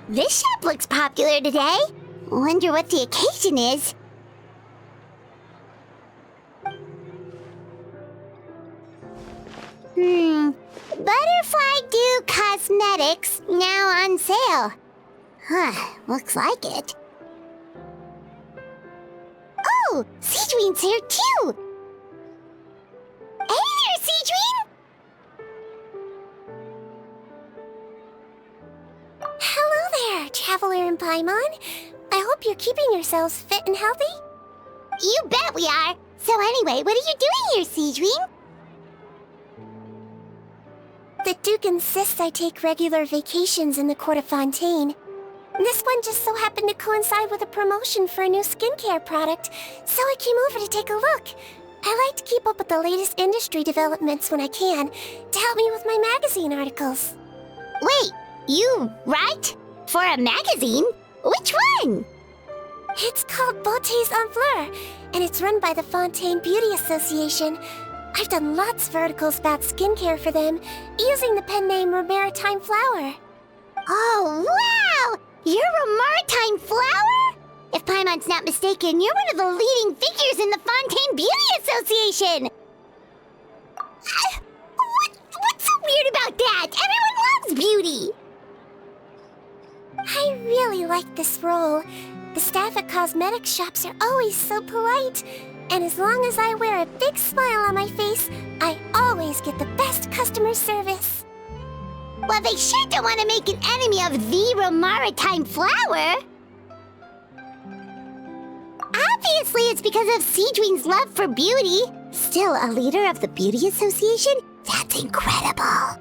This shop looks popular today. Wonder what the occasion is. Butterfly Dew Cosmetics now on sale. Huh, looks like it. Oh, Sigewinne's here too! Hey there, Sigewinne! Hello there, Traveler and Paimon. I hope you're keeping yourselves fit and healthy. You bet we are! So anyway, what are you doing here, Sigewinne? The Duke insists I take regular vacations in the court of Fontaine. This one just so happened to coincide with a promotion for a new skincare product, so I came over to take a look. I like to keep up with the latest industry developments when I can, to help me with my magazine articles. Wait, you write? For a magazine? Which one? It's called Beautés en Fleur, and it's run by the Fontaine Beauty Association. I've done lots of articles about skincare for them, using the pen name Maritime Flower. Oh, wow! You're a Maritime Flower? If Paimon's not mistaken, you're one of the leading figures in the Fontaine Beauty Association! What's so weird about that? Everyone loves beauty! I really like this role. The staff at cosmetics shops are always so polite. And as long as I wear a big smile on my face, I always get the best customer service. Well, they sure don't want to make an enemy of the Maritime Flower. Obviously, it's because of Sigewinne's love for beauty. Still, a leader of the Beauty Association? That's incredible.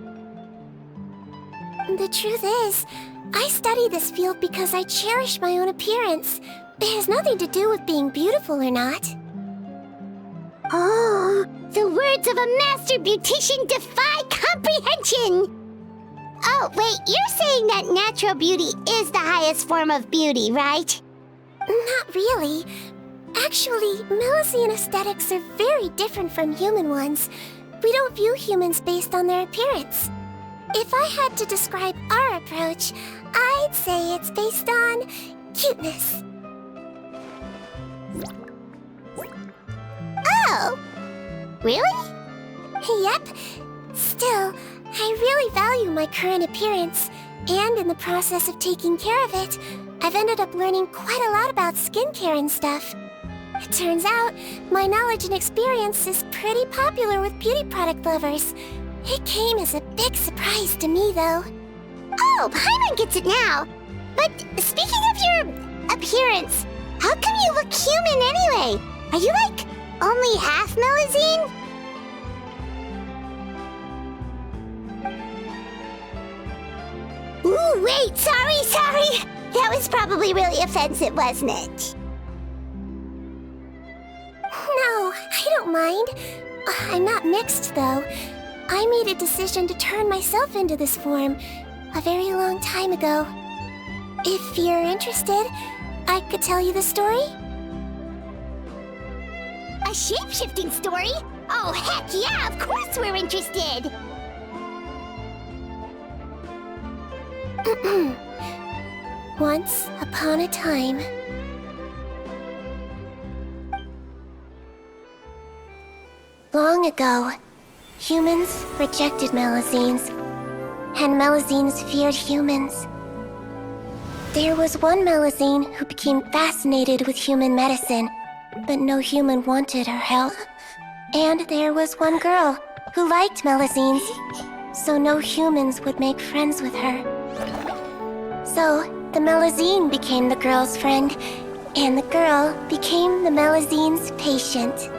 The truth is, I study this field because I cherish my own appearance. It has nothing to do with being beautiful or not. Oh, the words of a master beautician defy comprehension! Oh, wait, you're saying that natural beauty is the highest form of beauty, right? Not really. Actually, Melusine aesthetics are very different from human ones. We don't view humans based on their appearance. If I had to describe our approach, I'd say it's based on cuteness. Oh, really? Yep. Still, I really value my current appearance, and in the process of taking care of it, I've ended up learning quite a lot about skincare and stuff. It turns out, my knowledge and experience is pretty popular with beauty product lovers. It came as a big surprise to me, though. Oh, Paimon gets it now. But speaking of your appearance, how come you look human anyway? Are you like only half Melusine? Ooh, wait, sorry. That was probably really offensive, wasn't it? No, I don't mind. I'm not mixed, though. I made a decision to turn myself into this form a very long time ago. If you're interested, I could tell you the story. A shape-shifting story? Oh, heck yeah, of course we're interested! Once upon a time... Long ago, humans rejected Melusines, and Melusines feared humans. There was one Melusine who became fascinated with human medicine, but no human wanted her help. And there was one girl who liked Melusines, so no humans would make friends with her. So, the Melusine became the girl's friend, and the girl became the Melusine's patient.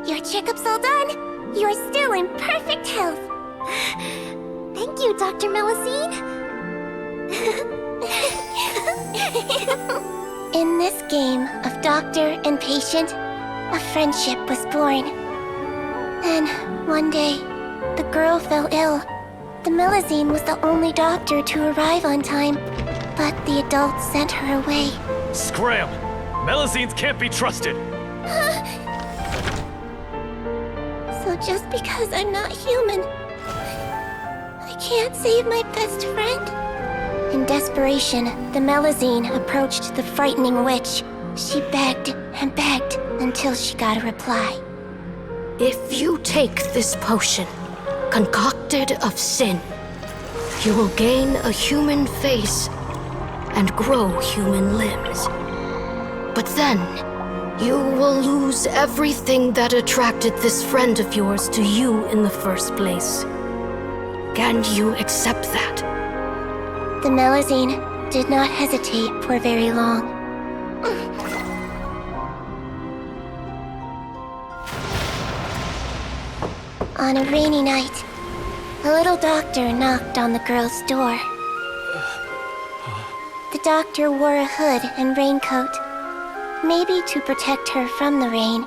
Your checkup's all done. You're still in perfect health. Thank you, Dr. Melusine. In this game of doctor and patient, a friendship was born. Then, one day, the girl fell ill. The Melusine was the only doctor to arrive on time, but the adults sent her away. Scram! Melusines can't be trusted! So just because I'm not human, I can't save my best friend? In desperation, the Melusine approached the frightening witch. She begged and begged until she got a reply. If you take this potion, concocted of sin, you will gain a human face and grow human limbs. But then, you will lose everything that attracted this friend of yours to you in the first place. Can you accept that? The Melusine did not hesitate for very long. On a rainy night, a little doctor knocked on the girl's door. The doctor wore a hood and raincoat, maybe to protect her from the rain,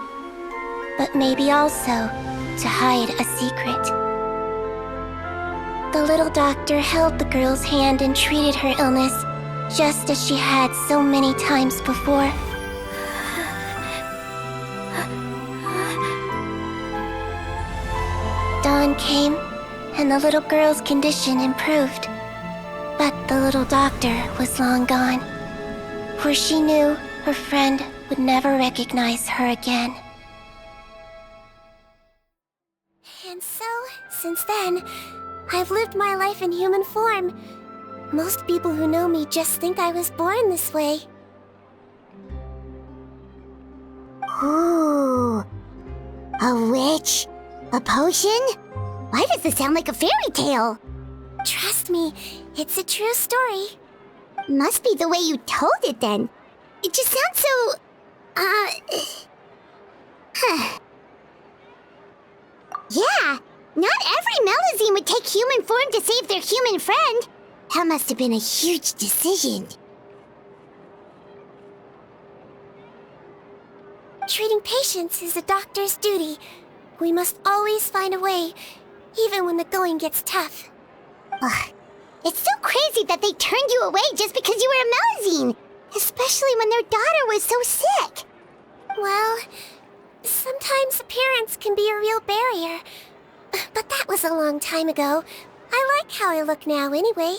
but maybe also to hide a secret. The little doctor held the girl's hand and treated her illness, just as she had so many times before. Dawn came, and the little girl's condition improved. But the little doctor was long gone, for she knew her friend would never recognize her again. And so, since then, I've lived my life in human form. Most people who know me just think I was born this way. Ooh. A witch? A potion? Why does this sound like a fairy tale? Trust me, it's a true story. Must be the way you told it then. It just sounds so... Yeah, not every Melusine would take human form to save their human friend. That must have been a huge decision. Treating patients is a doctor's duty. We must always find a way, even when the going gets tough. Ugh. It's so crazy that they turned you away just because you were a Melusine, especially when their daughter was so sick. Well, sometimes appearance can be a real barrier. But that was a long time ago. I like how I look now anyway.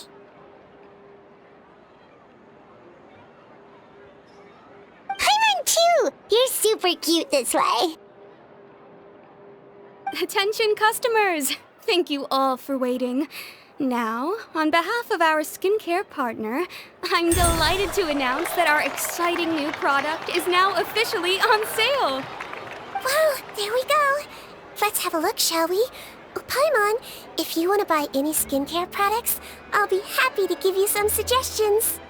Paimon too! You're super cute this way. Attention customers! Thank you all for waiting. Now, on behalf of our skincare partner, I'm delighted to announce that our exciting new product is now officially on sale. Well, there we go. Let's have a look, shall we? Oh, Paimon, if you want to buy any skincare products, I'll be happy to give you some suggestions.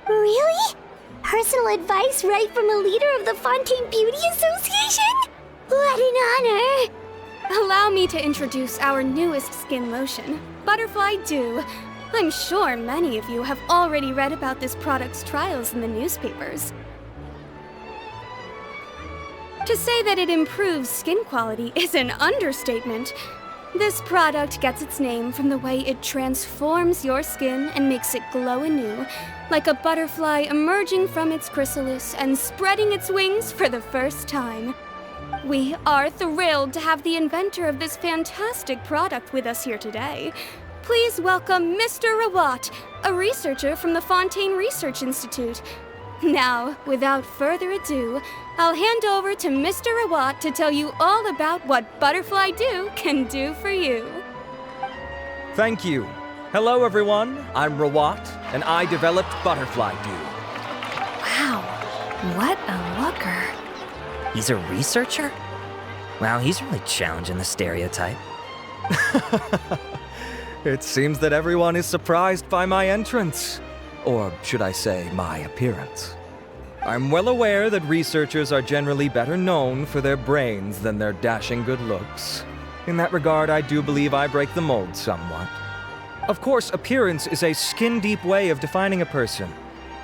Really? Personal advice right from a leader of the Fontaine Beauty Association? What an honor! Allow me to introduce our newest skin lotion, Butterfly Dew. I'm sure many of you have already read about this product's trials in the newspapers. To say that it improves skin quality is an understatement. This product gets its name from the way it transforms your skin and makes it glow anew, like a butterfly emerging from its chrysalis and spreading its wings for the first time. We are thrilled to have the inventor of this fantastic product with us here today. Please welcome Mr. Rawat, a researcher from the Fontaine Research Institute. Now, without further ado, I'll hand over to Mr. Rawat to tell you all about what Butterfly Dew can do for you. Thank you. Hello, everyone. I'm Rawat, and I developed Butterfly Dew. Wow, what a looker. He's a researcher? Wow, he's really challenging the stereotype. It seems that everyone is surprised by my entrance. Or should I say, my appearance. I'm well aware that researchers are generally better known for their brains than their dashing good looks. In that regard, I do believe I break the mold somewhat. Of course, appearance is a skin-deep way of defining a person.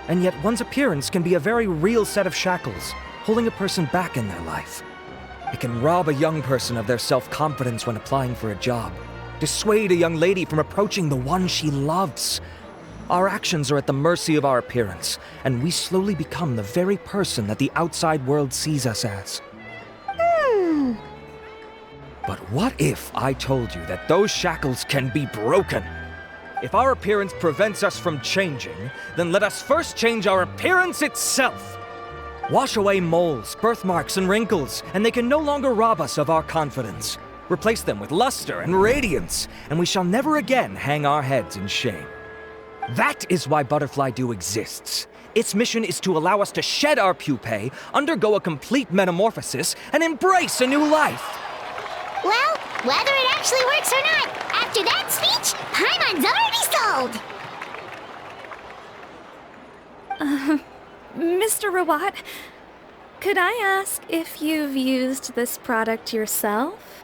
And yet one's appearance can be a very real set of shackles, holding a person back in their life. It can rob a young person of their self-confidence when applying for a job, dissuade a young lady from approaching the one she loves. Our actions are at the mercy of our appearance, and we slowly become the very person that the outside world sees us as. But what if I told you that those shackles can be broken? If our appearance prevents us from changing, then let us first change our appearance itself. Wash away moles, birthmarks, and wrinkles, and they can no longer rob us of our confidence. Replace them with luster and radiance, and we shall never again hang our heads in shame. That is why Butterfly Dew exists. Its mission is to allow us to shed our pupae, undergo a complete metamorphosis, and embrace a new life. Well, whether it actually works or not, after that speech, Paimon's already sold! Mr. Rawat, could I ask if you've used this product yourself?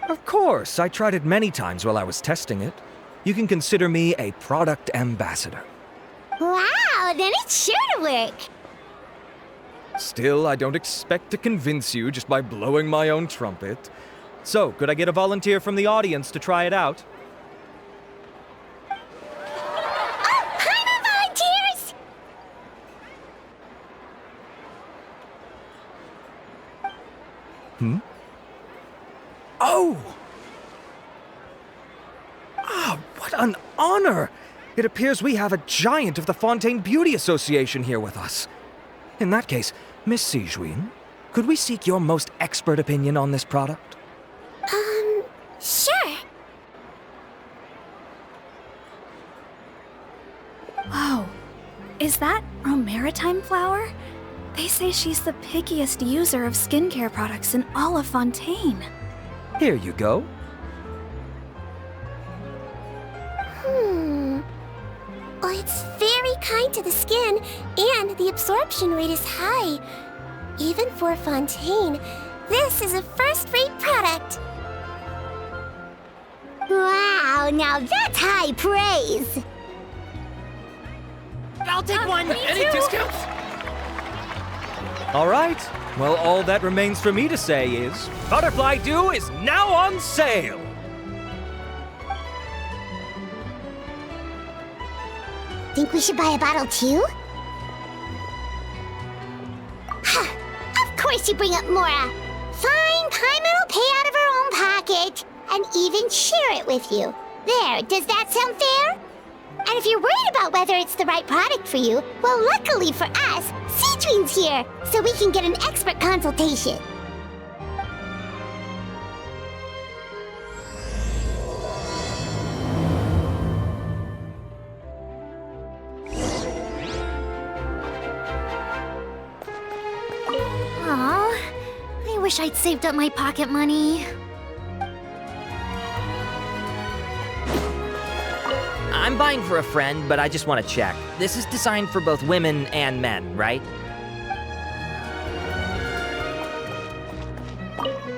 Of course, I tried it many times while I was testing it. You can consider me a product ambassador. Wow, then it's sure to work! Still, I don't expect to convince you just by blowing my own trumpet. So, could I get a volunteer from the audience to try it out? Oh, Paimon volunteers! Oh! Ah, what an honor! It appears we have a giant of the Fontaine Beauty Association here with us. In that case, Miss Sigewinne, could we seek your most expert opinion on this product? Sure. Whoa, is that Romaritime flower? They say she's the pickiest user of skincare products in all of Fontaine. Here you go. Well, it's very kind to the skin, and the absorption rate is high. Even for Fontaine, this is a first-rate product. Wow, now that's high praise! I'll take one! Any discounts? All right. Well, all that remains for me to say is, Butterfly Dew is now on sale! Think we should buy a bottle too? Ha! Of course you bring up Mora! Fine, Paimon will pay out of her own pocket, and even share it with you. There, does that sound fair? And if you're worried about whether it's the right product for you, well, luckily for us, Sigewinne's here, so we can get an expert consultation. Aw, I wish I'd saved up my pocket money. I'm buying for a friend, but I just want to check. This is designed for both women and men, right?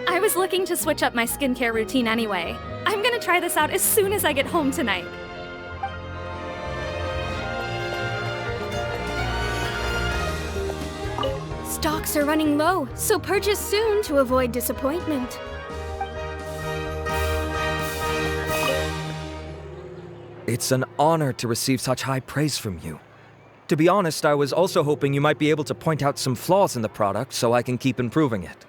I was looking to switch up my skincare routine anyway. I'm gonna try this out as soon as I get home tonight. Stocks are running low, so purchase soon to avoid disappointment. It's an honor to receive such high praise from you. To be honest, I was also hoping you might be able to point out some flaws in the product so I can keep improving it.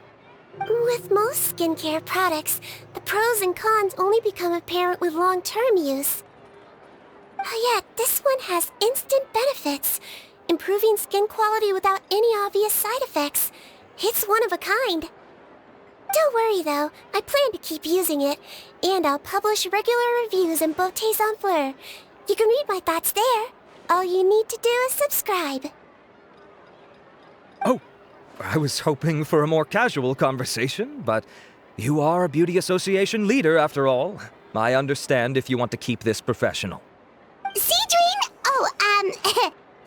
With most skincare products, the pros and cons only become apparent with long-term use. Yet, this one has instant benefits, improving skin quality without any obvious side effects. It's one of a kind. Don't worry though, I plan to keep using it, and I'll publish regular reviews in Beautés en Fleur. You can read my thoughts there. All you need to do is subscribe. Oh, I was hoping for a more casual conversation, but you are a beauty association leader after all. I understand if you want to keep this professional. Sigewinne! Oh,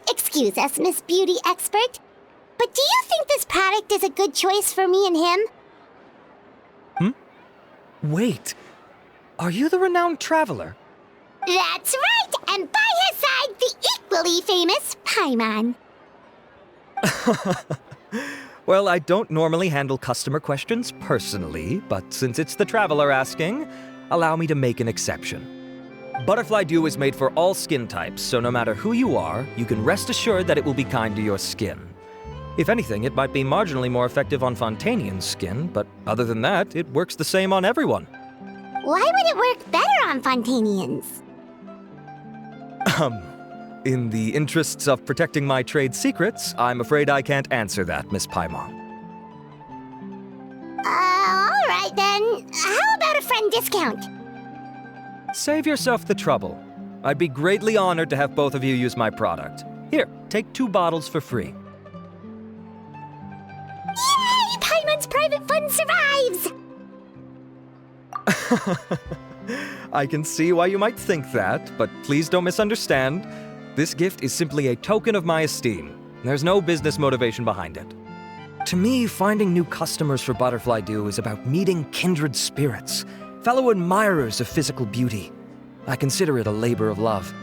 excuse us, Miss Beauty Expert. But do you think this product is a good choice for me and him? Wait, are you the renowned traveler? That's right! And by his side, the equally famous Paimon. Well, I don't normally handle customer questions personally, but since it's the traveler asking, allow me to make an exception. Butterfly Dew is made for all skin types, so no matter who you are, you can rest assured that it will be kind to your skin. If anything, it might be marginally more effective on Fontainian skin, but other than that, it works the same on everyone. Why would it work better on Fontainians? In the interests of protecting my trade secrets, I'm afraid I can't answer that, Miss Paimon. Alright then. How about a friend discount? Save yourself the trouble. I'd be greatly honored to have both of you use my product. Here, take 2 bottles for free. Yay! Paimon's private fund survives! I can see why you might think that, but please don't misunderstand. This gift is simply a token of my esteem. There's no business motivation behind it. To me, finding new customers for Butterfly Dew is about meeting kindred spirits, fellow admirers of physical beauty. I consider it a labor of love.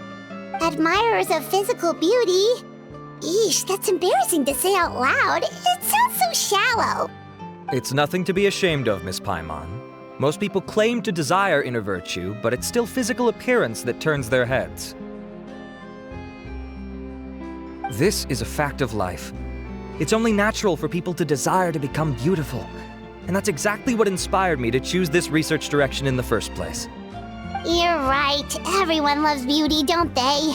Admirers of physical beauty? Eesh, that's embarrassing to say out loud. It sounds so shallow. It's nothing to be ashamed of, Miss Paimon. Most people claim to desire inner virtue, but it's still physical appearance that turns their heads. This is a fact of life. It's only natural for people to desire to become beautiful. And that's exactly what inspired me to choose this research direction in the first place. You're right. Everyone loves beauty, don't they?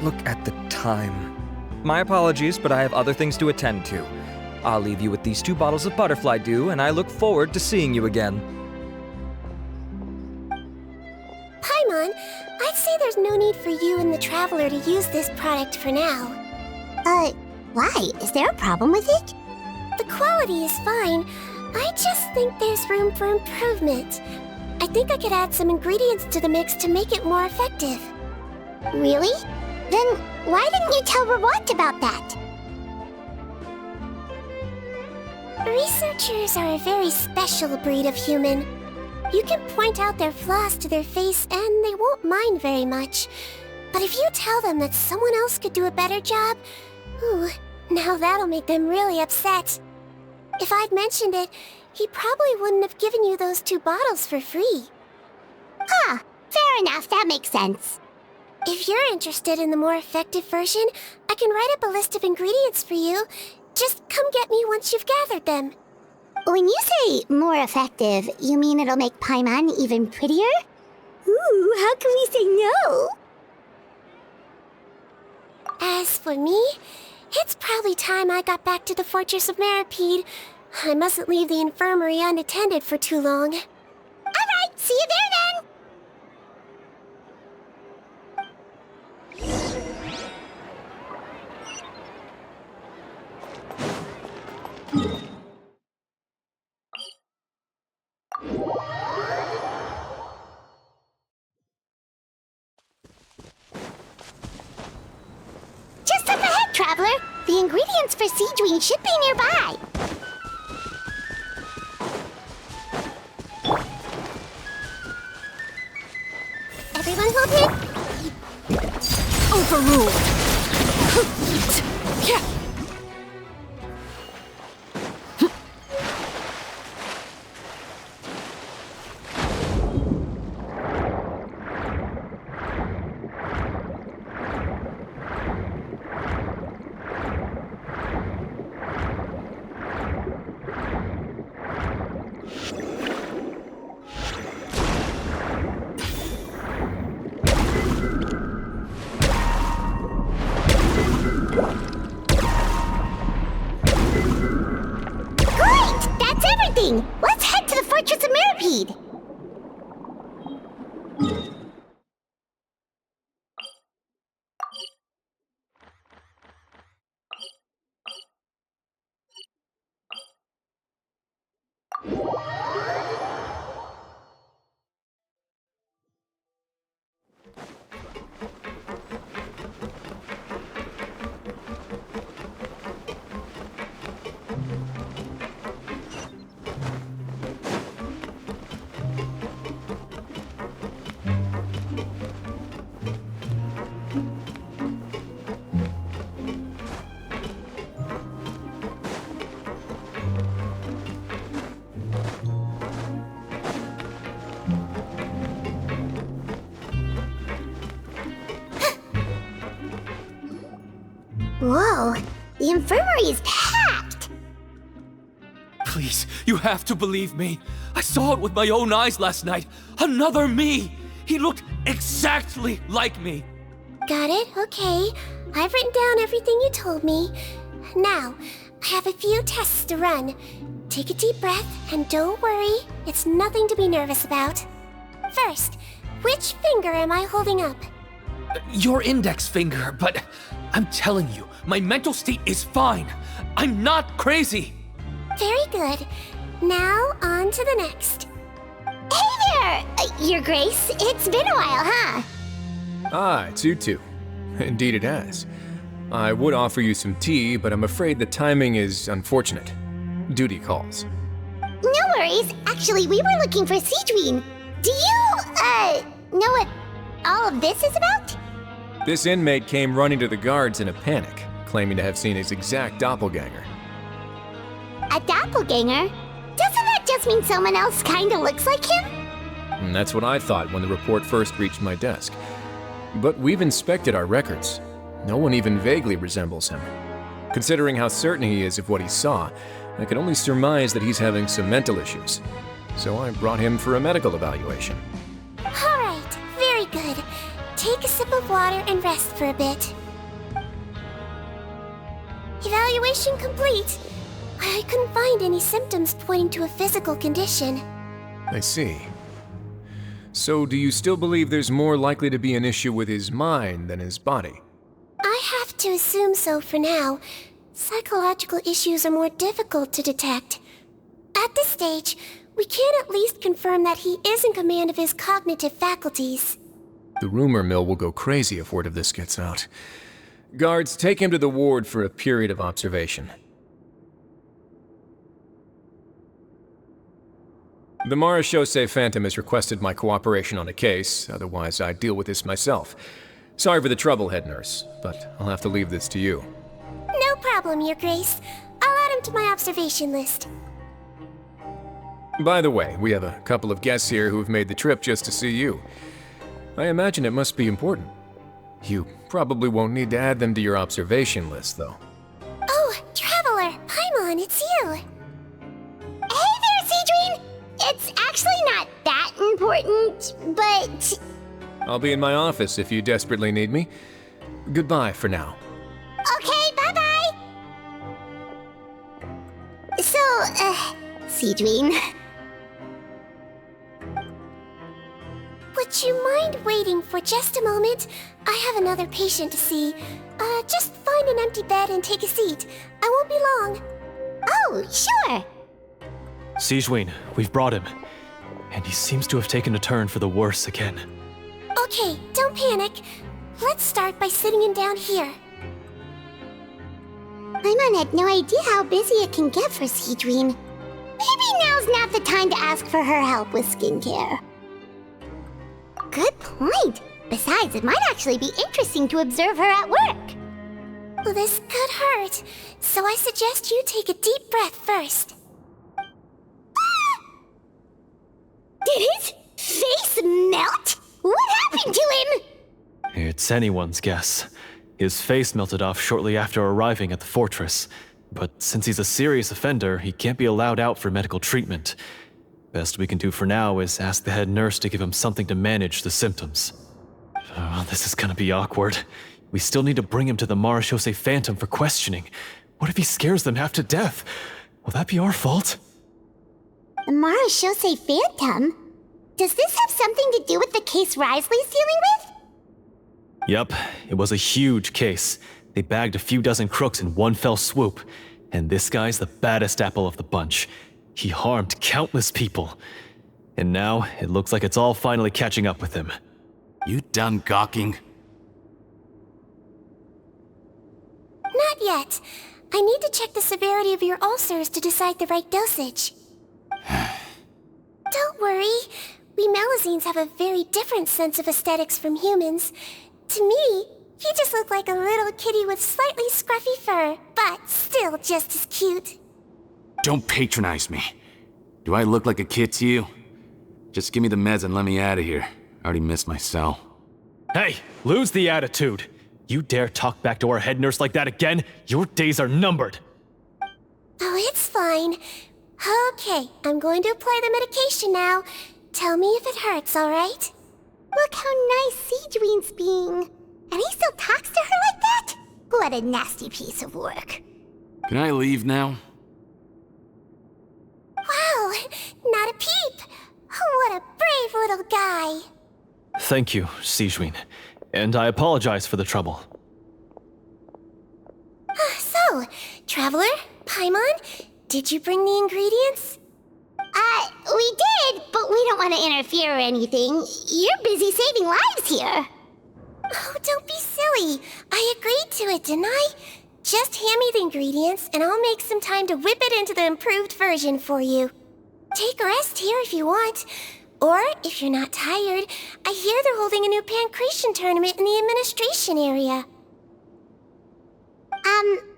Look at the time. My apologies, but I have other things to attend to. I'll leave you with these 2 bottles of Butterfly Dew, and I look forward to seeing you again. Paimon, I'd say there's no need for you and the Traveler to use this product for now. Why? Is there a problem with it? The quality is fine. I just think there's room for improvement. I think I could add some ingredients to the mix to make it more effective. Really? Then why didn't you tell Rawat about that? Researchers are a very special breed of human. You can point out their flaws to their face and they won't mind very much. But if you tell them that someone else could do a better job, ooh, now that'll make them really upset. If I'd mentioned it, he probably wouldn't have given you those 2 bottles for free. Fair enough, that makes sense. If you're interested in the more effective version, I can write up a list of ingredients for you. Just come get me once you've gathered them. When you say more effective, you mean it'll make Paimon even prettier? Ooh, how can we say no? As for me, it's probably time I got back to the Fortress of Maripede. I mustn't leave the infirmary unattended for too long. Alright, see you there then! Just up ahead, Traveler! The ingredients for Sigewinne should be nearby. Everyone hold it. Overruled. Yeah. Let's head to the Fortress of Maripede! Whoa, the infirmary is packed! Please, you have to believe me. I saw it with my own eyes last night. Another me! He looked exactly like me. Got it? Okay. I've written down everything you told me. Now, I have a few tests to run. Take a deep breath, and don't worry, it's nothing to be nervous about. First, which finger am I holding up? Your index finger, but I'm telling you, my mental state is fine. I'm not crazy. Very good. Now, on to the next. Hey there, Your Grace. It's been a while, huh? Ah, it's you two. Indeed it has. I would offer you some tea, but I'm afraid the timing is unfortunate. Duty calls. No worries. Actually, we were looking for Sigewinne. Do you, know what all of this is about? This inmate came running to the guards in a panic, claiming to have seen his exact doppelganger. A doppelganger? Doesn't that just mean someone else kinda looks like him? And that's what I thought when the report first reached my desk. But we've inspected our records. No one even vaguely resembles him. Considering how certain he is of what he saw, I can only surmise that he's having some mental issues. So I brought him for a medical evaluation. Alright, very good. Take a sip of water and rest for a bit. Evaluation complete. I couldn't find any symptoms pointing to a physical condition. I see. So do you still believe there's more likely to be an issue with his mind than his body? I have to assume so for now. Psychological issues are more difficult to detect. At this stage, we can at least confirm that he is in command of his cognitive faculties. The rumor mill will go crazy if word of this gets out. Guards, take him to the ward for a period of observation. The Marechaussee Phantom has requested my cooperation on a case, otherwise I'd deal with this myself. Sorry for the trouble, head nurse, but I'll have to leave this to you. No problem, Your Grace. I'll add him to my observation list. By the way, we have a couple of guests here who have made the trip just to see you. I imagine it must be important. You probably won't need to add them to your observation list, though. Oh, Traveler! Paimon, it's you! Hey there, Sigewinne! It's actually not that important, but... I'll be in my office if you desperately need me. Goodbye for now. Okay, bye-bye! So, Sigewinne... Would you mind waiting for just a moment? I have another patient to see. Just find an empty bed and take a seat. I won't be long. Oh, sure! Sigewinne, we've brought him. And he seems to have taken a turn for the worse again. Okay, don't panic. Let's start by sitting him down here. Paimon had no idea how busy it can get for Sigewinne. Maybe now's not the time to ask for her help with skincare. Good point. Besides, it might actually be interesting to observe her at work. Well, this could hurt, so I suggest you take a deep breath first. Did his face melt? What happened to him? It's anyone's guess. His face melted off shortly after arriving at the fortress. But since he's a serious offender, he can't be allowed out for medical treatment. Best we can do for now is ask the head nurse to give him something to manage the symptoms. Oh, this is gonna be awkward. We still need to bring him to the Marechaussee Phantom for questioning. What if he scares them half to death? Will that be our fault? The Marechaussee Phantom? Does this have something to do with the case Risley's dealing with? Yep, it was a huge case. They bagged a few dozen crooks in one fell swoop. And this guy's the baddest apple of the bunch. He harmed countless people. And now, it looks like it's all finally catching up with him. You done gawking? Not yet. I need to check the severity of your ulcers to decide the right dosage. Don't worry. We Melazines have a very different sense of aesthetics from humans. To me, he just looked like a little kitty with slightly scruffy fur, but still just as cute. Don't patronize me. Do I look like a kid to you? Just give me the meds and let me out of here. I already missed my cell. Hey, lose the attitude. You dare talk back to our head nurse like that again, your days are numbered. Oh, it's fine. Okay, I'm going to apply the medication now. Tell me if it hurts, alright? Look how nice Sigewinne's being. And he still talks to her like that? What a nasty piece of work. Can I leave now? Wow, not a peep. What a brave little guy. Thank you, Sigewinne. And I apologize for the trouble. So, Traveler, Paimon, did you bring the ingredients? We did, but we don't want to interfere or anything. You're busy saving lives here. Oh, don't be silly. I agreed to it, didn't I? Just hand me the ingredients, and I'll make some time to whip it into the improved version for you. Take a rest here if you want. Or, if you're not tired, I hear they're holding a new pancreation tournament in the administration area.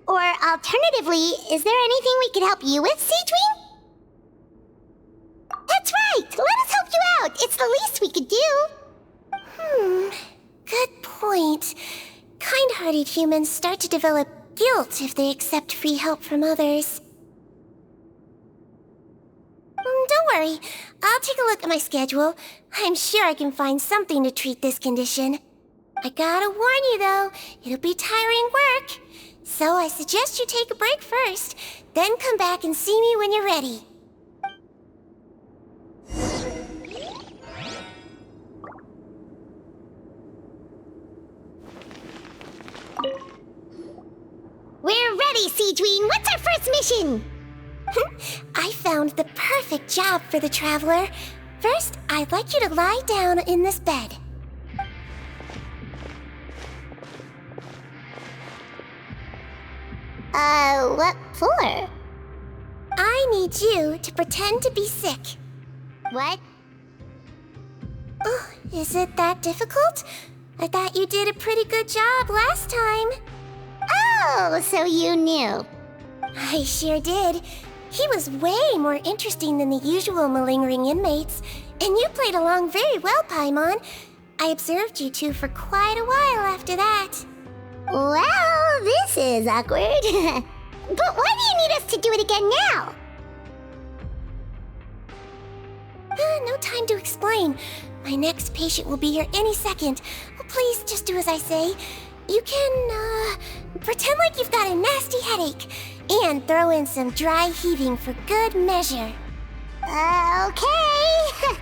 Or alternatively, is there anything we could help you with, Sigewinne? That's right! Let us help you out! It's the least we could do! Good point. Kind-hearted humans start to develop guilt if they accept free help from others. Don't worry. I'll take a look at my schedule. I'm sure I can find something to treat this condition. I gotta warn you, though, it'll be tiring work. So I suggest you take a break first, then come back and see me when you're ready. We're ready, Sigewinne. What's our first mission? I found the perfect job for the Traveler. First, I'd like you to lie down in this bed. What for? I need you to pretend to be sick. What? Oh, is it that difficult? I thought you did a pretty good job last time. Oh, so you knew. I sure did. He was way more interesting than the usual malingering inmates, and you played along very well, Paimon. I observed you two for quite a while after that. Well, this is awkward. But why do you need us to do it again now? No time to explain. My next patient will be here any second. Please just do as I say. You can, pretend like you've got a nasty headache, and throw in some dry heaving for good measure. Okay.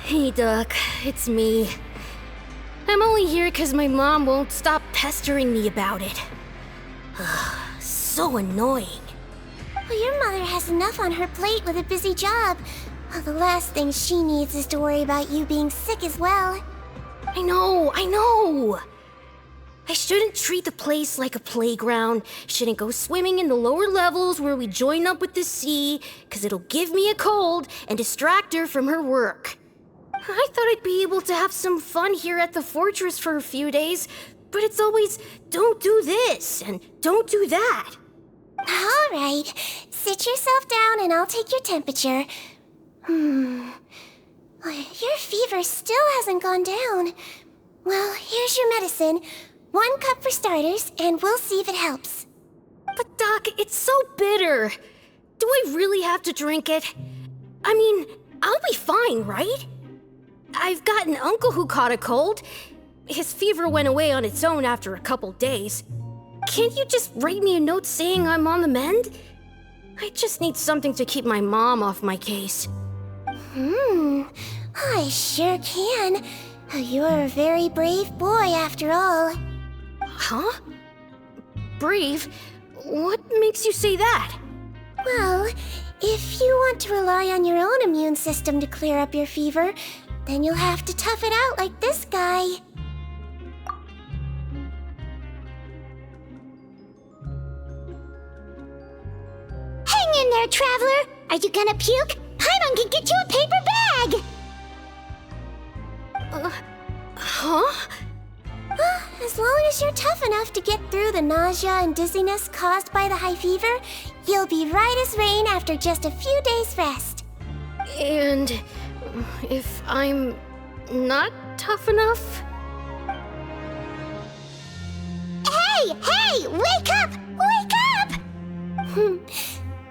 Hey, Doc, it's me. I'm only here because my mom won't stop pestering me about it. So annoying. Well, your mother has enough on her plate with a busy job. Well, the last thing she needs is to worry about you being sick as well. I know. I shouldn't treat the place like a playground. Shouldn't go swimming in the lower levels where we join up with the sea, because it'll give me a cold and distract her from her work. I thought I'd be able to have some fun here at the fortress for a few days, but it's always, don't do this and don't do that. All right, sit yourself down and I'll take your temperature. Your fever still hasn't gone down. Well, here's your medicine. 1 cup for starters, and we'll see if it helps. But Doc, it's so bitter. Do I really have to drink it? I mean, I'll be fine, right? I've got an uncle who caught a cold. His fever went away on its own after a couple days. Can't you just write me a note saying I'm on the mend? I just need something to keep my mom off my case. I sure can. You're a very brave boy after all. Huh? Brave? What makes you say that? Well, if you want to rely on your own immune system to clear up your fever, then you'll have to tough it out like this guy. Hang in there, Traveler! Are you gonna puke? Paimon can get you a paper bag! Huh? As long as you're tough enough to get through the nausea and dizziness caused by the high fever, you'll be right as rain after just a few days' rest. And if I'm not tough enough? Hey! Wake up! Wake up!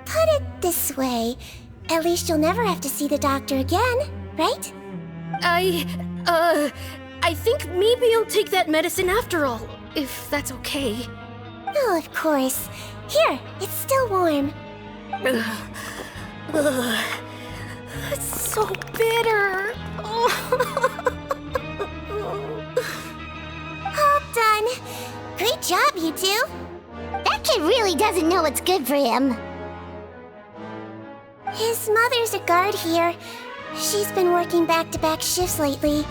Put it this way. At least you'll never have to see the doctor again, right? I think maybe I'll take that medicine after all, if that's okay. No, of course. Here, it's still warm. It's so bitter. All done. Great job, you two. That kid really doesn't know what's good for him. His mother's a guard here. She's been working back-to-back shifts lately,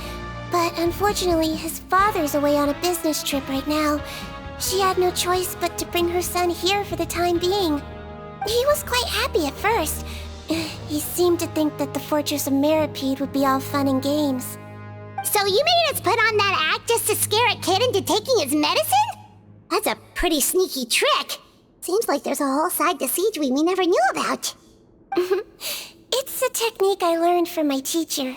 but unfortunately his father's away on a business trip right now. She had no choice but to bring her son here for the time being. He was quite happy at first. He seemed to think that the Fortress of Meripede would be all fun and games. So you made us put on that act just to scare a kid into taking his medicine? That's a pretty sneaky trick. Seems like there's a whole side to Sigewinne we never knew about. It's a technique I learned from my teacher.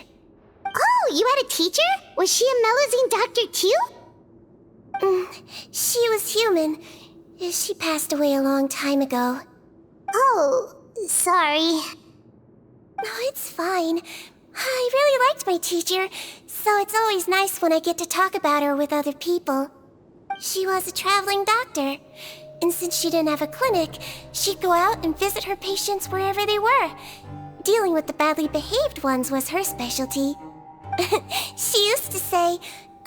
Oh, you had a teacher? Was she a Melusine doctor too? She was human. She passed away a long time ago. Oh, sorry. No, it's fine. I really liked my teacher, so it's always nice when I get to talk about her with other people. She was a traveling doctor, and since she didn't have a clinic, she'd go out and visit her patients wherever they were. Dealing with the badly behaved ones was her specialty. She used to say,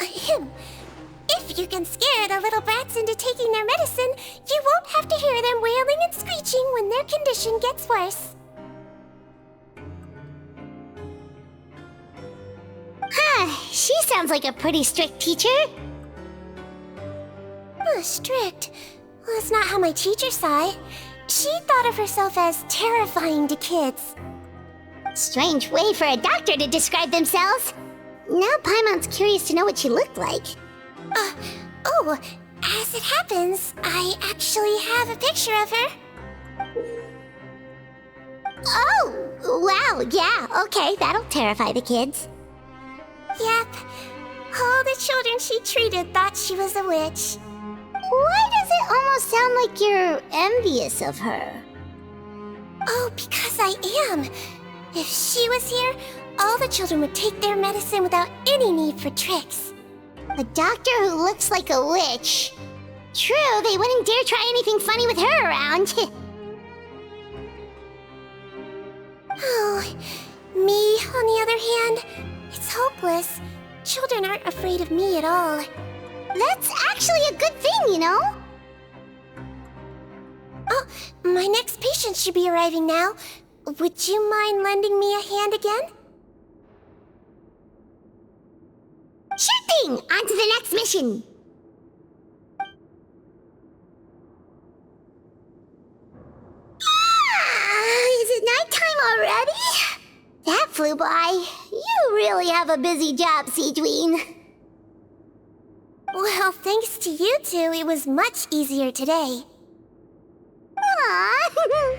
if you can scare the little brats into taking their medicine, you won't have to hear them wailing and screeching when their condition gets worse. She sounds like a pretty strict teacher. Strict? Well, that's not how my teacher saw it. She thought of herself as terrifying to kids. Strange way for a doctor to describe themselves. Now Paimon's curious to know what she looked like. As it happens, I actually have a picture of her. Oh, wow, yeah, okay, that'll terrify the kids. Yep. All the children she treated thought she was a witch. Why does it almost sound like you're envious of her? Oh, because I am. If she was here, all the children would take their medicine without any need for tricks. A doctor who looks like a witch. True, they wouldn't dare try anything funny with her around. Oh, me, on the other hand, it's hopeless. Children aren't afraid of me at all. That's actually a good thing, you know? Oh, my next patient should be arriving now. Would you mind lending me a hand again? Sure thing! On to the next mission! Is it nighttime already? That flew by. You really have a busy job, Sigewinne. Well, thanks to you two, it was much easier today. Aww.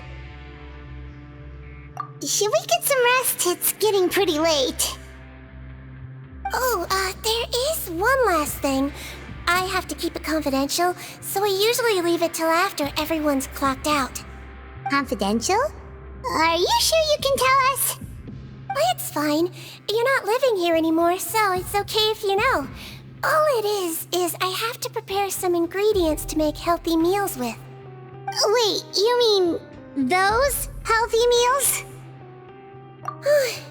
Should we get some rest? It's getting pretty late. Oh, there is one last thing. I have to keep it confidential, so I usually leave it till after everyone's clocked out. Confidential? Are you sure you can tell us? Well, it's fine. You're not living here anymore, so it's okay if you know. All it is I have to prepare some ingredients to make healthy meals with. Wait, you mean those healthy meals?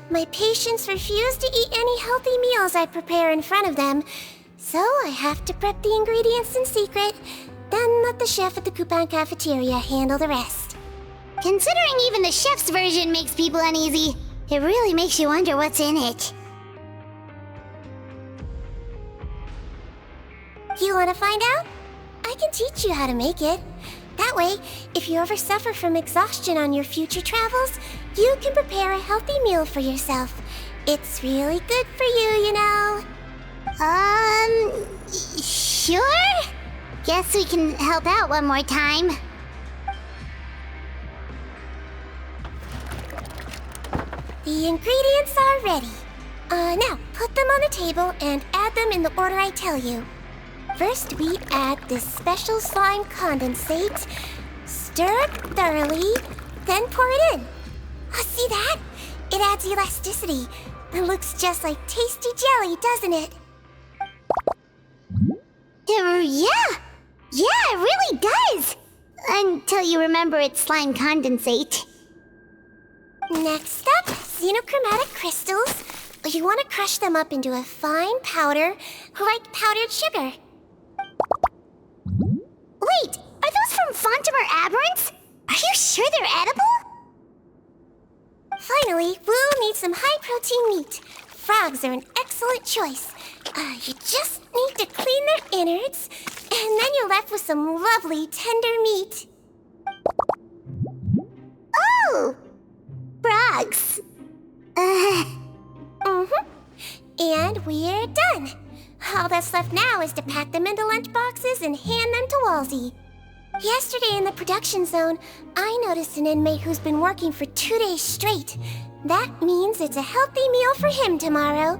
My patients refuse to eat any healthy meals I prepare in front of them, so I have to prep the ingredients in secret, then let the chef at the Coupon cafeteria handle the rest. Considering even the chef's version makes people uneasy, it really makes you wonder what's in it. You want to find out? I can teach you how to make it. That way, if you ever suffer from exhaustion on your future travels, you can prepare a healthy meal for yourself. It's really good for you, you know. Sure? Guess we can help out one more time. The ingredients are ready. Now, put them on the table and add them in the order I tell you. First, we add this special slime condensate, stir it thoroughly, then pour it in. Oh, see that? It adds elasticity. It looks just like tasty jelly, doesn't it? Yeah! Yeah, it really does! Until you remember it's slime condensate. Next up, xenochromatic crystals. You want to crush them up into a fine powder, like powdered sugar. Wait, are those from Fontimer Aberrants? Are you sure they're edible? Finally, we'll need some high-protein meat. Frogs are an excellent choice. You just need to clean their innards, and then you're left with some lovely, tender meat. Oh! Frogs. And we're done. All that's left now is to pack them into lunchboxes and hand them to Walsey. Yesterday in the production zone, I noticed an inmate who's been working for 2 days straight. That means it's a healthy meal for him tomorrow.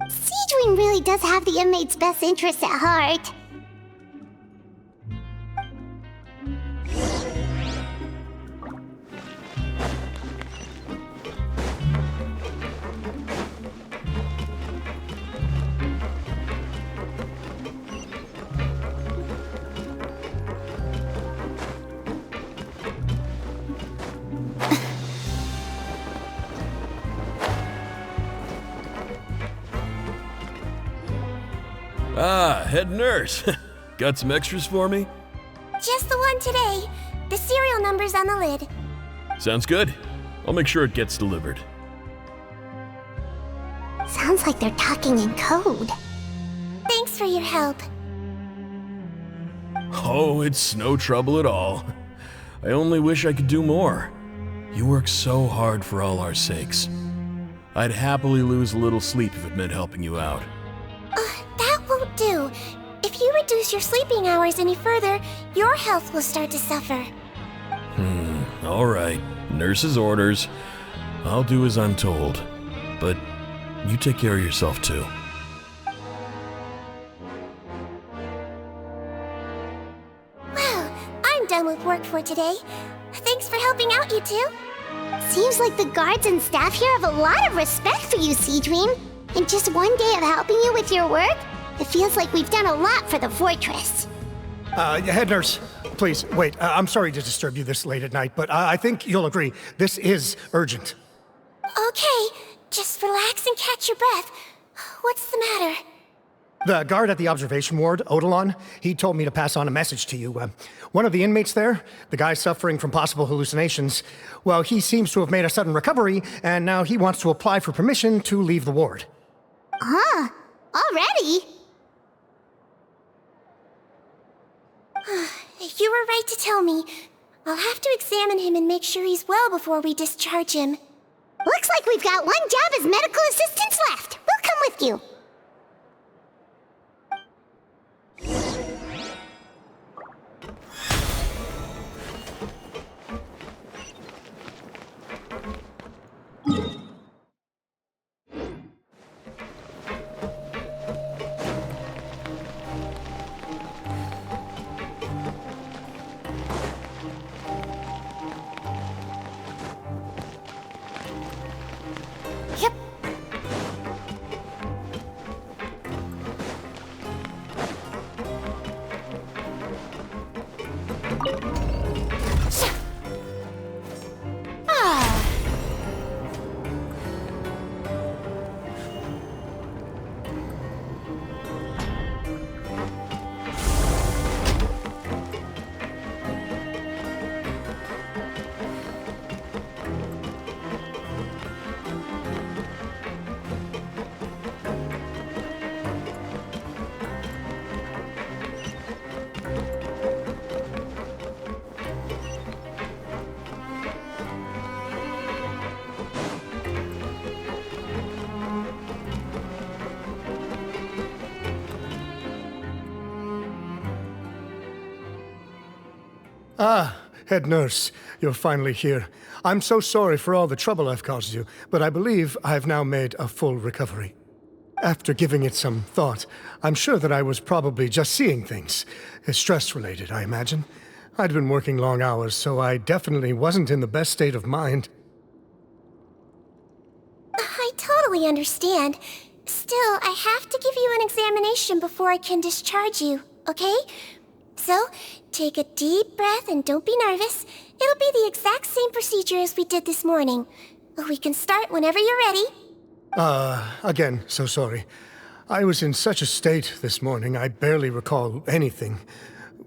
Sigewinne really does have the inmate's best interests at heart. Ah, head nurse. Got some extras for me? Just the one today. The serial number's on the lid. Sounds good. I'll make sure it gets delivered. Sounds like they're talking in code. Thanks for your help. Oh, it's no trouble at all. I only wish I could do more. You work so hard for all our sakes. I'd happily lose a little sleep if it meant helping you out. That won't do. If you reduce your sleeping hours any further, your health will start to suffer. All right. Nurse's orders. I'll do as I'm told. But you take care of yourself too. Well, I'm done with work for today. Thanks for helping out, you two. Seems like the guards and staff here have a lot of respect for you, Sigewinne. In just one day of helping you with your work, it feels like we've done a lot for the fortress. Head nurse, please, wait. I'm sorry to disturb you this late at night, but I think you'll agree, this is urgent. Okay, just relax and catch your breath. What's the matter? The guard at the observation ward, Odilon, he told me to pass on a message to you. One of the inmates there, the guy suffering from possible hallucinations, well, he seems to have made a sudden recovery, and now he wants to apply for permission to leave the ward. Huh? Already? You were right to tell me. I'll have to examine him and make sure he's well before we discharge him. Looks like we've got one job as medical assistants left. We'll come with you. Yep. Ah, head nurse, you're finally here. I'm so sorry for all the trouble I've caused you, but I believe I've now made a full recovery. After giving it some thought, I'm sure that I was probably just seeing things. Stress-related, I imagine. I'd been working long hours, so I definitely wasn't in the best state of mind. I totally understand. Still, I have to give you an examination before I can discharge you, okay? So, take a deep breath and don't be nervous. It'll be the exact same procedure as we did this morning. We can start whenever you're ready. Again, so sorry. I was in such a state this morning, I barely recall anything.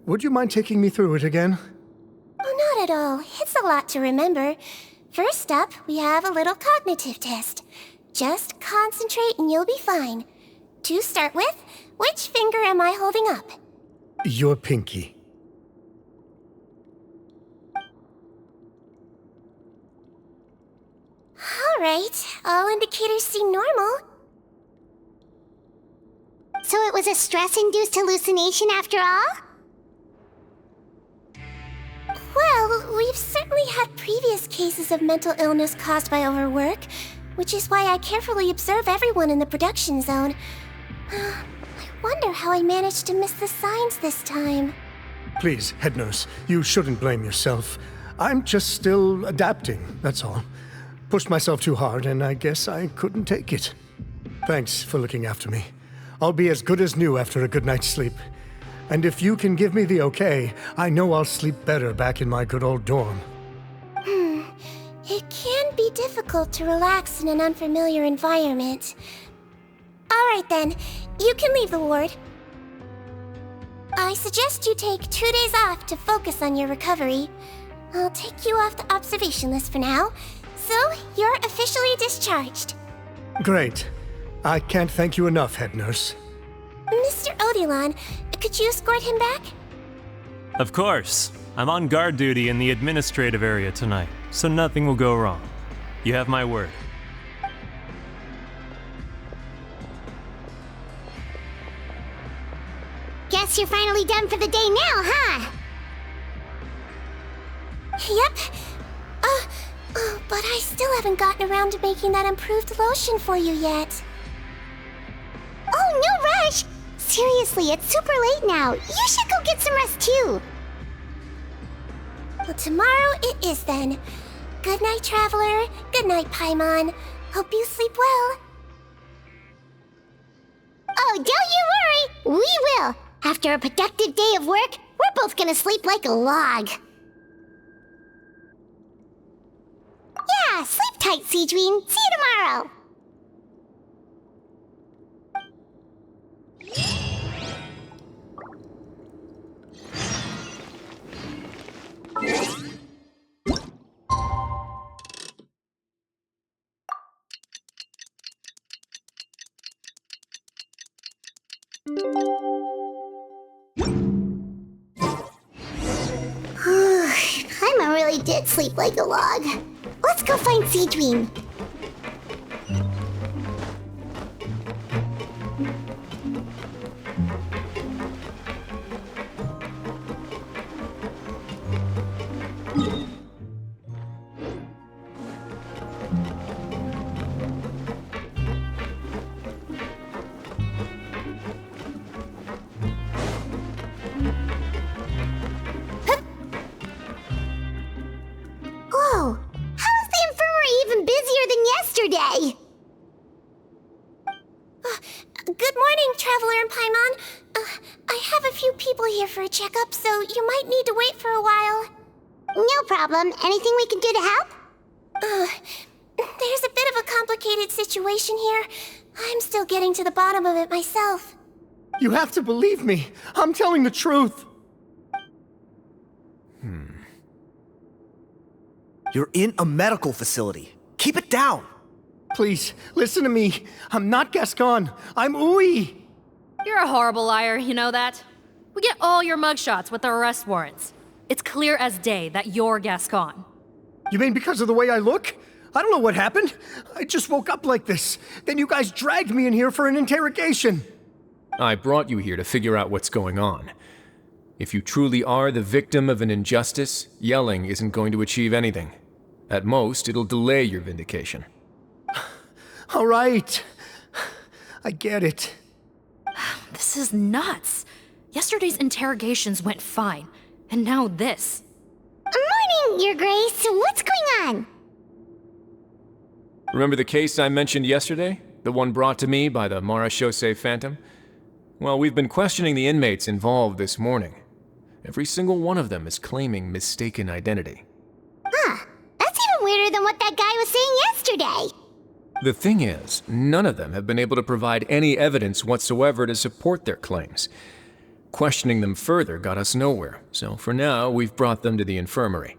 Would you mind taking me through it again? Oh, not at all. It's a lot to remember. First up, we have a little cognitive test. Just concentrate and you'll be fine. To start with, which finger am I holding up? Your pinky. Alright, all indicators seem normal. So it was a stress-induced hallucination after all? Well, we've certainly had previous cases of mental illness caused by overwork, which is why I carefully observe everyone in the production zone. I wonder how I managed to miss the signs this time. Please, head nurse, you shouldn't blame yourself. I'm just still adapting, that's all. Pushed myself too hard, and I guess I couldn't take it. Thanks for looking after me. I'll be as good as new after a good night's sleep. And if you can give me the okay, I know I'll sleep better back in my good old dorm. It can be difficult to relax in an unfamiliar environment. Alright then, you can leave the ward. I suggest you take 2 days off to focus on your recovery. I'll take you off the observation list for now, so you're officially discharged. Great. I can't thank you enough, head nurse. Mr. Odilon, could you escort him back? Of course. I'm on guard duty in the administrative area tonight, so nothing will go wrong. You have my word. Guess you're finally done for the day now, huh? Yep. But I still haven't gotten around to making that improved lotion for you yet. Oh, no rush! Seriously, it's super late now. You should go get some rest too. Well, tomorrow it is then. Good night, Traveler. Good night, Paimon. Hope you sleep well. Oh, don't you worry. We will. After a productive day of work, we're both gonna sleep like a log. Yeah, sleep tight, Sigewinne. See you tomorrow. Paimon really did sleep like a log. Let's go find Sigewinne. Whoa! How is the infirmary even busier than yesterday? Good morning, Traveler and Paimon. I have a few people here for a checkup, so you might need to wait for a while. No problem. Anything we can do to help? There's a bit of a complicated situation here. I'm still getting to the bottom of it myself. You have to believe me. I'm telling the truth. You're in a medical facility. Keep it down. Please, listen to me. I'm not Gascon. I'm Uwe. You're a horrible liar, you know that? We get all your mugshots with the arrest warrants. It's clear as day that you're Gascon. You mean because of the way I look? I don't know what happened. I just woke up like this. Then you guys dragged me in here for an interrogation. I brought you here to figure out what's going on. If you truly are the victim of an injustice, yelling isn't going to achieve anything. At most, it'll delay your vindication. All right. I get it. This is nuts. Yesterday's interrogations went fine, and now this. Morning, Your Grace. What's going on? Remember the case I mentioned yesterday? The one brought to me by the Marechaussee Phantom? Well, we've been questioning the inmates involved this morning. Every single one of them is claiming mistaken identity. Huh. That's even weirder than what that guy was saying yesterday. The thing is, none of them have been able to provide any evidence whatsoever to support their claims. Questioning them further got us nowhere, so for now, we've brought them to the infirmary.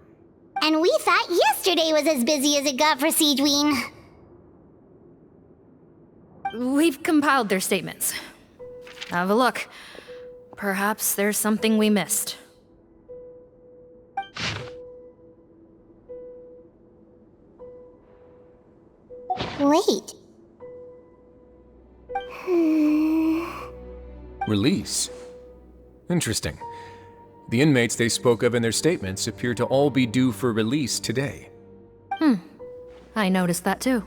And we thought yesterday was as busy as it got for Sigewinne. We've compiled their statements. Have a look. Perhaps there's something we missed. Wait. Release? Interesting. The inmates they spoke of in their statements appear to all be due for release today. I noticed that too.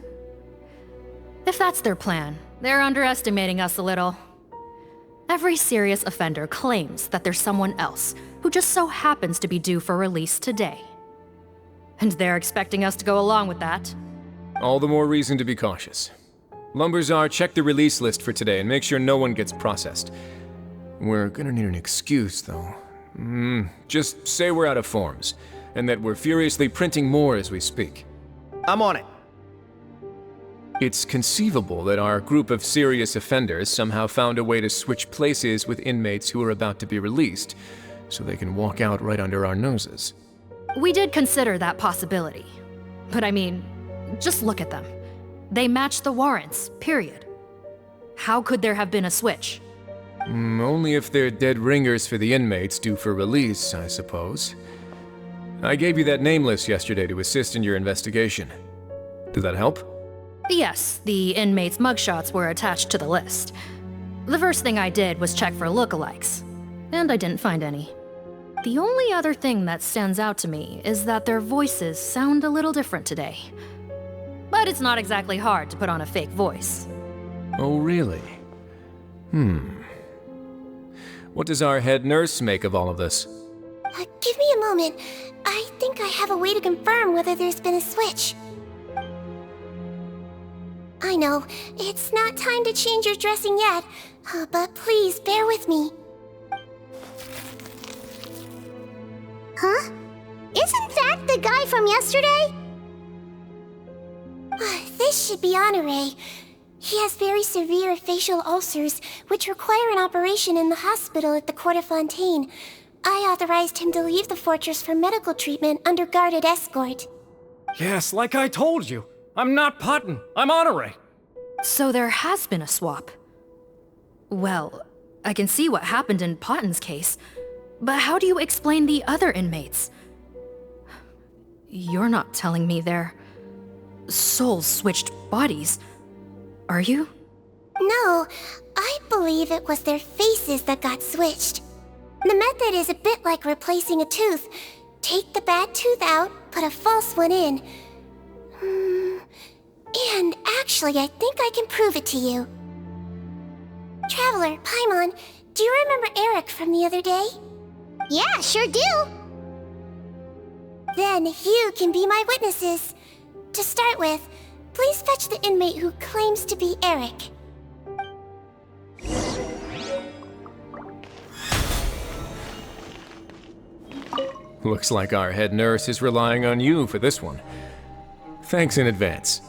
If that's their plan, they're underestimating us a little. Every serious offender claims that there's someone else who just so happens to be due for release today. And they're expecting us to go along with that. All the more reason to be cautious. Lumberzar, check the release list for today and make sure no one gets processed. We're gonna need an excuse, though. Just say we're out of forms, and that we're furiously printing more as we speak. I'm on it. It's conceivable that our group of serious offenders somehow found a way to switch places with inmates who are about to be released, so they can walk out right under our noses. We did consider that possibility. But I mean, just look at them. They match the warrants, period. How could there have been a switch? Only if they're dead ringers for the inmates due for release, I suppose. I gave you that name list yesterday to assist in your investigation. Did that help? Yes, the inmates' mugshots were attached to the list. The first thing I did was check for lookalikes, and I didn't find any. The only other thing that stands out to me is that their voices sound a little different today. But it's not exactly hard to put on a fake voice. Oh, really? What does our head nurse make of all of this? Give me a moment. I think I have a way to confirm whether there's been a switch. I know, it's not time to change your dressing yet, but please bear with me. Huh? Isn't that the guy from yesterday? This should be Honore. He has very severe facial ulcers, which require an operation in the hospital at the Court of Fontaine. I authorized him to leave the fortress for medical treatment under guarded escort. Yes, like I told you. I'm not Potton. I'm Honore. So there has been a swap. Well, I can see what happened in Potton's case, but how do you explain the other inmates? You're not telling me their souls switched bodies, are you? No, I believe it was their faces that got switched. The method is a bit like replacing a tooth. Take the bad tooth out, put a false one in. And actually, I think I can prove it to you. Traveler, Paimon, do you remember Eric from the other day? Yeah, sure do. Then you can be my witnesses. To start with, please fetch the inmate who claims to be Eric. Looks like our head nurse is relying on you for this one. Thanks in advance.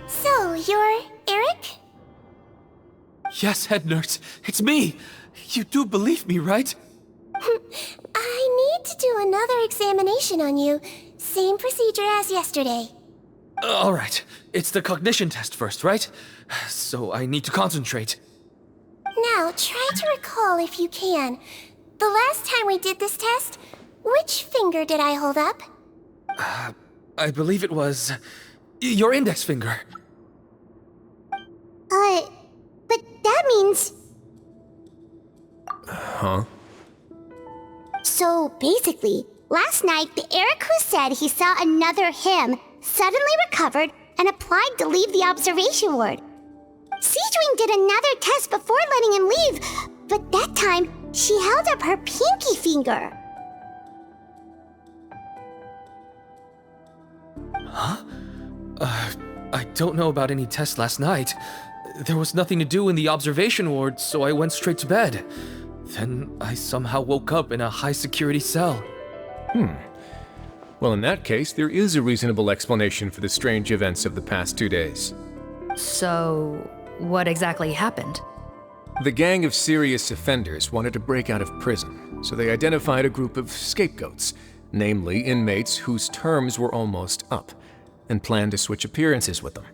So, you're Eric? Yes, head nurse. It's me. You do believe me, right? I need to do another examination on you. Same procedure as yesterday. All right. It's the cognition test first, right? So I need to concentrate. Now, try to recall if you can. The last time we did this test, which finger did I hold up? I believe it was your index finger. But that means... Huh? So basically, last night the Eric who said he saw another him suddenly recovered and applied to leave the observation ward. Sigewinne did another test before letting him leave, but that time she held up her pinky finger. Huh? I don't know about any tests last night. There was nothing to do in the observation ward, so I went straight to bed. Then I somehow woke up in a high-security cell. Well, in that case, there is a reasonable explanation for the strange events of the past 2 days. So, what exactly happened? The gang of serious offenders wanted to break out of prison, so they identified a group of scapegoats, namely inmates whose terms were almost up, and planned to switch appearances with them.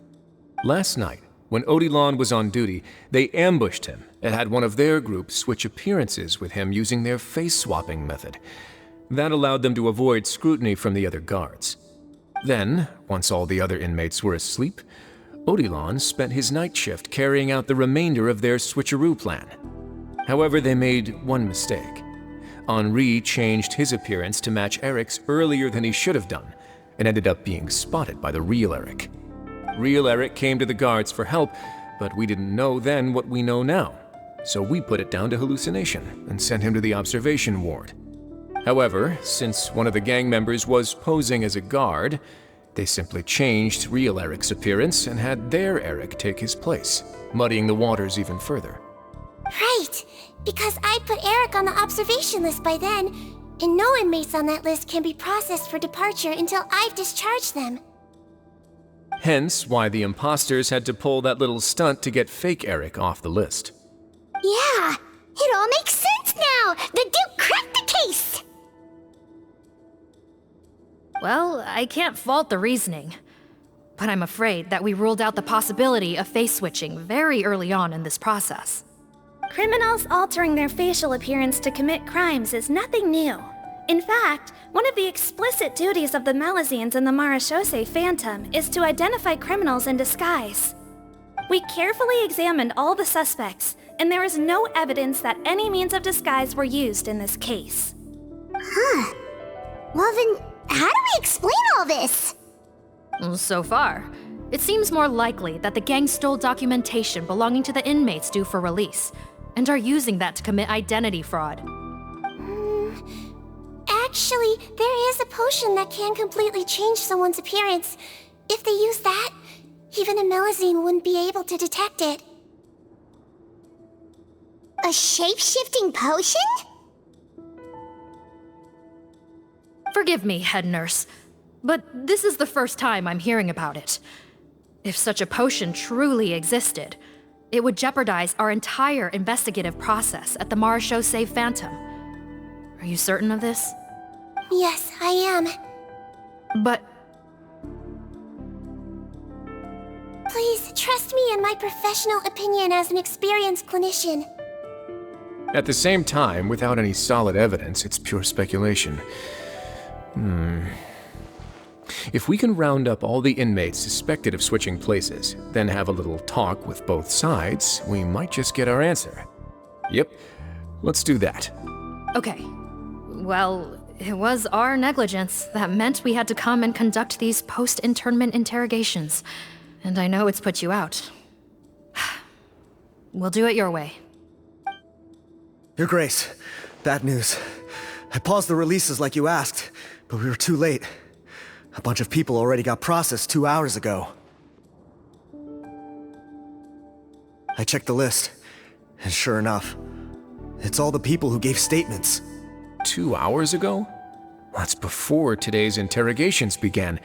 Last night, when Odilon was on duty, they ambushed him and had one of their group switch appearances with him using their face-swapping method. That allowed them to avoid scrutiny from the other guards. Then, once all the other inmates were asleep, Odilon spent his night shift carrying out the remainder of their switcheroo plan. However, they made one mistake. Henri changed his appearance to match Eric's earlier than he should have done, and ended up being spotted by the real Eric. Real Eric came to the guards for help, but we didn't know then what we know now, so we put it down to hallucination and sent him to the observation ward. However, since one of the gang members was posing as a guard, they simply changed real Eric's appearance and had their Eric take his place, muddying the waters even further. Right, because I put Eric on the observation list by then, and no inmates on that list can be processed for departure until I've discharged them. Hence why the imposters had to pull that little stunt to get fake Eric off the list. Yeah, it all makes sense now! The Duke cracked the case! Well, I can't fault the reasoning. But I'm afraid that we ruled out the possibility of face switching very early on in this process. Criminals altering their facial appearance to commit crimes is nothing new. In fact, one of the explicit duties of the Melazines in the Marechaussee Phantom is to identify criminals in disguise. We carefully examined all the suspects, and there is no evidence that any means of disguise were used in this case. Huh. Well then, how do we explain all this? So far, it seems more likely that the gang stole documentation belonging to the inmates due for release, and are using that to commit identity fraud. Actually, there is a potion that can completely change someone's appearance. If they use that, even a Melazine wouldn't be able to detect it. A shape-shifting potion? Forgive me, head nurse, but this is the first time I'm hearing about it. If such a potion truly existed, it would jeopardize our entire investigative process at the Marechaussee Phantom. Are you certain of this? Yes, I am. But... Please, trust me in my professional opinion as an experienced clinician. At the same time, without any solid evidence, it's pure speculation. If we can round up all the inmates suspected of switching places, then have a little talk with both sides, we might just get our answer. Yep, let's do that. Okay. Well, it was our negligence that meant we had to come and conduct these post-internment interrogations. And I know it's put you out. We'll do it your way. Your Grace, bad news. I paused the releases like you asked, but we were too late. A bunch of people already got processed 2 hours ago. I checked the list, and sure enough, it's all the people who gave statements. 2 hours ago? That's before today's interrogations began.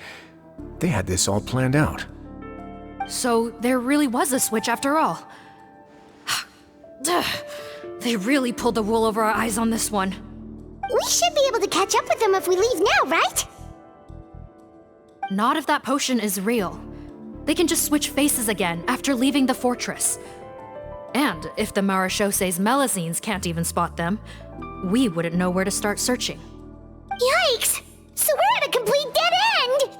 They had this all planned out. So there really was a switch after all. They really pulled the wool over our eyes on this one. We should be able to catch up with them if we leave now, right? Not if that potion is real. They can just switch faces again after leaving the fortress. And if the Marechaussee's Melazines can't even spot them, we wouldn't know where to start searching. Yikes! So we're at a complete dead end!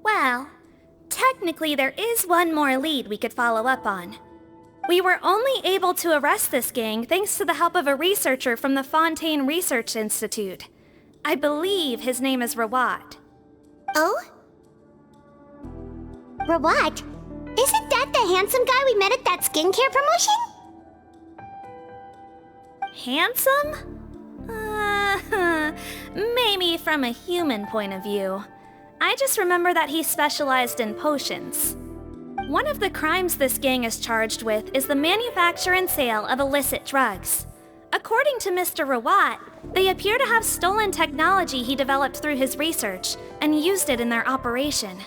Well, technically there is one more lead we could follow up on. We were only able to arrest this gang thanks to the help of a researcher from the Fontaine Research Institute. I believe his name is Rawat. Oh? Rawat? Isn't that the handsome guy we met at that skincare promotion? Handsome? Maybe from a human point of view. I just remember that he specialized in potions. One of the crimes this gang is charged with is the manufacture and sale of illicit drugs. According to Mr. Rawat, they appear to have stolen technology he developed through his research and used it in their operation.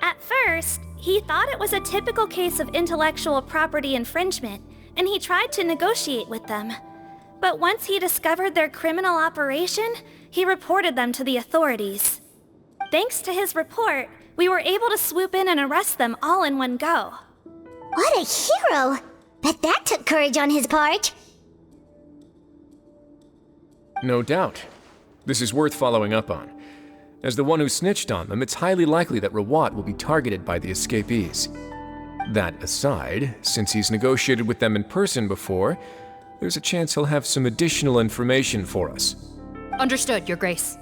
At first, he thought it was a typical case of intellectual property infringement, and he tried to negotiate with them. But once he discovered their criminal operation, he reported them to the authorities. Thanks to his report, we were able to swoop in and arrest them all in one go. What a hero! Bet that took courage on his part. No doubt. This is worth following up on. As the one who snitched on them, it's highly likely that Rawat will be targeted by the escapees. That aside, since he's negotiated with them in person before, there's a chance he'll have some additional information for us. Understood, Your Grace.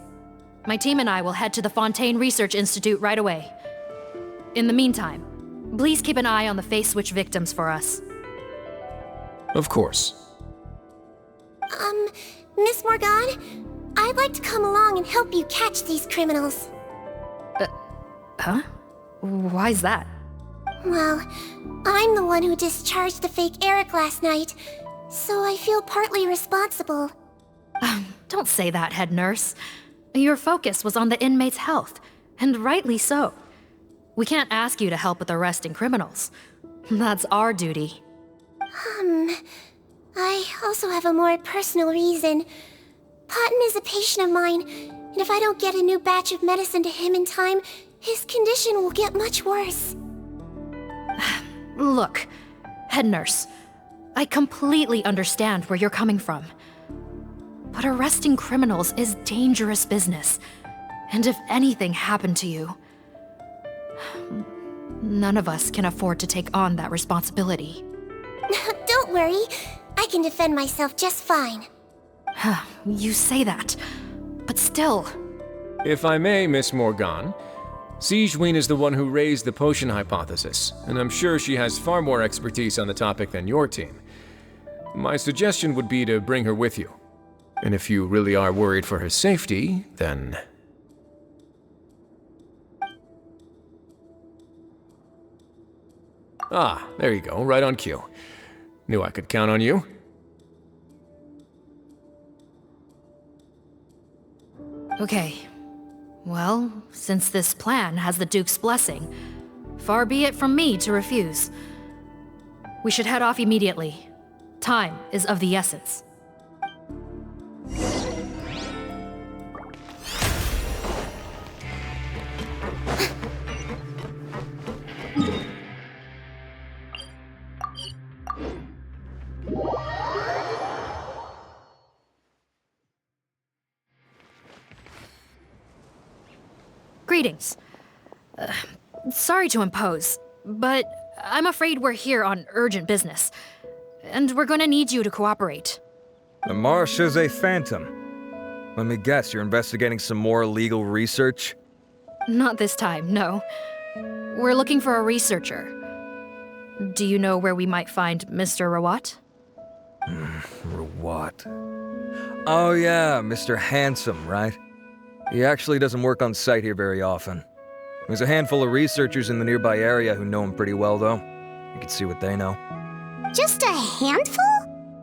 My team and I will head to the Fontaine Research Institute right away. In the meantime, please keep an eye on the face switch victims for us. Of course. Miss Morgan, I'd like to come along and help you catch these criminals. Huh? Why's that? Well, I'm the one who discharged the fake Eric last night, so I feel partly responsible. Don't say that, head nurse. Your focus was on the inmate's health, and rightly so. We can't ask you to help with arresting criminals. That's our duty. I also have a more personal reason. Potton is a patient of mine, and if I don't get a new batch of medicine to him in time, his condition will get much worse. Look, head nurse, I completely understand where you're coming from. But arresting criminals is dangerous business. And if anything happened to you, none of us can afford to take on that responsibility. Don't worry, I can defend myself just fine. You say that, but still. If I may, Miss Morgan, Sigewinne is the one who raised the potion hypothesis, and I'm sure she has far more expertise on the topic than your team. My suggestion would be to bring her with you. And if you really are worried for her safety, then... Ah, there you go, right on cue. Knew I could count on you. Okay. Well, since this plan has the Duke's blessing, far be it from me to refuse. We should head off immediately. Time is of the essence. Greetings. Sorry to impose, but I'm afraid we're here on urgent business, and we're gonna need you to cooperate. The Marsh is a phantom. Let me guess, you're investigating some more illegal research? Not this time, no. We're looking for a researcher. Do you know where we might find Mr. Rawat? Rawat. Oh yeah, Mr. Handsome, right? He actually doesn't work on site here very often. There's a handful of researchers in the nearby area who know him pretty well, though. You can see what they know. Just a handful?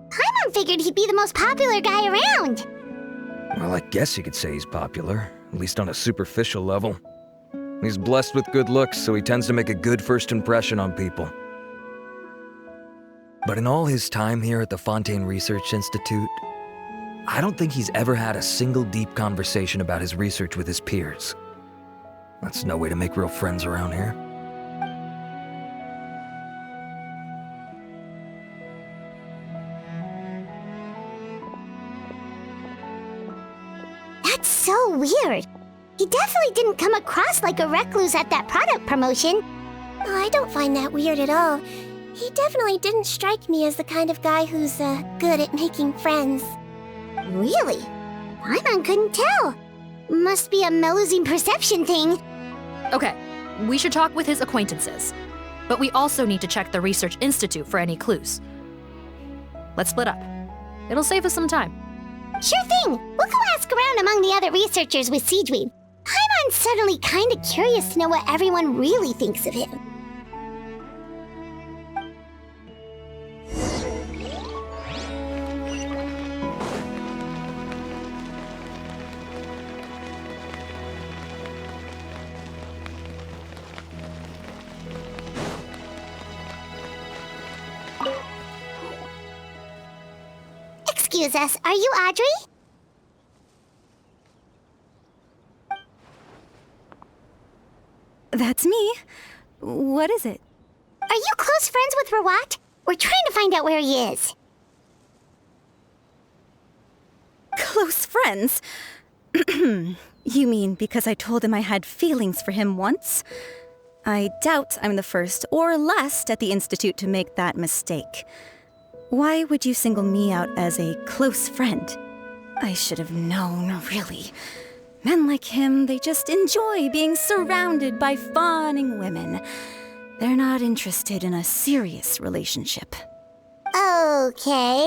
Paimon figured he'd be the most popular guy around. Well, I guess you could say he's popular, at least on a superficial level. He's blessed with good looks, so he tends to make a good first impression on people. But in all his time here at the Fontaine Research Institute, I don't think he's ever had a single deep conversation about his research with his peers. That's no way to make real friends around here. That's so weird. He definitely didn't come across like a recluse at that product promotion. Oh, I don't find that weird at all. He definitely didn't strike me as the kind of guy who's, good at making friends. Really? Paimon couldn't tell. Must be a Melusine perception thing. Okay, we should talk with his acquaintances. But we also need to check the Research Institute for any clues. Let's split up. It'll save us some time. Sure thing. We'll go ask around among the other researchers with Sigewinne. Paimon's suddenly kinda curious to know what everyone really thinks of him. Excuse us, are you Audrey? That's me. What is it? Are you close friends with Rawat? We're trying to find out where he is. Close friends? You mean because I told him I had feelings for him once? I doubt I'm the first or last at the Institute to make that mistake. Why would you single me out as a close friend? I should have known, really. Men like him, they just enjoy being surrounded by fawning women. They're not interested in a serious relationship. Okay.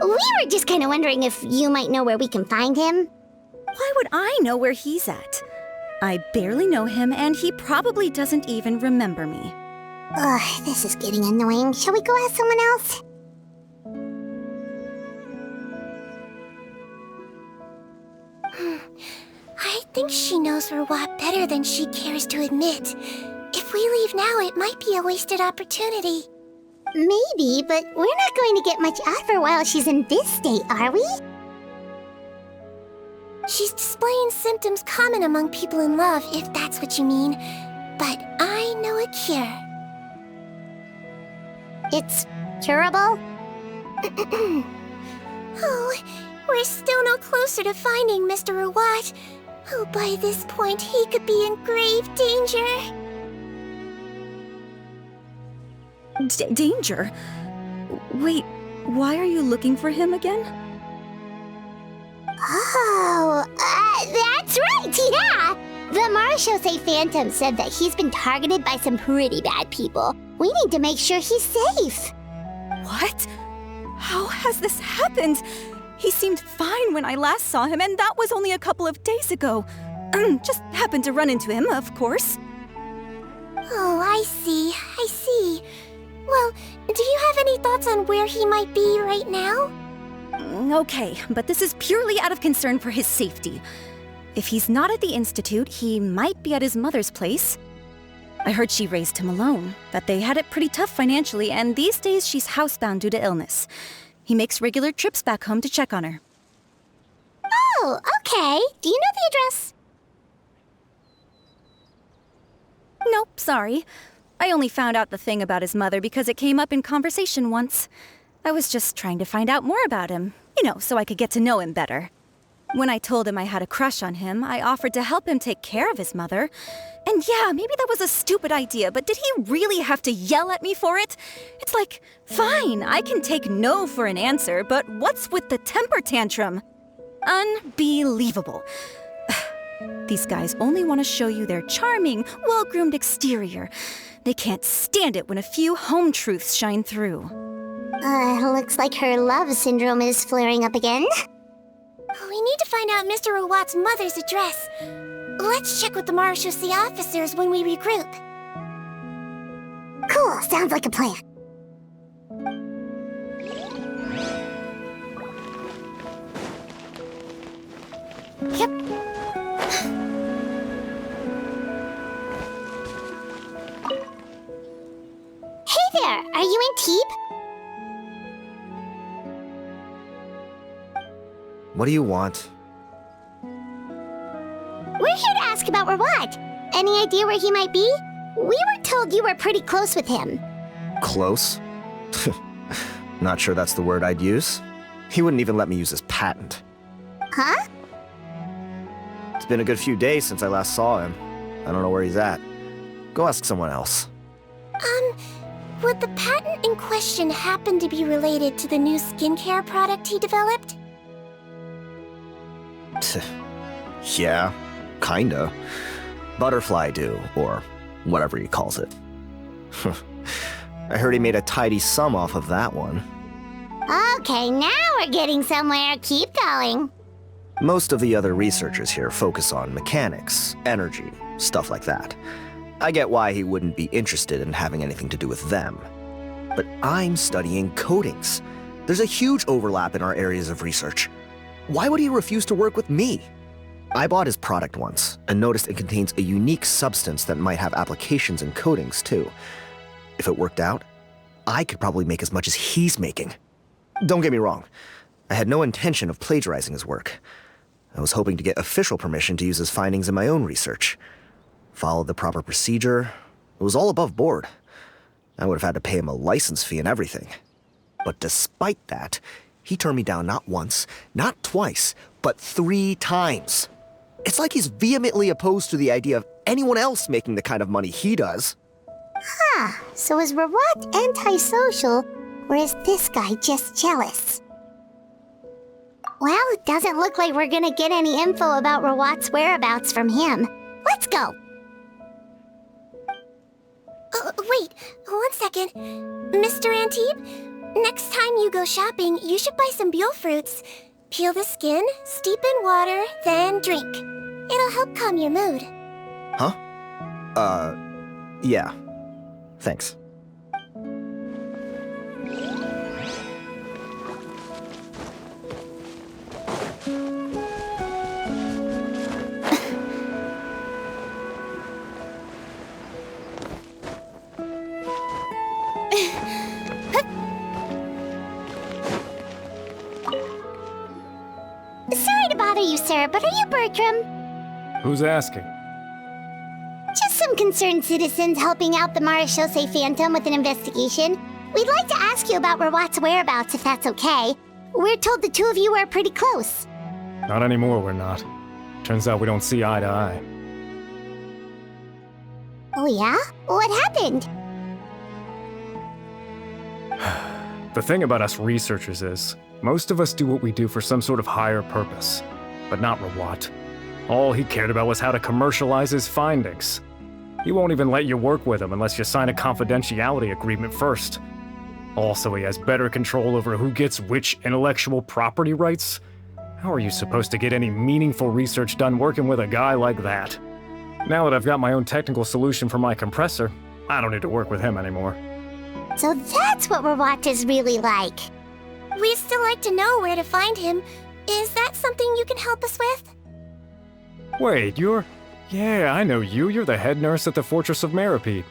We were just kind of wondering if you might know where we can find him. Why would I know where he's at? I barely know him, and he probably doesn't even remember me. Ugh, this is getting annoying. Shall we go ask someone else? I think she knows Rawat better than she cares to admit. If we leave now, it might be a wasted opportunity. Maybe, but we're not going to get much out of her while she's in this state, are we? She's displaying symptoms common among people in love, if that's what you mean. But I know a cure. It's curable? Oh, we're still no closer to finding Mr. Rawat. Oh, by this point, he could be in grave danger. Danger? Wait, why are you looking for him again? Oh, that's right, yeah! The Marshosei Phantom said that he's been targeted by some pretty bad people. We need to make sure he's safe. What? How has this happened? He seemed fine when I last saw him, and that was only a couple of days ago. Just happened to run into him, of course. Oh, I see. Well, do you have any thoughts on where he might be right now? Okay, but this is purely out of concern for his safety. If he's not at the Institute, he might be at his mother's place. I heard she raised him alone, that they had it pretty tough financially, and these days she's housebound due to illness. He makes regular trips back home to check on her. Oh, okay. Do you know the address? Nope, sorry. I only found out the thing about his mother because it came up in conversation once. I was just trying to find out more about him, so I could get to know him better. When I told him I had a crush on him, I offered to help him take care of his mother. And yeah, maybe that was a stupid idea, but did he really have to yell at me for it? It's like, fine, I can take no for an answer, but what's with the temper tantrum? Unbelievable. These guys only want to show you their charming, well-groomed exterior. They can't stand it when a few home truths shine through. Looks like her love syndrome is flaring up again. We need to find out Mr. Rawat's mother's address. Let's check with the Marshosei officers when we regroup. Cool, sounds like a plan. Yep. Hey there, are you in Teep? What do you want? We're here to ask about Rawat. Any idea where he might be? We were told you were pretty close with him. Close? Not sure that's the word I'd use. He wouldn't even let me use his patent. Huh? been a good few days since I last saw him. I don't know where he's at. Go ask someone else. Would the patent in question happen to be related to the new skincare product he developed? Yeah, kinda. Butterfly dew, or whatever he calls it. I heard he made a tidy sum off of that one. Okay, now we're getting somewhere. Keep going. Most of the other researchers here focus on mechanics, energy, stuff like that. I get why he wouldn't be interested in having anything to do with them. But I'm studying coatings. There's a huge overlap in our areas of research. Why would he refuse to work with me? I bought his product once and noticed it contains a unique substance that might have applications in coatings too. If it worked out, I could probably make as much as he's making. Don't get me wrong, I had no intention of plagiarizing his work. I was hoping to get official permission to use his findings in my own research. Followed the proper procedure. It was all above board. I would have had to pay him a license fee and everything. But despite that, he turned me down not once, not twice, but 3 times. It's like he's vehemently opposed to the idea of anyone else making the kind of money he does. Huh, so is Rawat antisocial, or is this guy just jealous? Well, it doesn't look like we're gonna get any info about Rawat's whereabouts from him. Let's go. Wait, 1 second. Mr. Antibes, next time you go shopping, you should buy some Buell fruits. Peel the skin, steep in water, then drink. It'll help calm your mood. Huh? Yeah. Thanks. Sorry to bother you, sir, but are you Bertram? Who's asking? Just some concerned citizens helping out the Marechaussee Phantom with an investigation. We'd like to ask you about Rawat's whereabouts, if that's okay. We're told the 2 of you are pretty close. Not anymore, we're not. Turns out we don't see eye to eye. Oh yeah? What happened? The thing about us researchers is, most of us do what we do for some sort of higher purpose. But not Rawat. All he cared about was how to commercialize his findings. He won't even let you work with him unless you sign a confidentiality agreement first. Also, he has better control over who gets which intellectual property rights. How are you supposed to get any meaningful research done working with a guy like that? Now that I've got my own technical solution for my compressor, I don't need to work with him anymore. So that's what Rawat is really like. We'd still like to know where to find him. Is that something you can help us with? Wait, Yeah, I know you. You're the head nurse at the Fortress of Meropide.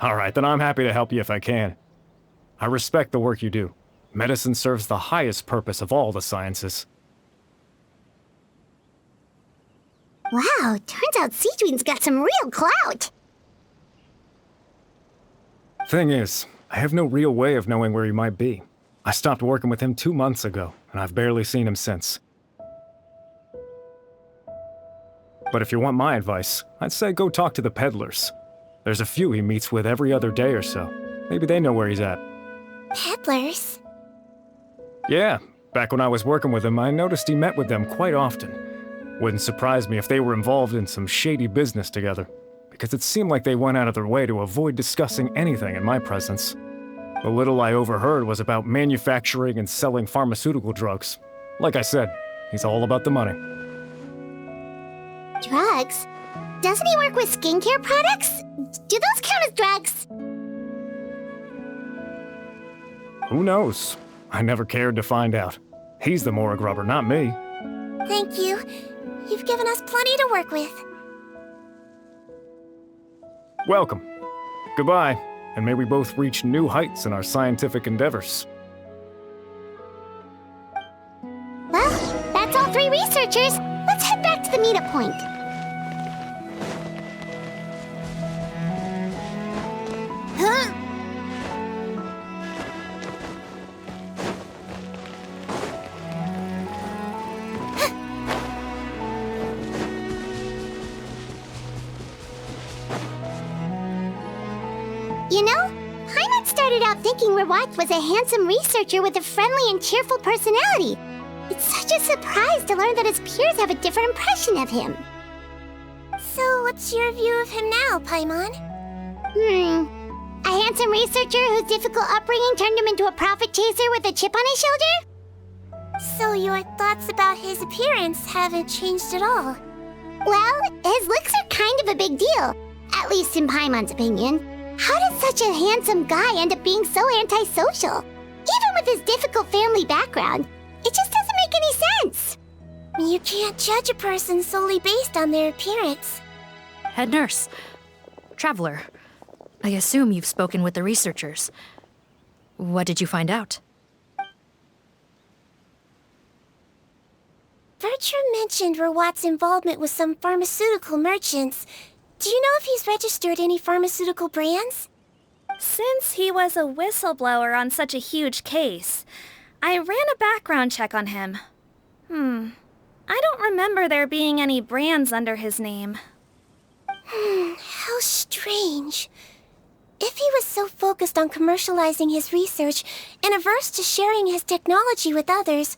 Alright, then I'm happy to help you if I can. I respect the work you do. Medicine serves the highest purpose of all the sciences. Wow, turns out Sigewinne's got some real clout. Thing is, I have no real way of knowing where he might be. I stopped working with him 2 months ago, and I've barely seen him since. But if you want my advice, I'd say go talk to the peddlers. There's a few he meets with every other day or so. Maybe they know where he's at. Peddlers? Yeah, back when I was working with him, I noticed he met with them quite often. Wouldn't surprise me if they were involved in some shady business together, because it seemed like they went out of their way to avoid discussing anything in my presence. The little I overheard was about manufacturing and selling pharmaceutical drugs. Like I said, he's all about the money. Drugs? Doesn't he work with skincare products? Do those count as drugs? Who knows? I never cared to find out. He's the morgue rubber, not me. Thank you. You've given us plenty to work with. Welcome. Goodbye, and may we both reach new heights in our scientific endeavors. Well, that's all 3 researchers. Let's head back to the meetup point. Huh? You know, Paimon started out thinking Rawat was a handsome researcher with a friendly and cheerful personality. It's such a surprise to learn that his peers have a different impression of him. So, what's your view of him now, Paimon? A handsome researcher whose difficult upbringing turned him into a profit chaser with a chip on his shoulder? So your thoughts about his appearance haven't changed at all? Well, his looks are kind of a big deal, at least in Paimon's opinion. How did such a handsome guy end up being so antisocial? Even with his difficult family background, it just doesn't make any sense. You can't judge a person solely based on their appearance. Head nurse. Traveler. I assume you've spoken with the researchers. What did you find out? Bertram mentioned Rawat's involvement with some pharmaceutical merchants. Do you know if he's registered any pharmaceutical brands? Since he was a whistleblower on such a huge case, I ran a background check on him. I don't remember there being any brands under his name. How strange. If he was so focused on commercializing his research and averse to sharing his technology with others,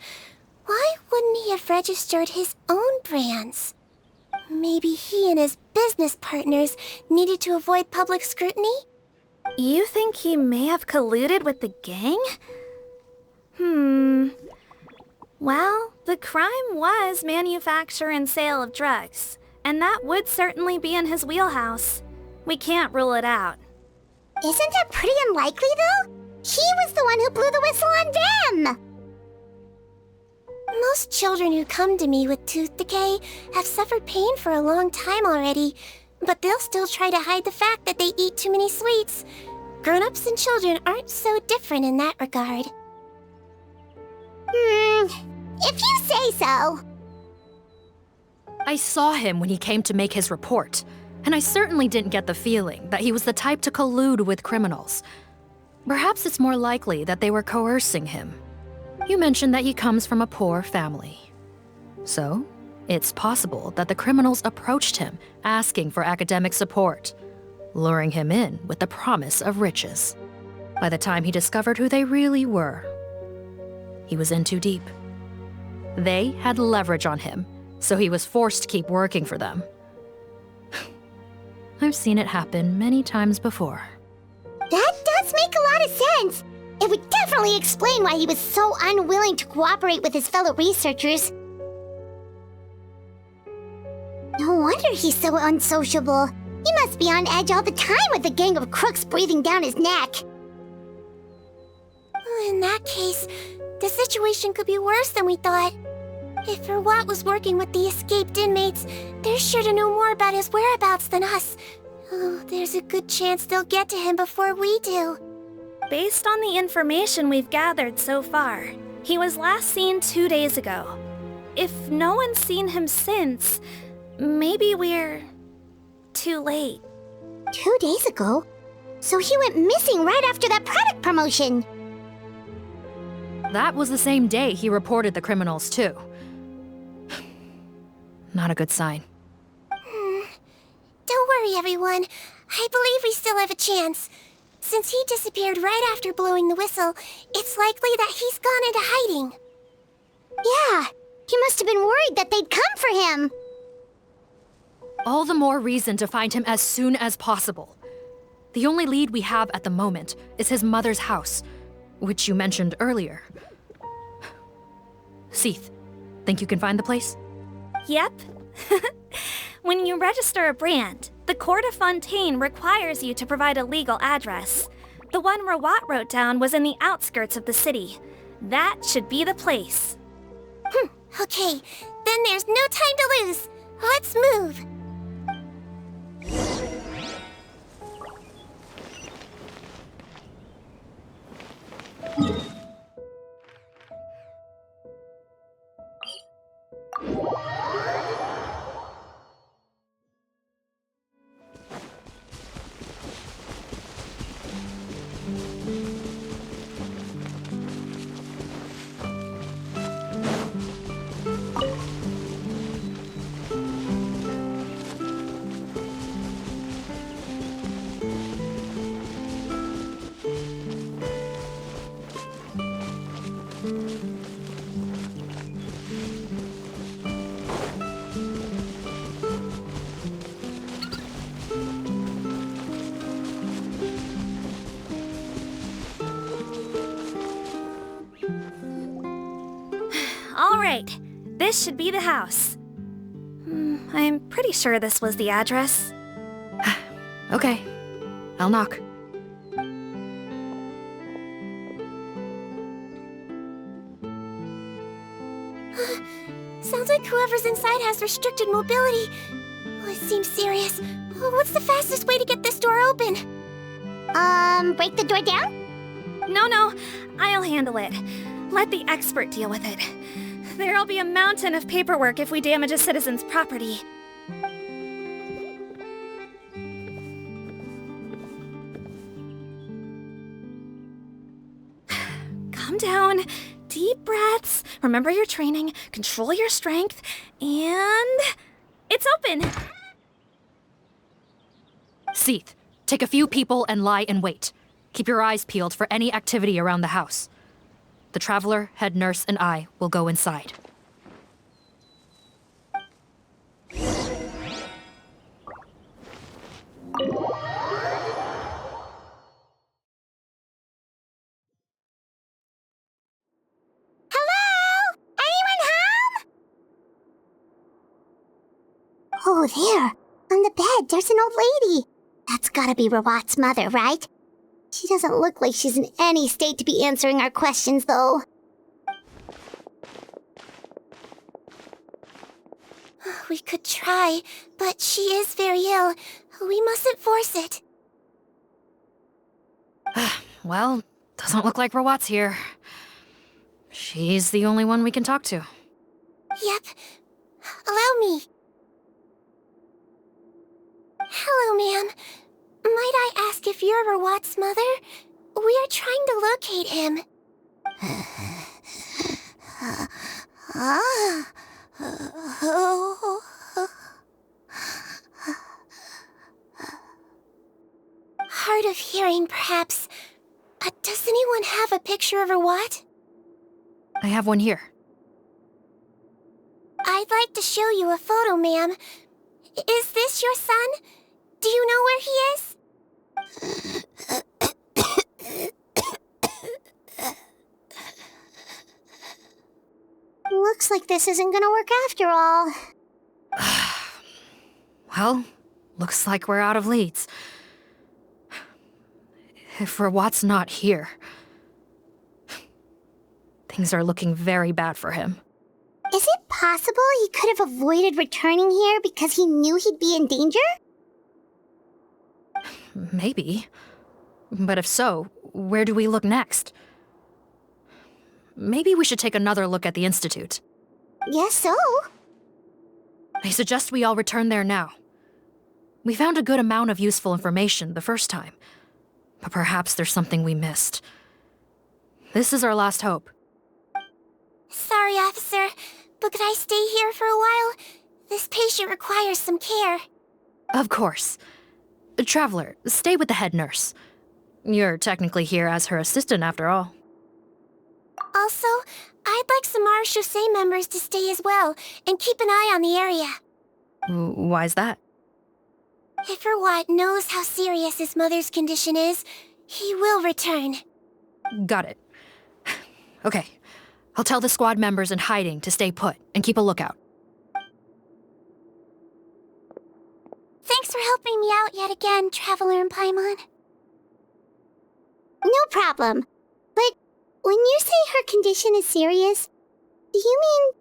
why wouldn't he have registered his own brands? Maybe he and his business partners needed to avoid public scrutiny? You think he may have colluded with the gang? Well, the crime was manufacture and sale of drugs, and that would certainly be in his wheelhouse. We can't rule it out. Isn't that pretty unlikely, though? He was the one who blew the whistle on them! Most children who come to me with tooth decay have suffered pain for a long time already, but they'll still try to hide the fact that they eat too many sweets. Grown-ups and children aren't so different in that regard. If you say so. I saw him when he came to make his report, and I certainly didn't get the feeling that he was the type to collude with criminals. Perhaps it's more likely that they were coercing him. You mentioned that he comes from a poor family. So, it's possible that the criminals approached him asking for academic support, luring him in with the promise of riches. By the time he discovered who they really were, he was in too deep. They had leverage on him, so he was forced to keep working for them. I've seen it happen many times before. That does make a lot of sense. It would definitely explain why he was so unwilling to cooperate with his fellow researchers. No wonder he's so unsociable. He must be on edge all the time with a gang of crooks breathing down his neck. In that case, the situation could be worse than we thought. If Rawat was working with the escaped inmates, they're sure to know more about his whereabouts than us. Oh, there's a good chance they'll get to him before we do. Based on the information we've gathered so far, he was last seen 2 days ago. If no one's seen him since, maybe we're too late. 2 days ago? So he went missing right after that product promotion. That was the same day he reported the criminals, too. Not a good sign. Don't worry, everyone. I believe we still have a chance. Since he disappeared right after blowing the whistle, it's likely that he's gone into hiding. Yeah, he must have been worried that they'd come for him. All the more reason to find him as soon as possible. The only lead we have at the moment is his mother's house, which you mentioned earlier. Seath, think you can find the place? Yep. When you register a brand, the Court of Fontaine requires you to provide a legal address. The one Rawat wrote down was in the outskirts of the city. That should be the place. Okay, then there's no time to lose. Let's move. Alright, this should be the house. I'm pretty sure this was the address. Okay, I'll knock. Sounds like whoever's inside has restricted mobility. Well, it seems serious. What's the fastest way to get this door open? Break the door down? No, I'll handle it. Let the expert deal with it. There'll be a mountain of paperwork if we damage a citizen's property. Calm down. Deep breaths. Remember your training. Control your strength. And... it's open! Seath, take a few people and lie in wait. Keep your eyes peeled for any activity around the house. The Traveler, head nurse, and I will go inside. Oh, there. On the bed, there's an old lady. That's gotta be Rawat's mother, right? She doesn't look like she's in any state to be answering our questions, though. We could try, but she is very ill. We mustn't force it. Well, doesn't look like Rawat's here. She's the only one we can talk to. Yep. Allow me. Hello, ma'am. Might I ask if you're Rawat's mother? We are trying to locate him. Hard of hearing, perhaps. Does anyone have a picture of Rawat? I have one here. I'd like to show you a photo, ma'am. Is this your son? Do you know where he is? Looks like this isn't gonna work after all. Well, looks like we're out of leads. If Rawat's not here, things are looking very bad for him. Is it possible he could have avoided returning here because he knew he'd be in danger? Maybe. But if so, where do we look next? Maybe we should take another look at the Institute. Guess so. I suggest we all return there now. We found a good amount of useful information the first time, but perhaps there's something we missed. This is our last hope. Sorry, officer, but could I stay here for a while? This patient requires some care. Of course. Traveler, stay with the head nurse. You're technically here as her assistant after all. Also, I'd like some Marechaussee members to stay as well, and keep an eye on the area. Why's that? If Rawat knows how serious his mother's condition is, he will return. Got it. Okay. I'll tell the squad members in hiding to stay put and keep a lookout. Thanks for helping me out yet again, Traveler and Paimon. No problem. But when you say her condition is serious, do you mean...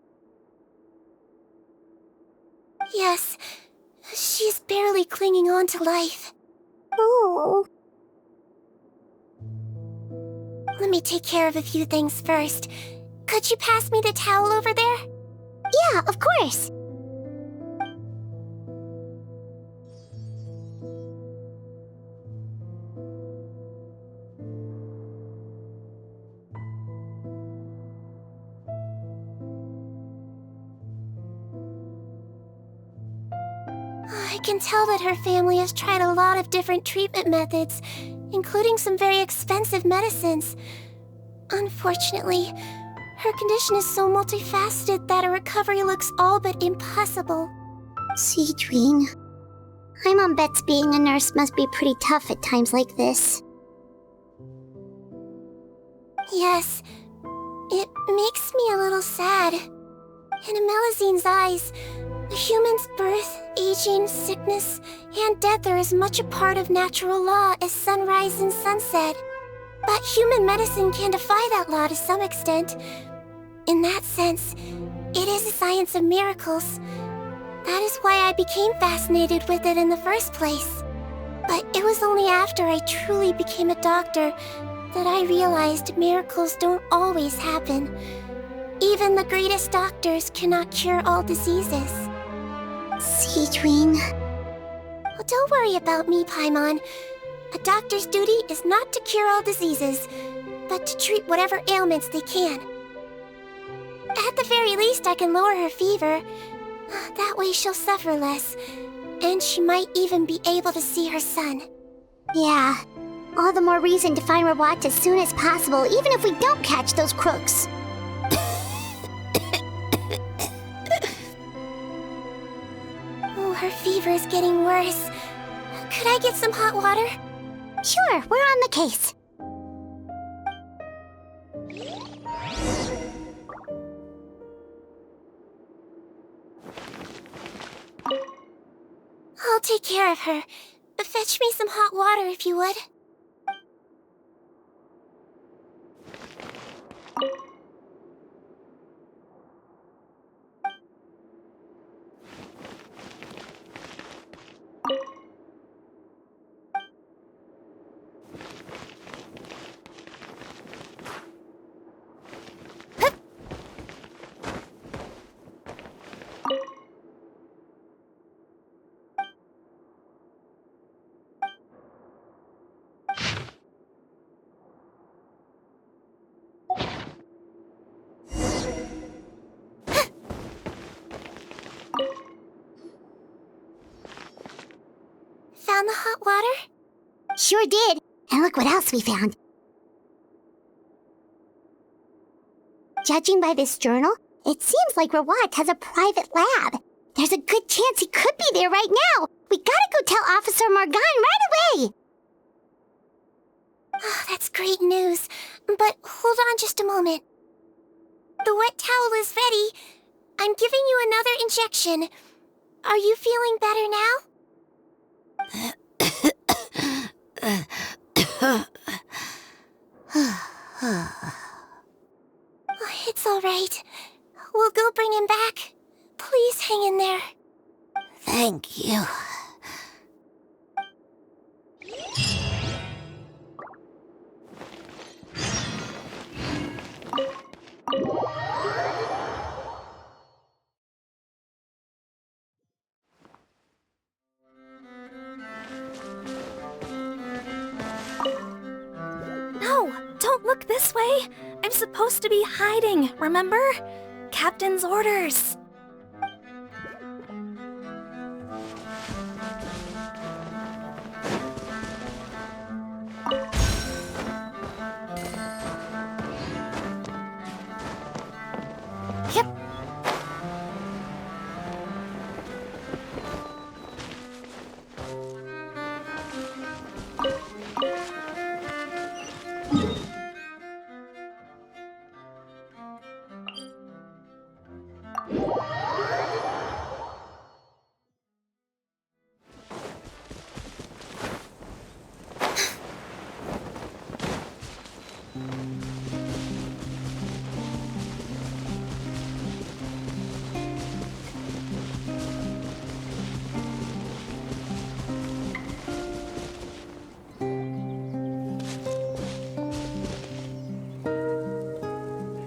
Yes. She's barely clinging on to life. Oh. Let me take care of a few things first. Could you pass me the towel over there? Yeah, of course. I can tell that her family has tried a lot of different treatment methods, including some very expensive medicines. Unfortunately, her condition is so multifaceted that a recovery looks all but impossible. Sigewinne, Paimon bets being a nurse must be pretty tough at times like this. Yes, it makes me a little sad. In a Melizine's eyes, a human's birth, aging, sickness, and death are as much a part of natural law as sunrise and sunset. But human medicine can defy that law to some extent. In that sense, it is a science of miracles. That is why I became fascinated with it in the first place. But it was only after I truly became a doctor that I realized miracles don't always happen. Even the greatest doctors cannot cure all diseases. Sigewinne. Well, don't worry about me, Paimon. A doctor's duty is not to cure all diseases, but to treat whatever ailments they can. At the very least, I can lower her fever. That way she'll suffer less, and she might even be able to see her son. Yeah, all the more reason to find Rawat as soon as possible, even if we don't catch those crooks. Oh, her fever is getting worse. Could I get some hot water? Sure, we're on the case. I'll take care of her. Fetch me some hot water if you would. Found the hot water? Sure did. And look what else we found. Judging by this journal, it seems like Rawat has a private lab. There's a good chance he could be there right now. We gotta go tell Officer Morgan right away. Oh, that's great news. But hold on just a moment. The wet towel is ready. I'm giving you another injection. Are you feeling better now? It's all right. We'll go bring him back. Please hang in there. Thank you. No, don't look this way. I'm supposed to be hiding, remember? Captain's orders. Yep.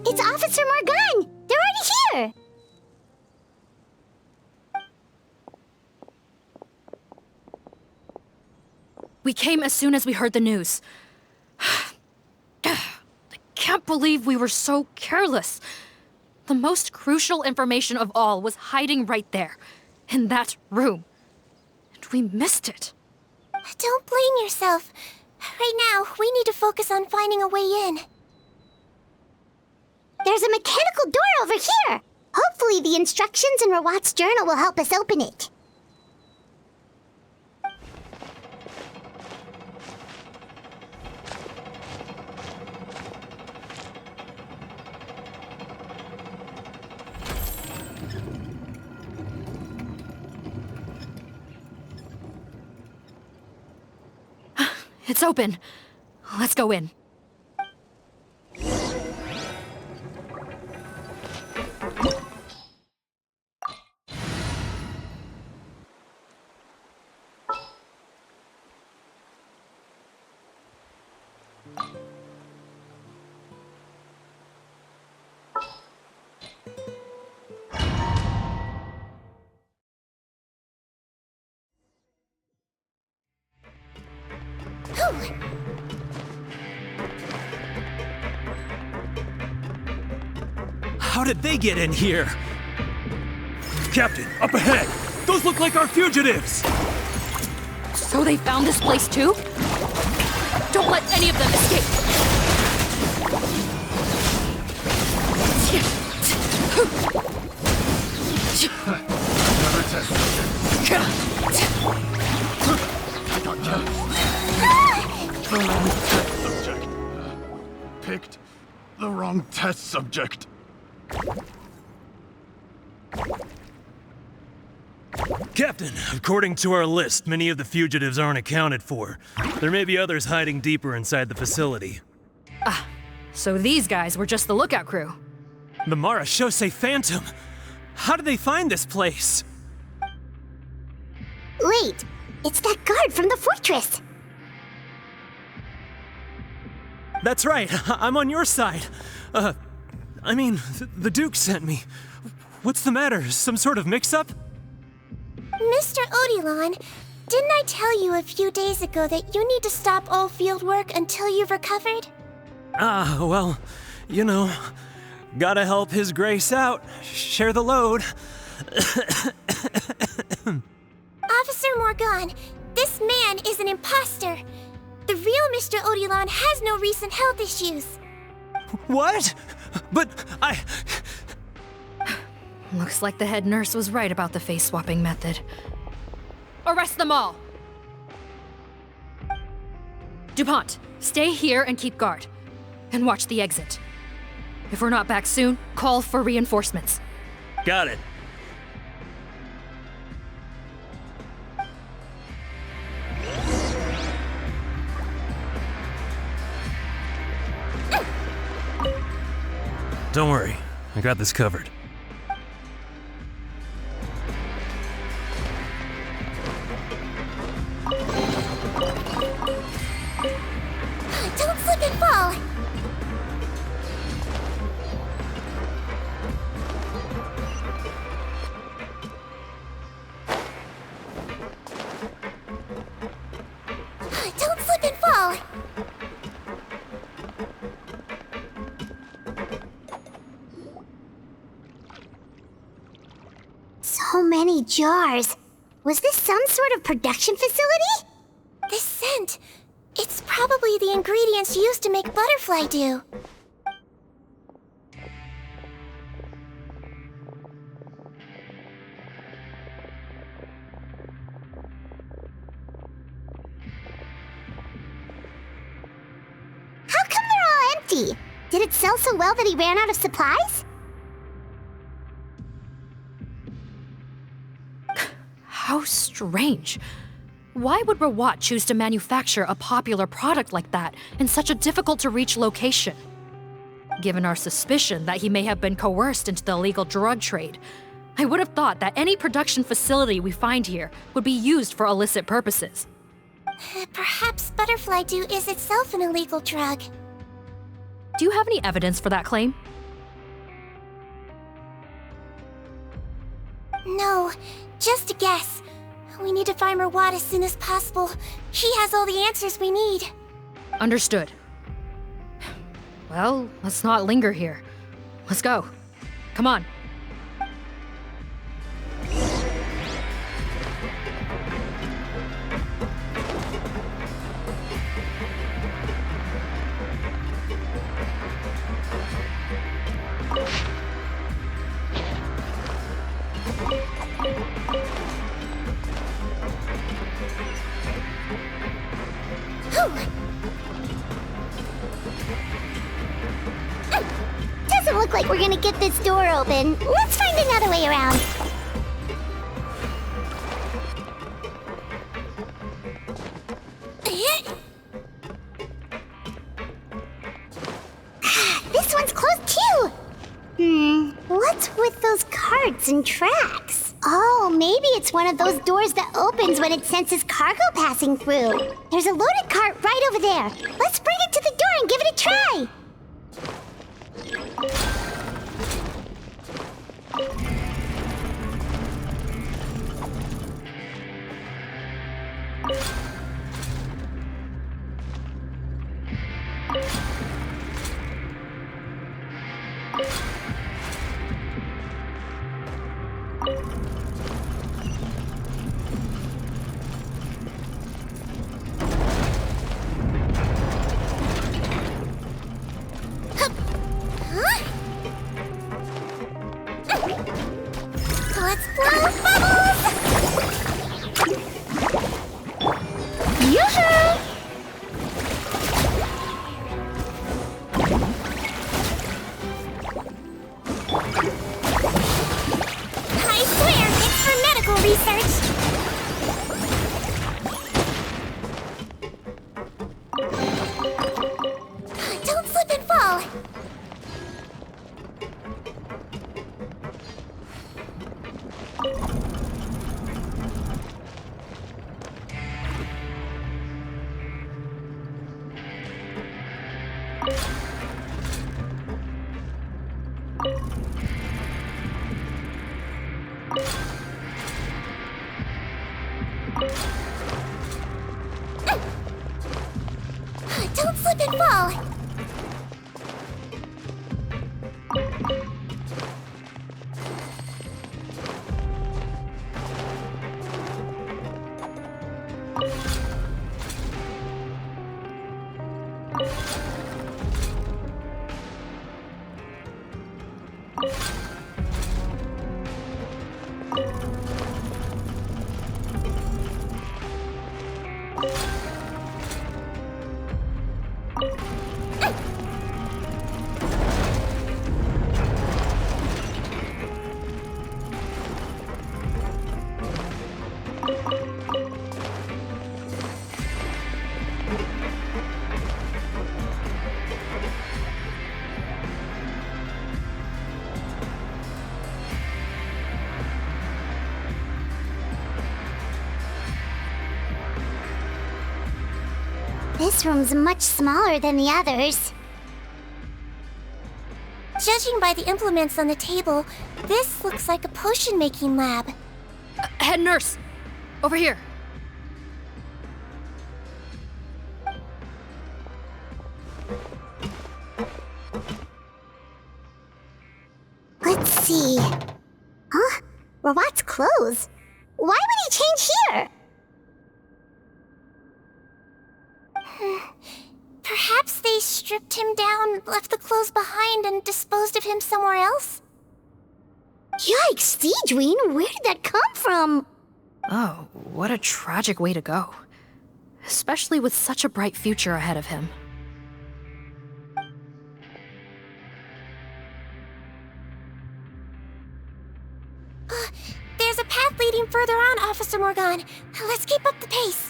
It's Officer Morgan! They're already here! We came as soon as we heard the news. I can't believe we were so careless. The most crucial information of all was hiding right there, in that room. And we missed it. Don't blame yourself. Right now, we need to focus on finding a way in. There's a mechanical door over here! Hopefully the instructions in Rawat's journal will help us open it. It's open. Let's go in. How did they get in here? Captain, up ahead! Those look like our fugitives! So they found this place too? Don't let any of them escape! Another test subject. Picked the wrong test subject. Captain, according to our list, many of the fugitives aren't accounted for. There may be others hiding deeper inside the facility. Ah, so these guys were just the lookout crew. The Marachose Phantom! How did they find this place? Wait, it's that guard from the fortress! That's right, I'm on your side. The Duke sent me. What's the matter? Some sort of mix-up? Mr. Odilon, didn't I tell you a few days ago that you need to stop all field work until you've recovered? Well, you know, gotta help His Grace out. Share the load. Officer Morgan, this man is an imposter. The real Mr. Odilon has no recent health issues. What? But Looks like the head nurse was right about the face-swapping method. Arrest them all! DuPont, stay here and keep guard. And watch the exit. If we're not back soon, call for reinforcements. Got it. Don't worry, I got this covered. Don't slip and fall! Don't slip and fall! So many jars. Was this some sort of production facility? The scent. It's probably the ingredients used to make butterfly dew. How come they're all empty? Did it sell so well that he ran out of supplies? How strange. Why would Rawat choose to manufacture a popular product like that in such a difficult-to-reach location? Given our suspicion that he may have been coerced into the illegal drug trade, I would have thought that any production facility we find here would be used for illicit purposes. Perhaps butterfly dew is itself an illegal drug. Do you have any evidence for that claim? No, just a guess. We need to find Rawat as soon as possible. He has all the answers we need. Understood. Well, let's not linger here. Let's go. Come on. Doesn't look like we're gonna get this door open. Let's find another way around. one's closed too! What's with those carts and tracks? Oh, maybe it's one of those doors that opens when it senses cargo passing through. There's a loaded cart right over there. Let's bring it to the door and give it a try! Let's blow bubbles! Yoo-hoo! I swear, it's for medical research! Don't slip and fall! Don't slip and fall! This room's much smaller than the others. Judging by the implements on the table, this looks like a potion-making lab. Head nurse! Over here! Let's see. Huh? Robot's clothes? Why would he change here? Perhaps they stripped him down, left the clothes behind, and disposed of him somewhere else? Yikes, Sigewinne, where did that come from? Oh, what a tragic way to go. Especially with such a bright future ahead of him. There's a path leading further on, Officer Morgan. Let's keep up the pace.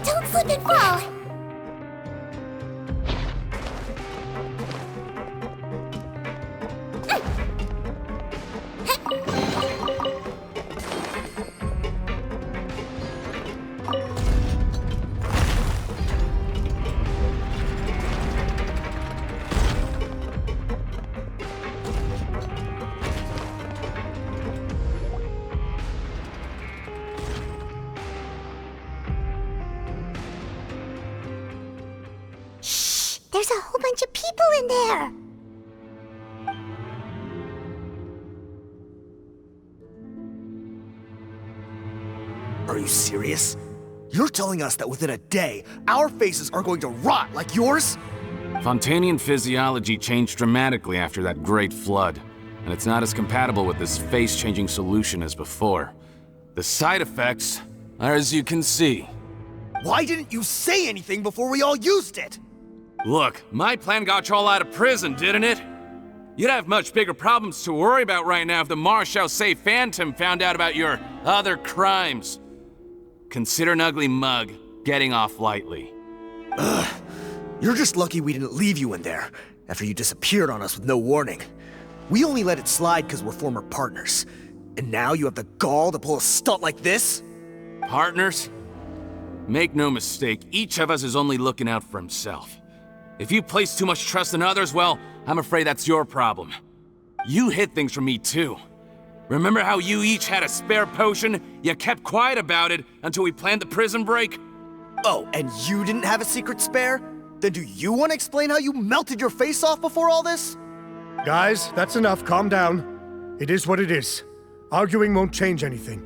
Don't slip and fall! There's a whole bunch of people in there! Are you serious? You're telling us that within a day, our faces are going to rot like yours? Fontanian physiology changed dramatically after that great flood, and it's not as compatible with this face-changing solution as before. The side effects are as you can see. Why didn't you say anything before we all used it? Look, my plan got y'all out of prison, didn't it? You'd have much bigger problems to worry about right now if the Marshal Say Phantom found out about your other crimes. Consider an ugly mug getting off lightly. Ugh. You're just lucky we didn't leave you in there after you disappeared on us with no warning. We only let it slide because we're former partners. And now you have the gall to pull a stunt like this? Partners? Make no mistake, each of us is only looking out for himself. If you place too much trust in others, well, I'm afraid that's your problem. You hid things from me too. Remember how you each had a spare potion? You kept quiet about it until we planned the prison break? Oh, and you didn't have a secret spare? Then do you want to explain how you melted your face off before all this? Guys, that's enough. Calm down. It is what it is. Arguing won't change anything.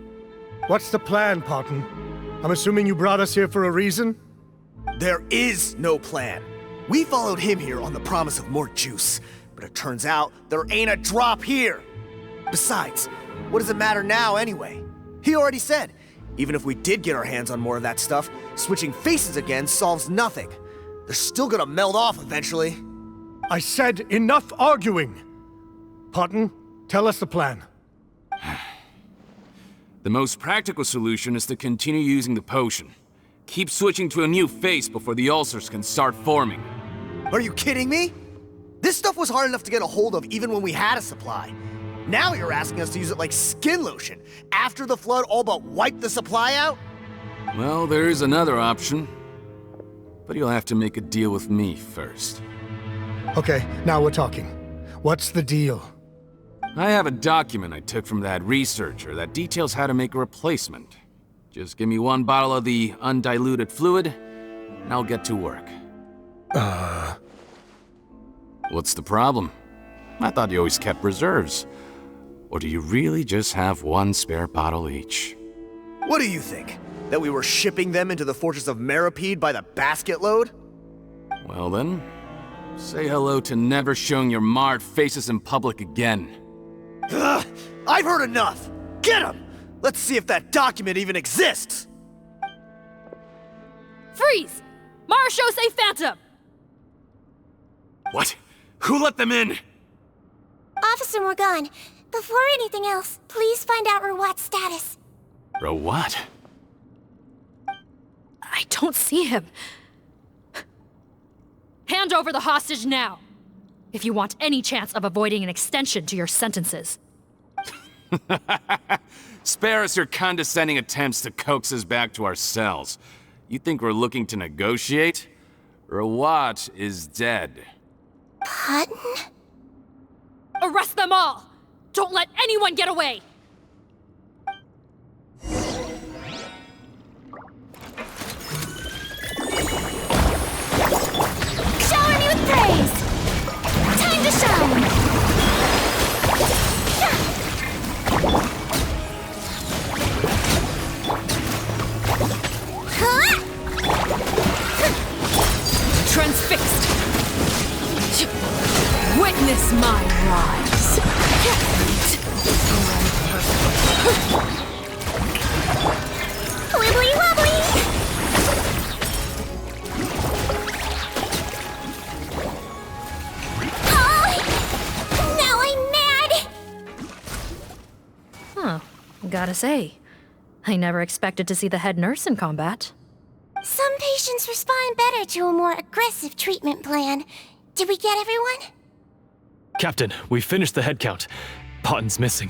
What's the plan, Parton? I'm assuming you brought us here for a reason? There is no plan. We followed him here on the promise of more juice, but it turns out there ain't a drop here. Besides, what does it matter now anyway? He already said, even if we did get our hands on more of that stuff, switching faces again solves nothing. They're still gonna meld off eventually. I said enough arguing! Parton, tell us the plan. The most practical solution is to continue using the potion. Keep switching to a new face before the ulcers can start forming. Are you kidding me? This stuff was hard enough to get a hold of even when we had a supply. Now you're asking us to use it like skin lotion, after the flood all but wiped the supply out? Well, there is another option. But you'll have to make a deal with me first. Okay, now we're talking. What's the deal? I have a document I took from that researcher that details how to make a replacement. Just give me one bottle of the undiluted fluid, and I'll get to work. What's the problem? I thought you always kept reserves. Or do you really just have one spare bottle each? What do you think? That we were shipping them into the fortress of Meripede by the basket load? Well then, say hello to never showing your marred faces in public again. Ugh, I've heard enough! Get him! Let's see if that document even exists! Freeze! Marshal Say Phantom! What? Who let them in? Officer Morgan, before anything else, please find out Rawat's status. Rawat? I don't see him. Hand over the hostage now, if you want any chance of avoiding an extension to your sentences. Spare us your condescending attempts to coax us back to our cells. You think we're looking to negotiate? Rawat is dead. Parton? Arrest them all! Don't let anyone get away! Shower me with praise! Time to shine! Transfixed! Witness my rise! Wibbly wobbly! Oh! Now I'm mad! Huh. Gotta say, I never expected to see the head nurse in combat. Some patients respond better to a more aggressive treatment plan. Did we get everyone? Captain, we finished the head count. Parton's missing.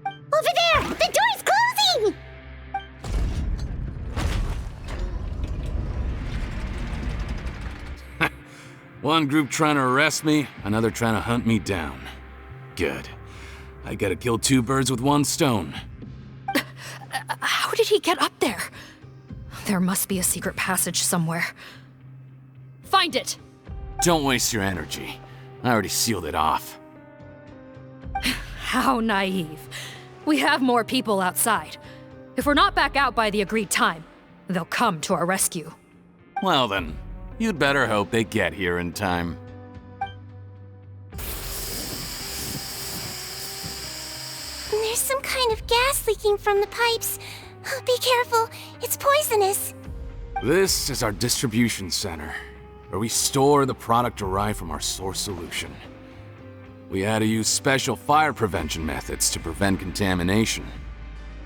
Over there! The door's closing! One group trying to arrest me, another trying to hunt me down. Good. I gotta kill two birds with one stone. How did he get up there? There must be a secret passage somewhere. Find it! Don't waste your energy. I already sealed it off. How naive. We have more people outside. If we're not back out by the agreed time, they'll come to our rescue. Well then, you'd better hope they get here in time. There's some kind of gas leaking from the pipes. Be careful, it's poisonous. This is our distribution center, where we store the product derived from our source solution. We had to use special fire prevention methods to prevent contamination.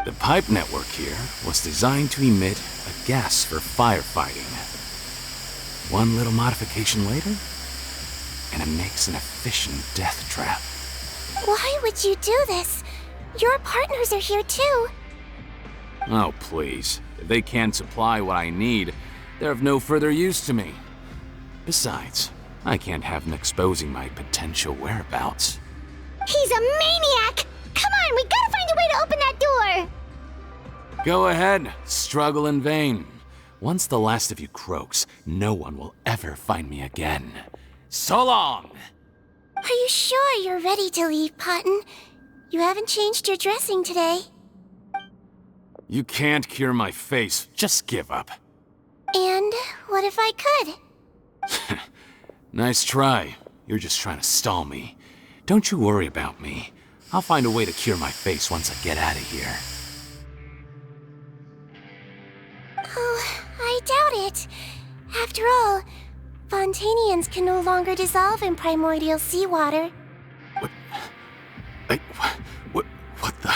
The pipe network here was designed to emit a gas for firefighting. One little modification later, and it makes an efficient death trap. Why would you do this? Your partners are here too. Oh, please. If they can't supply what I need, they're of no further use to me. Besides, I can't have them exposing my potential whereabouts. He's a maniac! Come on, we gotta find a way to open that door! Go ahead, struggle in vain. Once the last of you croaks, no one will ever find me again. So long! Are you sure you're ready to leave, Potton? You haven't changed your dressing today. You can't cure my face, just give up. And what if I could? Nice try. You're just trying to stall me. Don't you worry about me. I'll find a way to cure my face once I get out of here. Oh, I doubt it. After all, Fontanians can no longer dissolve in primordial seawater. What the...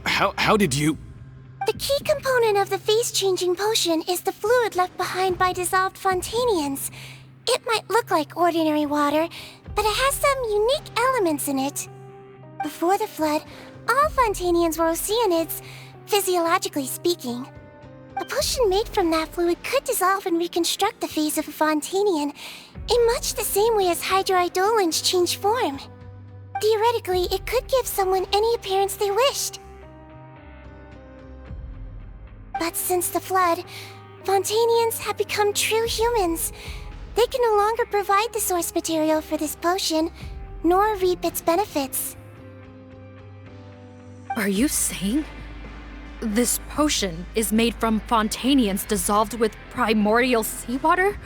How did you... The key component of the face-changing potion is the fluid left behind by dissolved Fontanians. It might look like ordinary water, but it has some unique elements in it. Before the flood, all Fontanians were oceanids, physiologically speaking. A potion made from that fluid could dissolve and reconstruct the face of a Fontanian in much the same way as hydroidolins change form. Theoretically, it could give someone any appearance they wished. But since the flood, Fontanians have become true humans. They can no longer provide the source material for this potion, nor reap its benefits. Are you saying this potion is made from Fontanians dissolved with primordial seawater?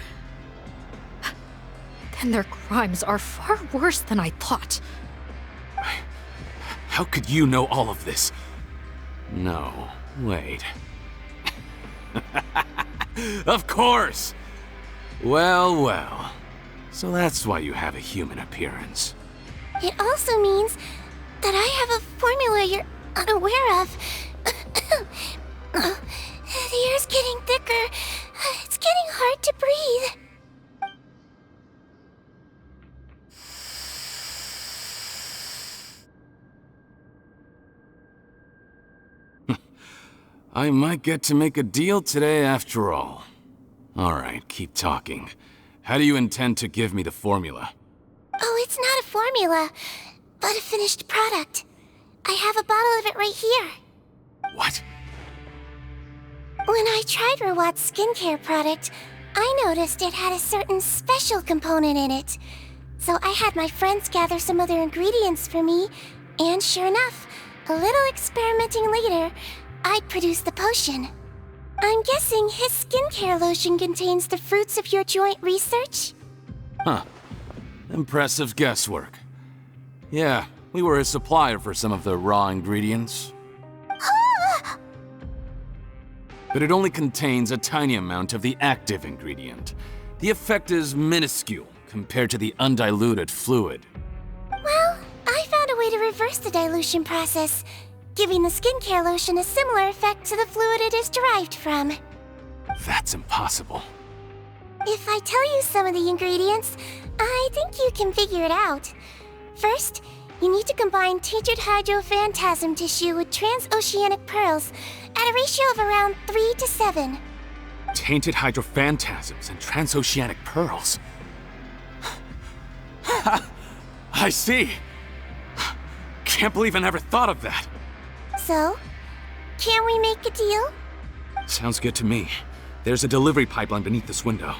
Then their crimes are far worse than I thought. How could you know all of this? No, wait. Of course! Well, well. So that's why you have a human appearance. It also means that I have a formula you're unaware of. The air's getting thicker. It's getting hard to breathe. I might get to make a deal today after all. Alright, keep talking. How do you intend to give me the formula? Oh, it's not a formula, but a finished product. I have a bottle of it right here. What? When I tried Rawat's skincare product, I noticed it had a certain special component in it. So I had my friends gather some other ingredients for me, and sure enough, a little experimenting later, I'd produced the potion. I'm guessing his skincare lotion contains the fruits of your joint research? Huh. Impressive guesswork. Yeah, we were a supplier for some of the raw ingredients. But it only contains a tiny amount of the active ingredient. The effect is minuscule compared to the undiluted fluid. Well, I found a way to reverse the dilution process, giving the skincare lotion a similar effect to the fluid it is derived from. That's impossible. If I tell you some of the ingredients, I think you can figure it out. First, you need to combine tainted hydrophantasm tissue with transoceanic pearls at a ratio of around 3 to 7. Tainted hydrophantasms and transoceanic pearls. I see. Can't believe I never thought of that. So, can we make a deal? Sounds good to me. There's a delivery pipeline beneath this window.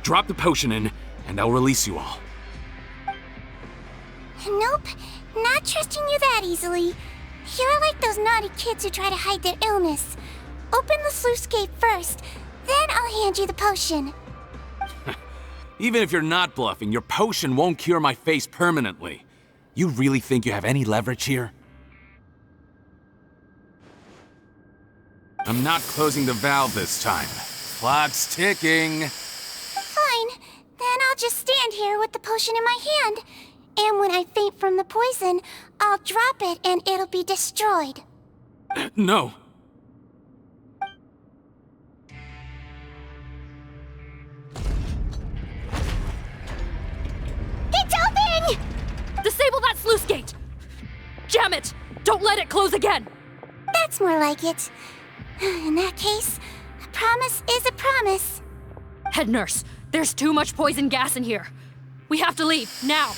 Drop the potion in, and I'll release you all. Nope, not trusting you that easily. You're like those naughty kids who try to hide their illness. Open the sluice gate first, then I'll hand you the potion. Even if you're not bluffing, your potion won't cure my face permanently. You really think you have any leverage here? I'm not closing the valve this time. Clock's ticking. Fine, then I'll just stand here with the potion in my hand. And when I faint from the poison, I'll drop it and it'll be destroyed. No. It's open! Disable that sluice gate! Jam it! Don't let it close again! That's more like it. In that case, a promise is a promise. Head nurse, there's too much poison gas in here. We have to leave, now!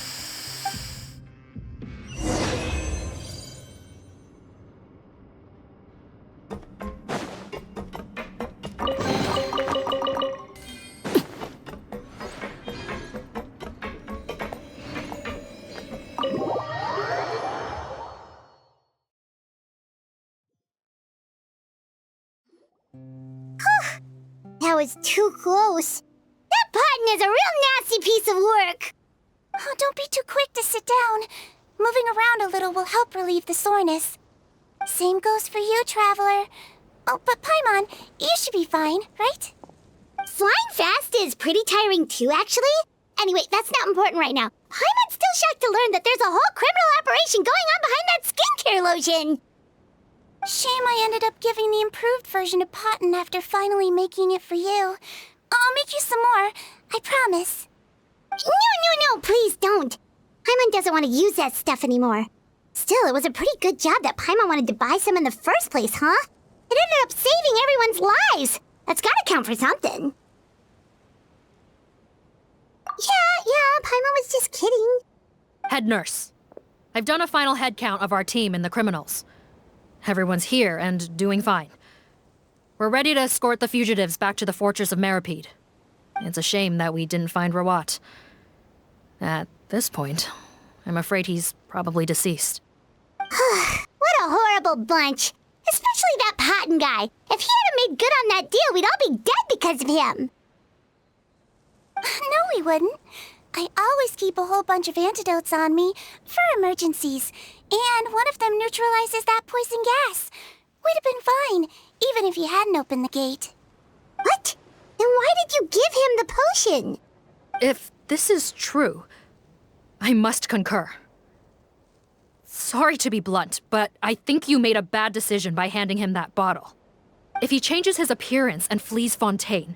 That was too close. That button is a real nasty piece of work. Oh, don't be too quick to sit down. Moving around a little will help relieve the soreness. Same goes for you, Traveler. Oh, but Paimon, you should be fine, right? Flying fast is pretty tiring too, actually. Anyway, that's not important right now. Paimon's still shocked to learn that there's a whole criminal operation going on behind that skincare lotion. Shame I ended up giving the improved version to Potten after finally making it for you. I'll make you some more, I promise. No, please don't. Paimon doesn't want to use that stuff anymore. Still, it was a pretty good job that Paimon wanted to buy some in the first place, huh? It ended up saving everyone's lives. That's gotta count for something. Yeah, Paimon was just kidding. Head nurse, I've done a final head count of our team and the criminals. Everyone's here and doing fine. We're ready to escort the fugitives back to the fortress of Meripede. It's a shame that we didn't find Rawat. At this point, I'm afraid he's probably deceased. What a horrible bunch. Especially that Potten guy. If he hadn't made good on that deal, we'd all be dead because of him. No, we wouldn't. I always keep a whole bunch of antidotes on me for emergencies, and one of them neutralizes that poison gas. We'd have been fine, even if you hadn't opened the gate. What? Then why did you give him the potion? If this is true, I must concur. Sorry to be blunt, but I think you made a bad decision by handing him that bottle. If he changes his appearance and flees Fontaine,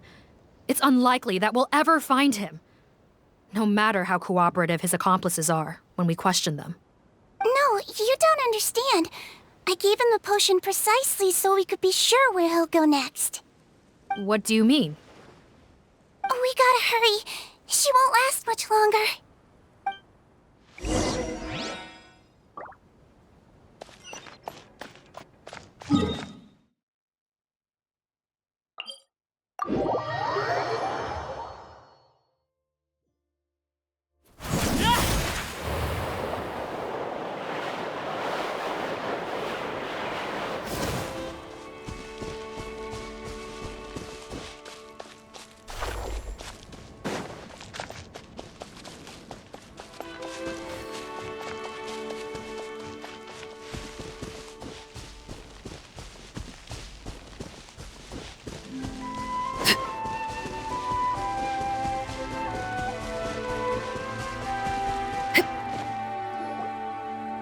it's unlikely that we'll ever find him. No matter how cooperative his accomplices are when we question them. No, you don't understand. I gave him the potion precisely so we could be sure where he'll go next. What do you mean? We gotta hurry. She won't last much longer.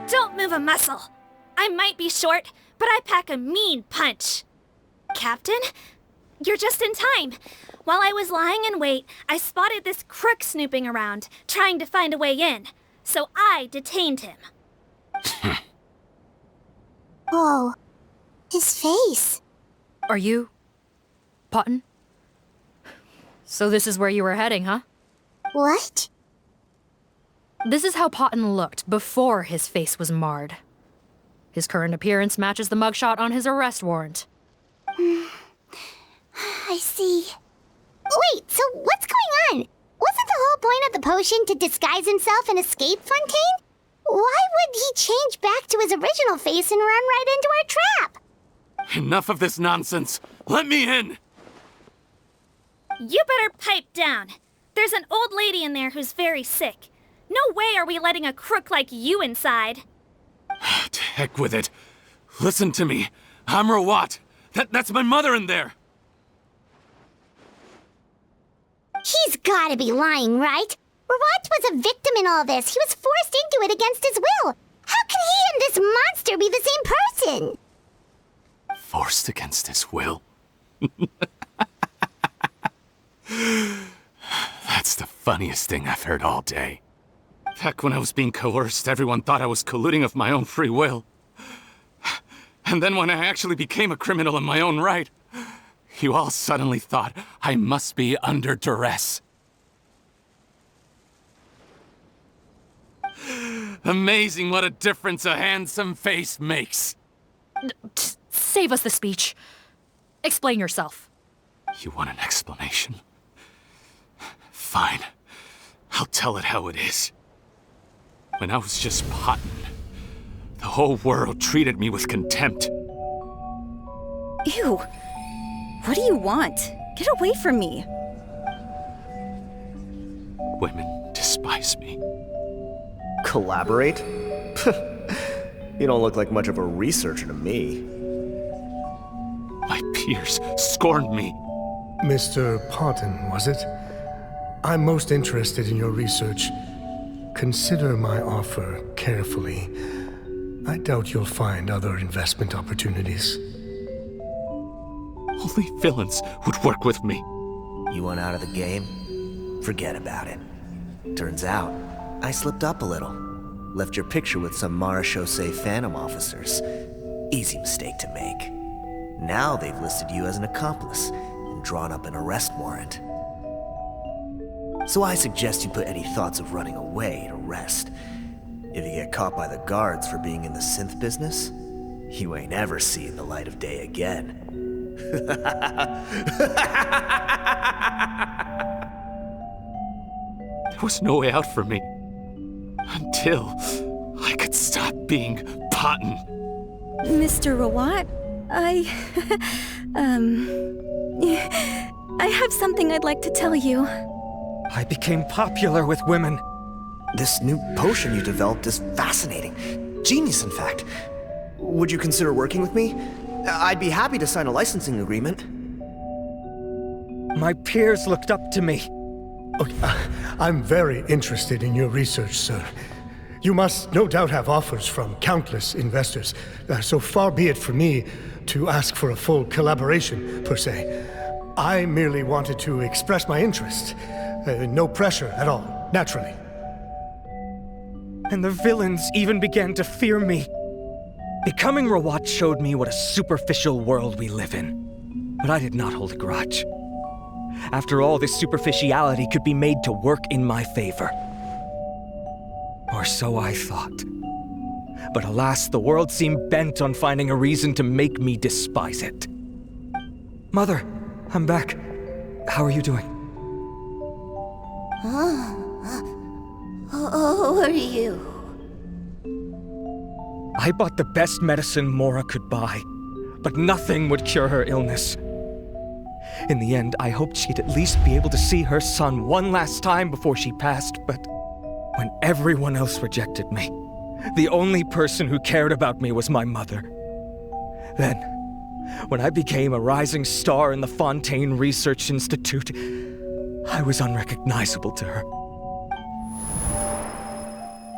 Don't move a muscle. I might be short, but I pack a mean punch. Captain, you're just in time. While I was lying in wait, I spotted this crook snooping around, trying to find a way in. So I detained him. Oh, his face. Are you... Potten? So this is where you were heading, huh? What? This is how Potten looked before his face was marred. His current appearance matches the mugshot on his arrest warrant. I see. Wait, so what's going on? Wasn't the whole point of the potion to disguise himself and escape Fontaine? Why would he change back to his original face and run right into our trap? Enough of this nonsense. Let me in. You better pipe down. There's an old lady in there who's very sick. No way are we letting a crook like you inside. To heck with it. Listen to me. I'm Rawat. That's my mother in there. He's gotta be lying, right? Rawat was a victim in all this. He was forced into it against his will. How could he and this monster be the same person? Forced against his will? That's the funniest thing I've heard all day. Back when I was being coerced, everyone thought I was colluding of my own free will. And then when I actually became a criminal in my own right, you all suddenly thought I must be under duress. Amazing what a difference a handsome face makes. Save us the speech. Explain yourself. You want an explanation? Fine. I'll tell it how it is. When I was just potting, the whole world treated me with contempt. Ew. What do you want? Get away from me. Women despise me. Collaborate? You don't look like much of a researcher to me. My peers scorned me. Mr. Parton, was it? I'm most interested in your research. Consider my offer carefully. I doubt you'll find other investment opportunities. Only villains would work with me. You want out of the game? Forget about it. Turns out, I slipped up a little. Left your picture with some Marechaussee Phantom officers. Easy mistake to make. Now they've listed you as an accomplice and drawn up an arrest warrant. So I suggest you put any thoughts of running away to rest. If you get caught by the guards for being in the synth business, you ain't ever seeing the light of day again. There was no way out for me. Until I could stop being Potton. Mr. Rawat, I have something I'd like to tell you. I became popular with women. This new potion you developed is fascinating. Genius, in fact. Would you consider working with me? I'd be happy to sign a licensing agreement. My peers looked up to me. Okay, I'm very interested in your research, sir. You must no doubt have offers from countless investors, so far be it for me to ask for a full collaboration, per se. I merely wanted to express my interest. No pressure at all, naturally. And the villains even began to fear me. Becoming Rawat showed me what a superficial world we live in. But I did not hold a grudge. After all, this superficiality could be made to work in my favor. Or so I thought. But alas, the world seemed bent on finding a reason to make me despise it. Mother, I'm back. How are you doing? Who are you? I bought the best medicine Mora could buy, but nothing would cure her illness. In the end, I hoped she'd at least be able to see her son one last time before she passed, but when everyone else rejected me, the only person who cared about me was my mother. Then, when I became a rising star in the Fontaine Research Institute, I was unrecognizable to her.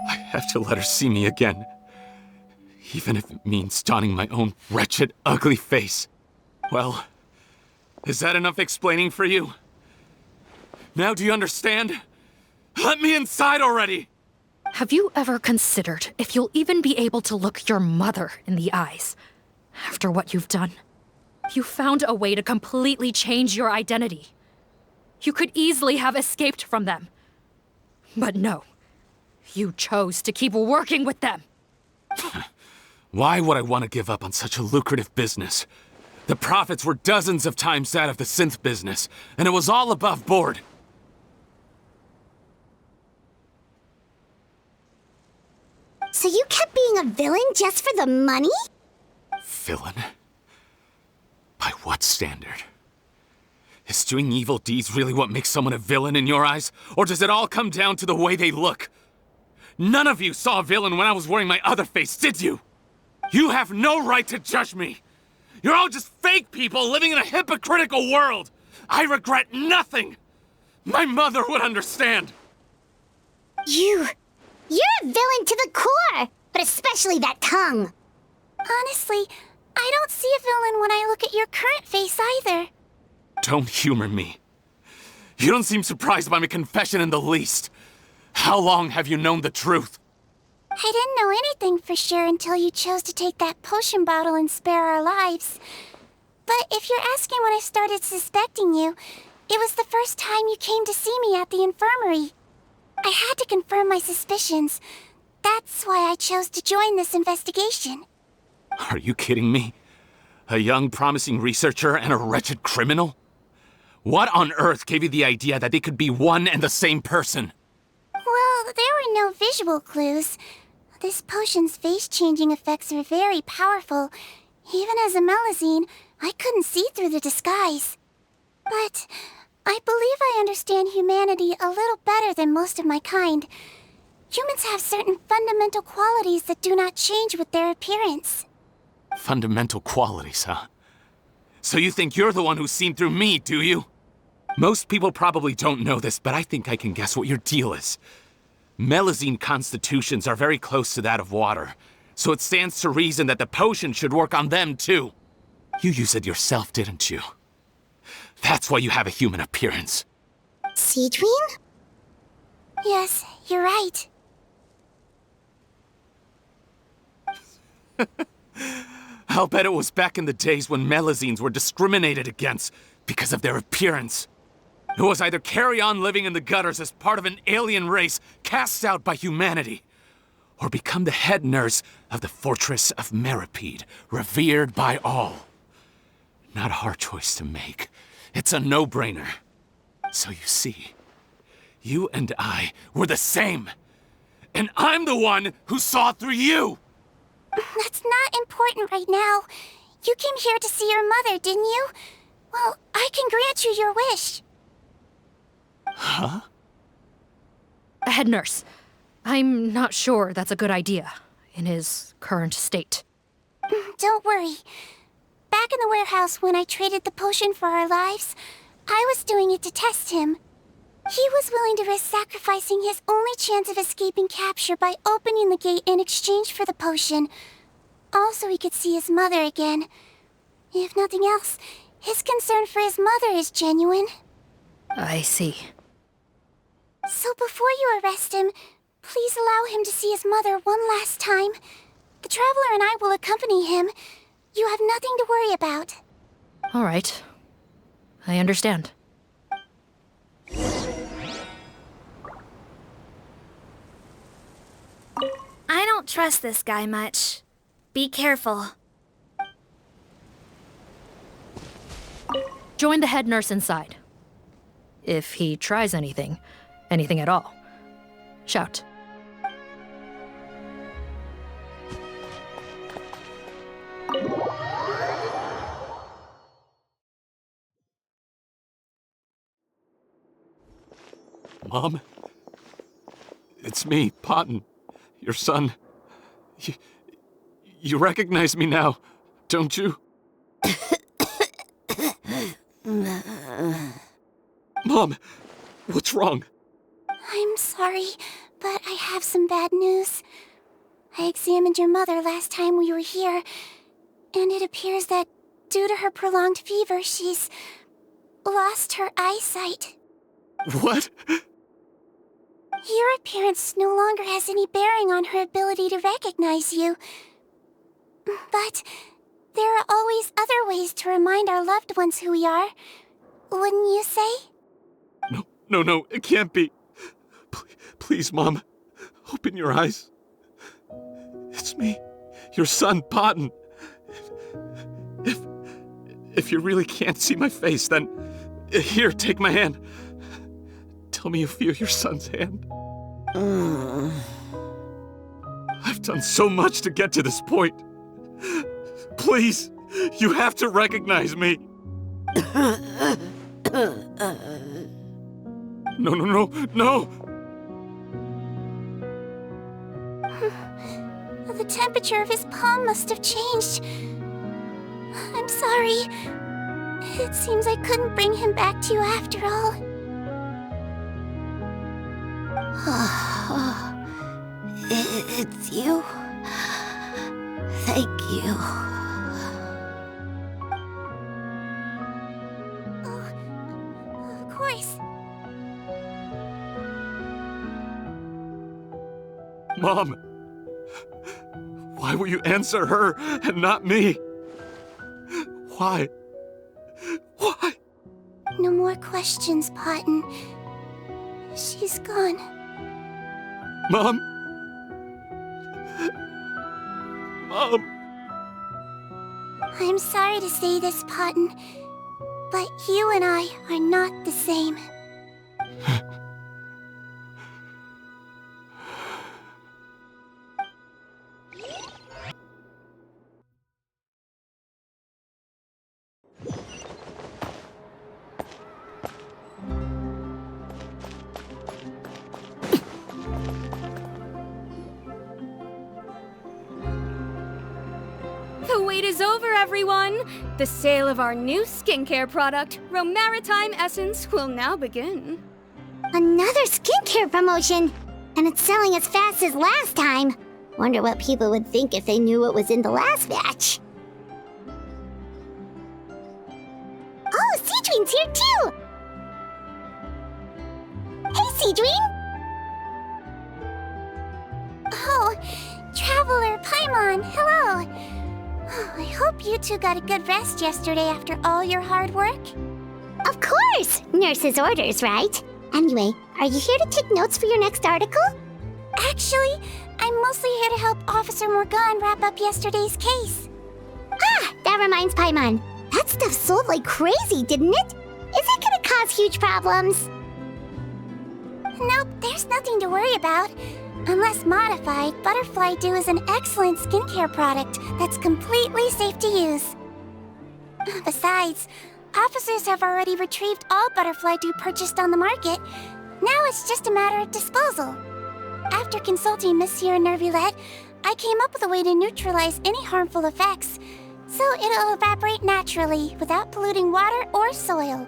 I have to let her see me again. Even if it means donning my own wretched, ugly face. Well, is that enough explaining for you? Now do you understand? Let me inside already! Have you ever considered if you'll even be able to look your mother in the eyes after what you've done? You found a way to completely change your identity. You could easily have escaped from them. But no, you chose to keep working with them. Why would I want to give up on such a lucrative business? The profits were dozens of times that of the synth business, and it was all above board. So you kept being a villain just for the money? Villain? By what standard? Is doing evil deeds really what makes someone a villain in your eyes? Or does it all come down to the way they look? None of you saw a villain when I was wearing my other face, did you? You have no right to judge me! You're all just fake people living in a hypocritical world! I regret nothing! My mother would understand! You're a villain to the core, but especially that tongue. Honestly, I don't see a villain when I look at your current face either. Don't humor me. You don't seem surprised by my confession in the least. How long have you known the truth? I didn't know anything for sure until you chose to take that potion bottle and spare our lives. But if you're asking when I started suspecting you, it was the first time you came to see me at the infirmary. I had to confirm my suspicions. That's why I chose to join this investigation. Are you kidding me? A young, promising researcher and a wretched criminal? What on earth gave you the idea that they could be one and the same person? Well, there were no visual clues. This potion's face-changing effects are very powerful. Even as a Melazine, I couldn't see through the disguise. But I believe I understand humanity a little better than most of my kind. Humans have certain fundamental qualities that do not change with their appearance. Fundamental qualities, huh? So you think you're the one who's seen through me, do you? Most people probably don't know this, but I think I can guess what your deal is. Melazine constitutions are very close to that of water, so it stands to reason that the potion should work on them too. You use it yourself, didn't you? That's why you have a human appearance. Sigewinne? Yes, you're right. I'll bet it was back in the days when Melazines were discriminated against because of their appearance. It was either carry on living in the gutters as part of an alien race cast out by humanity, or become the head nurse of the fortress of Meripede, revered by all. Not a hard choice to make. It's a no-brainer. So you see, you and I were the same. And I'm the one who saw through you! That's not important right now. You came here to see your mother, didn't you? Well, I can grant you your wish. Huh? Head nurse, I'm not sure that's a good idea in his current state. Don't worry. Back in the warehouse when I traded the potion for our lives, I was doing it to test him. He was willing to risk sacrificing his only chance of escaping capture by opening the gate in exchange for the potion. Also, he could see his mother again. If nothing else, his concern for his mother is genuine. I see. So before you arrest him, please allow him to see his mother one last time. The Traveler and I will accompany him. You have nothing to worry about. All right. I understand. I don't trust this guy much. Be careful. Join the head nurse inside. If he tries anything at all, shout. Mom? It's me, Potton, your son. You recognize me now, don't you? Mom, what's wrong? I'm sorry, but I have some bad news. I examined your mother last time we were here, and it appears that due to her prolonged fever, she's lost her eyesight. What? Your appearance no longer has any bearing on her ability to recognize you. But there are always other ways to remind our loved ones who we are. Wouldn't you say? No, it can't be. Please, Mom, open your eyes. It's me, your son, Potton. If you really can't see my face, then here, take my hand. Tell me you feel your son's hand. I've done so much to get to this point. Please, you have to recognize me. No. The temperature of his palm must have changed. I'm sorry. It seems I couldn't bring him back to you after all. It's you? Thank you. Of course. Mom! Why will you answer her and not me? Why? Why? No more questions, Potton. She's gone. Mom? Mom? I'm sorry to say this, Potton, but you and I are not the same. The wait is over, everyone! The sale of our new skincare product, Romaritime Essence, will now begin. Another skincare promotion! And it's selling as fast as last time. Wonder what people would think if they knew what was in the last batch. Oh, Sigewinne's here too! Hey, Sigewinne! Oh, Traveler Paimon, hello! Oh, I hope you two got a good rest yesterday after all your hard work. Of course! Nurse's orders, right? Anyway, are you here to take notes for your next article? Actually, I'm mostly here to help Officer Morgan wrap up yesterday's case. Ah, that reminds Paimon. That stuff sold like crazy, didn't it? Is it gonna cause huge problems? Nope, there's nothing to worry about. Unless modified, Butterfly Dew is an excellent skincare product that's completely safe to use. Besides, officers have already retrieved all Butterfly Dew purchased on the market. Now it's just a matter of disposal. After consulting Monsieur Nervulette, I came up with a way to neutralize any harmful effects, so it'll evaporate naturally without polluting water or soil.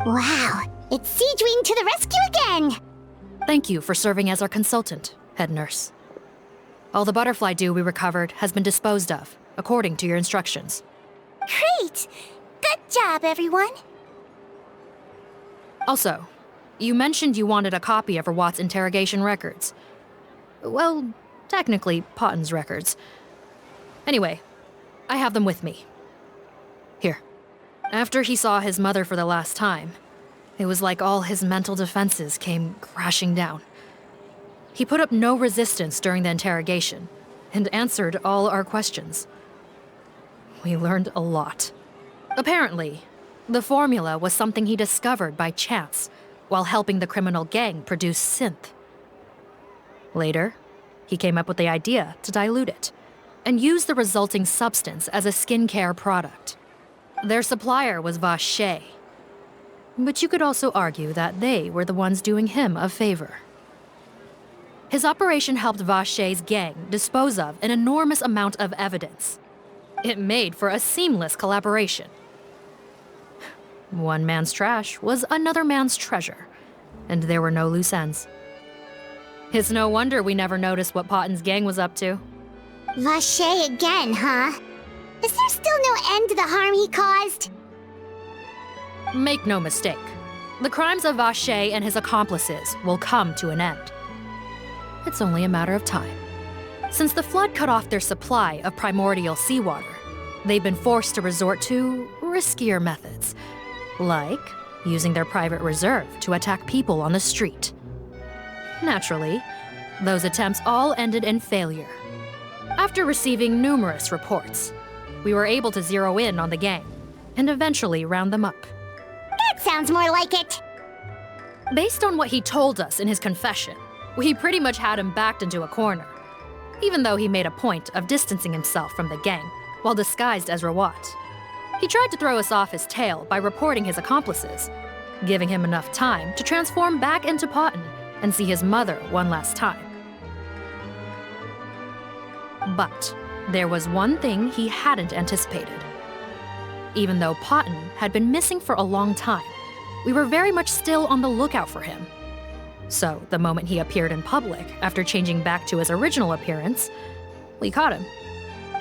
Wow, it's Sigewinne to the rescue again! Thank you for serving as our consultant, head nurse. All the butterfly dew we recovered has been disposed of, according to your instructions. Great! Good job, everyone! Also, you mentioned you wanted a copy of Rawat's interrogation records. Well, technically, Potton's records. Anyway, I have them with me. Here. After he saw his mother for the last time, it was like all his mental defenses came crashing down. He put up no resistance during the interrogation, and answered all our questions. We learned a lot. Apparently, the formula was something he discovered by chance while helping the criminal gang produce synth. Later, he came up with the idea to dilute it and use the resulting substance as a skincare product. Their supplier was Vache, but you could also argue that they were the ones doing him a favor. His operation helped Vache's gang dispose of an enormous amount of evidence. It made for a seamless collaboration. One man's trash was another man's treasure, and there were no loose ends. It's no wonder we never noticed what Potton's gang was up to. Vache again, huh? Is there still no end to the harm he caused? Make no mistake, the crimes of Vache and his accomplices will come to an end. It's only a matter of time. Since the flood cut off their supply of primordial seawater, they've been forced to resort to riskier methods, like using their private reserve to attack people on the street. Naturally, those attempts all ended in failure. After receiving numerous reports, we were able to zero in on the gang and eventually round them up. That sounds more like it! Based on what he told us in his confession, we pretty much had him backed into a corner, even though he made a point of distancing himself from the gang while disguised as Rawat. He tried to throw us off his tail by reporting his accomplices, giving him enough time to transform back into Potton and see his mother one last time. But there was one thing he hadn't anticipated. Even though Potton had been missing for a long time, we were very much still on the lookout for him. So, the moment he appeared in public, after changing back to his original appearance, we caught him.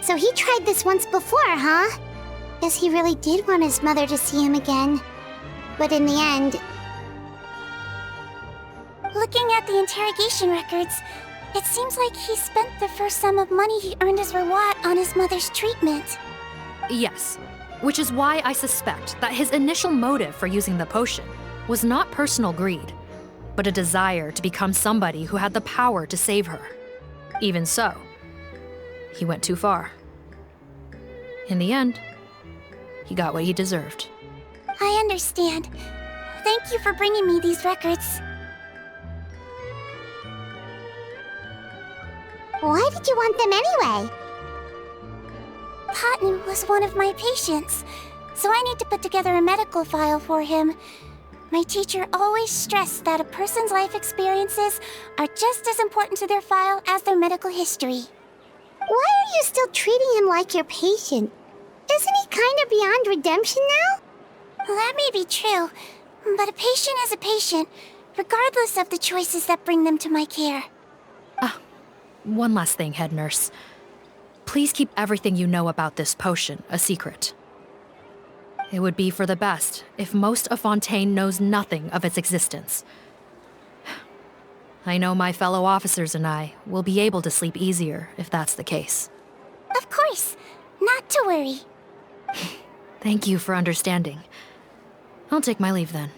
So he tried this once before, huh? Guess he really did want his mother to see him again. But in the end... Looking at the interrogation records, it seems like he spent the first sum of money he earned as reward on his mother's treatment. Yes, which is why I suspect that his initial motive for using the potion was not personal greed, but a desire to become somebody who had the power to save her. Even so, he went too far. In the end, he got what he deserved. I understand. Thank you for bringing me these records. Why did you want them anyway? Patton was one of my patients, so I need to put together a medical file for him. My teacher always stressed that a person's life experiences are just as important to their file as their medical history. Why are you still treating him like your patient? Isn't he kind of beyond redemption now? That may be true, but a patient is a patient, regardless of the choices that bring them to my care. One last thing, head nurse. Please keep everything you know about this potion a secret. It would be for the best if most of Fontaine knows nothing of its existence. I know my fellow officers and I will be able to sleep easier if that's the case. Of course, not to worry. Thank you for understanding. I'll take my leave then.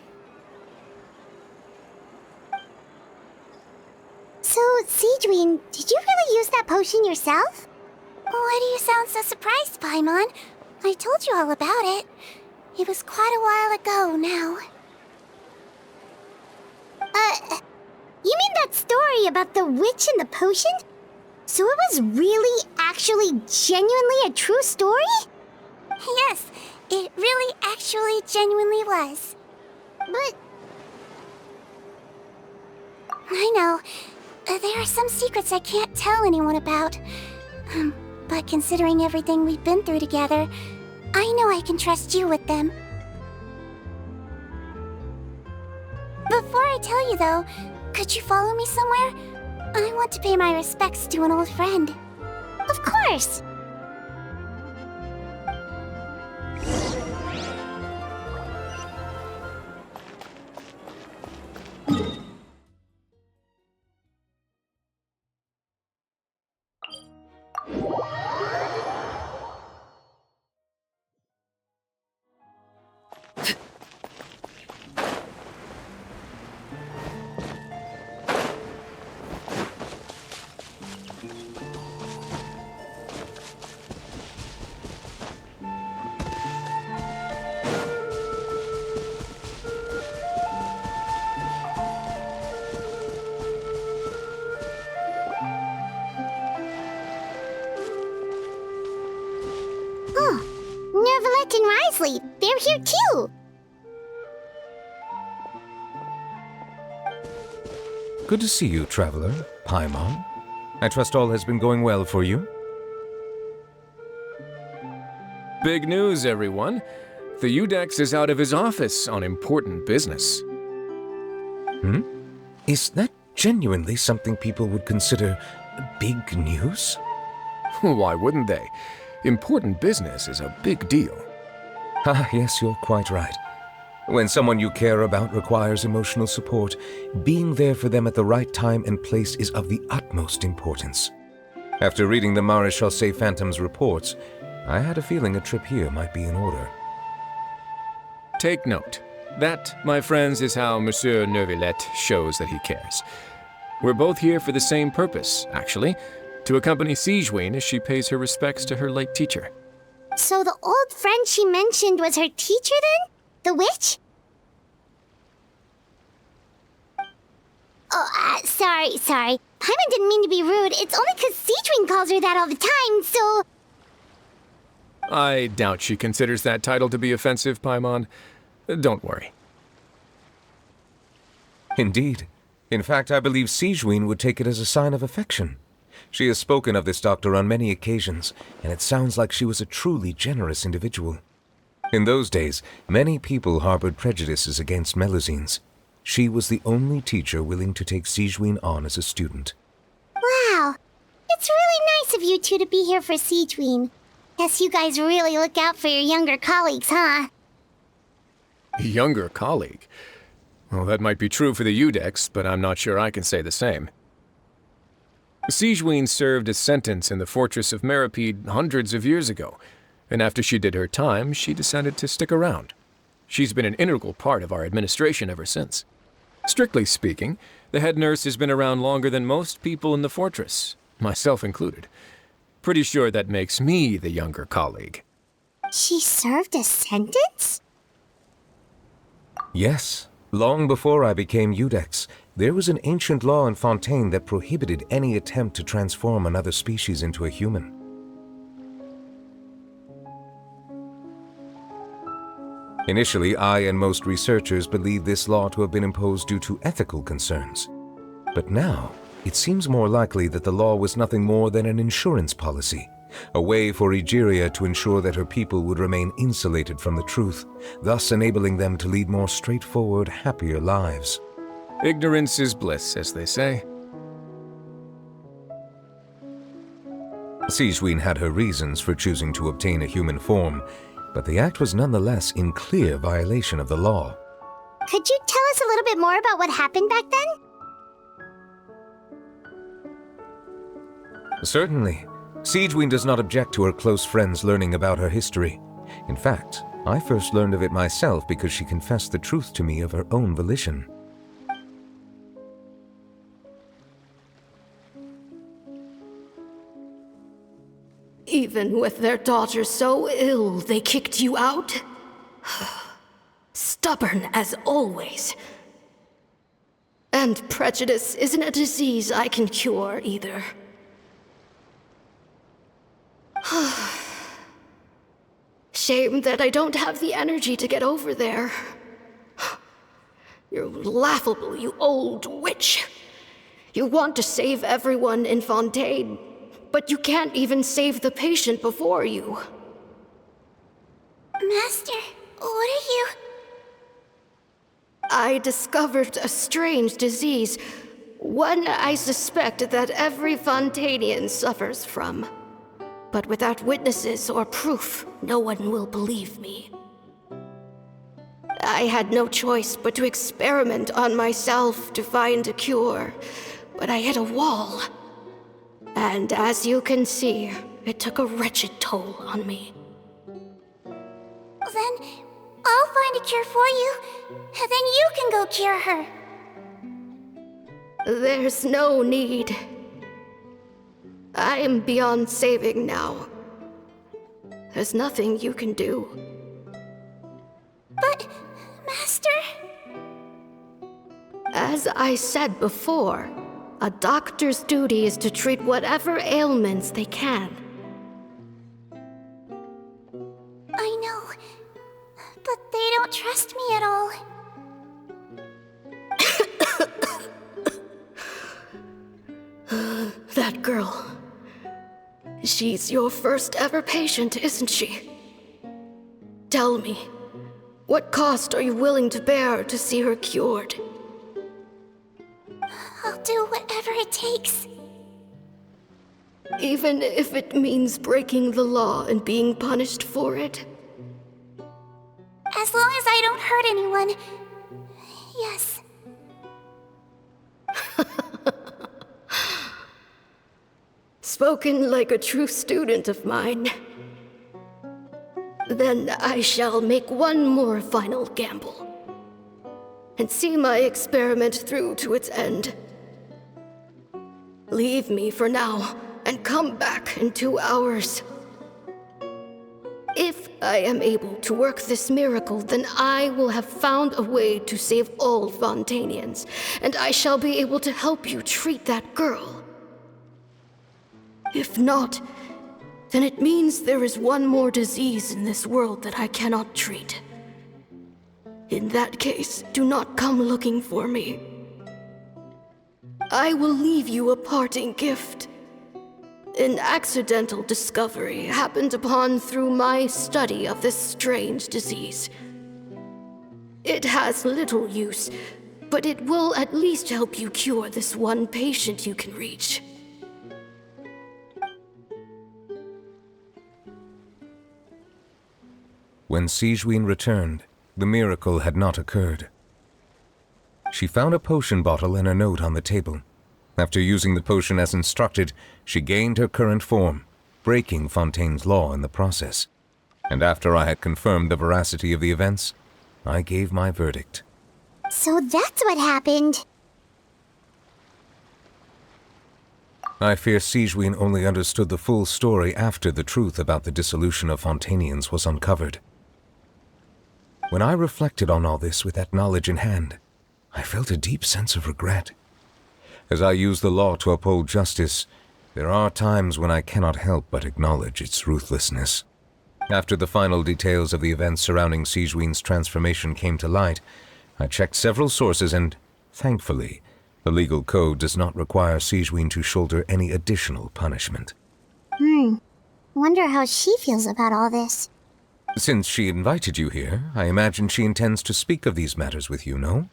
So, Sigewinne, did you really use that potion yourself? Why do you sound so surprised, Paimon? I told you all about it. It was quite a while ago now. You mean that story about the witch and the potion? So it was really, actually, genuinely a true story? Yes, it really, actually, genuinely was. But... I know. There are some secrets I can't tell anyone about. But considering everything we've been through together, I know I can trust you with them. Before I tell you, though, could you follow me somewhere? I want to pay my respects to an old friend. Of course! Nervalette and Risley, they're here too! Good to see you, traveler. Paimon. I trust all has been going well for you? Big news, everyone. The Udex is out of his office on important business. Is that genuinely something people would consider big news? Why wouldn't they? Important business is a big deal. Ah, yes, you're quite right. When someone you care about requires emotional support, being there for them at the right time and place is of the utmost importance. After reading the Maréchal Phantom's reports, I had a feeling a trip here might be in order. Take note. That, my friends, is how Monsieur Nervalette shows that he cares. We're both here for the same purpose, actually. To accompany Sigewinne as she pays her respects to her late teacher. So the old friend she mentioned was her teacher then? The witch? Oh, sorry. Paimon didn't mean to be rude. It's only because Sigewinne calls her that all the time, so... I doubt she considers that title to be offensive, Paimon. Don't worry. Indeed. In fact, I believe Sigewinne would take it as a sign of affection. She has spoken of this doctor on many occasions, and it sounds like she was a truly generous individual. In those days, many people harbored prejudices against Melusines. She was the only teacher willing to take Sigewinne on as a student. Wow. It's really nice of you two to be here for Sigewinne. Guess you guys really look out for your younger colleagues, huh? Younger colleague? Well, that might be true for the Udex, but I'm not sure I can say the same. Sigewinne served a sentence in the fortress of Meripede hundreds of years ago, and after she did her time, she decided to stick around. She's been an integral part of our administration ever since. Strictly speaking, the head nurse has been around longer than most people in the fortress, myself included. Pretty sure that makes me the younger colleague. She served a sentence? Yes. Long before I became Udex, there was an ancient law in Fontaine that prohibited any attempt to transform another species into a human. Initially, I and most researchers believed this law to have been imposed due to ethical concerns. But now, it seems more likely that the law was nothing more than an insurance policy, a way for Egeria to ensure that her people would remain insulated from the truth, thus enabling them to lead more straightforward, happier lives. Ignorance is bliss, as they say. Sigewinne had her reasons for choosing to obtain a human form, but the act was nonetheless in clear violation of the law. Could you tell us a little bit more about what happened back then? Certainly. Sigewinne does not object to her close friends learning about her history. In fact, I first learned of it myself because she confessed the truth to me of her own volition. Even with their daughter so ill, they kicked you out? Stubborn as always. And prejudice isn't a disease I can cure either. Shame that I don't have the energy to get over there. You're laughable, you old witch. You want to save everyone in Fontaine, but you can't even save the patient before you. Master, what are you... I discovered a strange disease, one I suspect that every Fontainian suffers from. But without witnesses or proof, no one will believe me. I had no choice but to experiment on myself to find a cure, but I hit a wall. And as you can see, it took a wretched toll on me. Then I'll find a cure for you, and then you can go cure her. There's no need. I am beyond saving now. There's nothing you can do. But, Master... As I said before, a doctor's duty is to treat whatever ailments they can. I know, but they don't trust me at all. That girl. She's your first ever patient, isn't she? Tell me, what cost are you willing to bear to see her cured? I'll do whatever it takes. Even if it means breaking the law and being punished for it? As long as I don't hurt anyone, yes. Spoken like a true student of mine. Then I shall make one more final gamble, and see my experiment through to its end. Leave me for now, and come back in 2 hours. If I am able to work this miracle, then I will have found a way to save all Fontainians, and I shall be able to help you treat that girl. If not, then it means there is one more disease in this world that I cannot treat. In that case, do not come looking for me. I will leave you a parting gift. An accidental discovery happened upon through my study of this strange disease. It has little use, but it will at least help you cure this one patient you can reach. When Sigewinne returned, the miracle had not occurred. She found a potion bottle and a note on the table. After using the potion as instructed, she gained her current form, breaking Fontaine's law in the process. And after I had confirmed the veracity of the events, I gave my verdict. So that's what happened. I fear Sigewinne only understood the full story after the truth about the dissolution of Fontainians was uncovered. When I reflected on all this with that knowledge in hand, I felt a deep sense of regret. As I use the law to uphold justice, there are times when I cannot help but acknowledge its ruthlessness. After the final details of the events surrounding Sigewinne's transformation came to light, I checked several sources and, thankfully, the legal code does not require Sigewinne to shoulder any additional punishment. Wonder how she feels about all this. Since she invited you here, I imagine she intends to speak of these matters with you, no?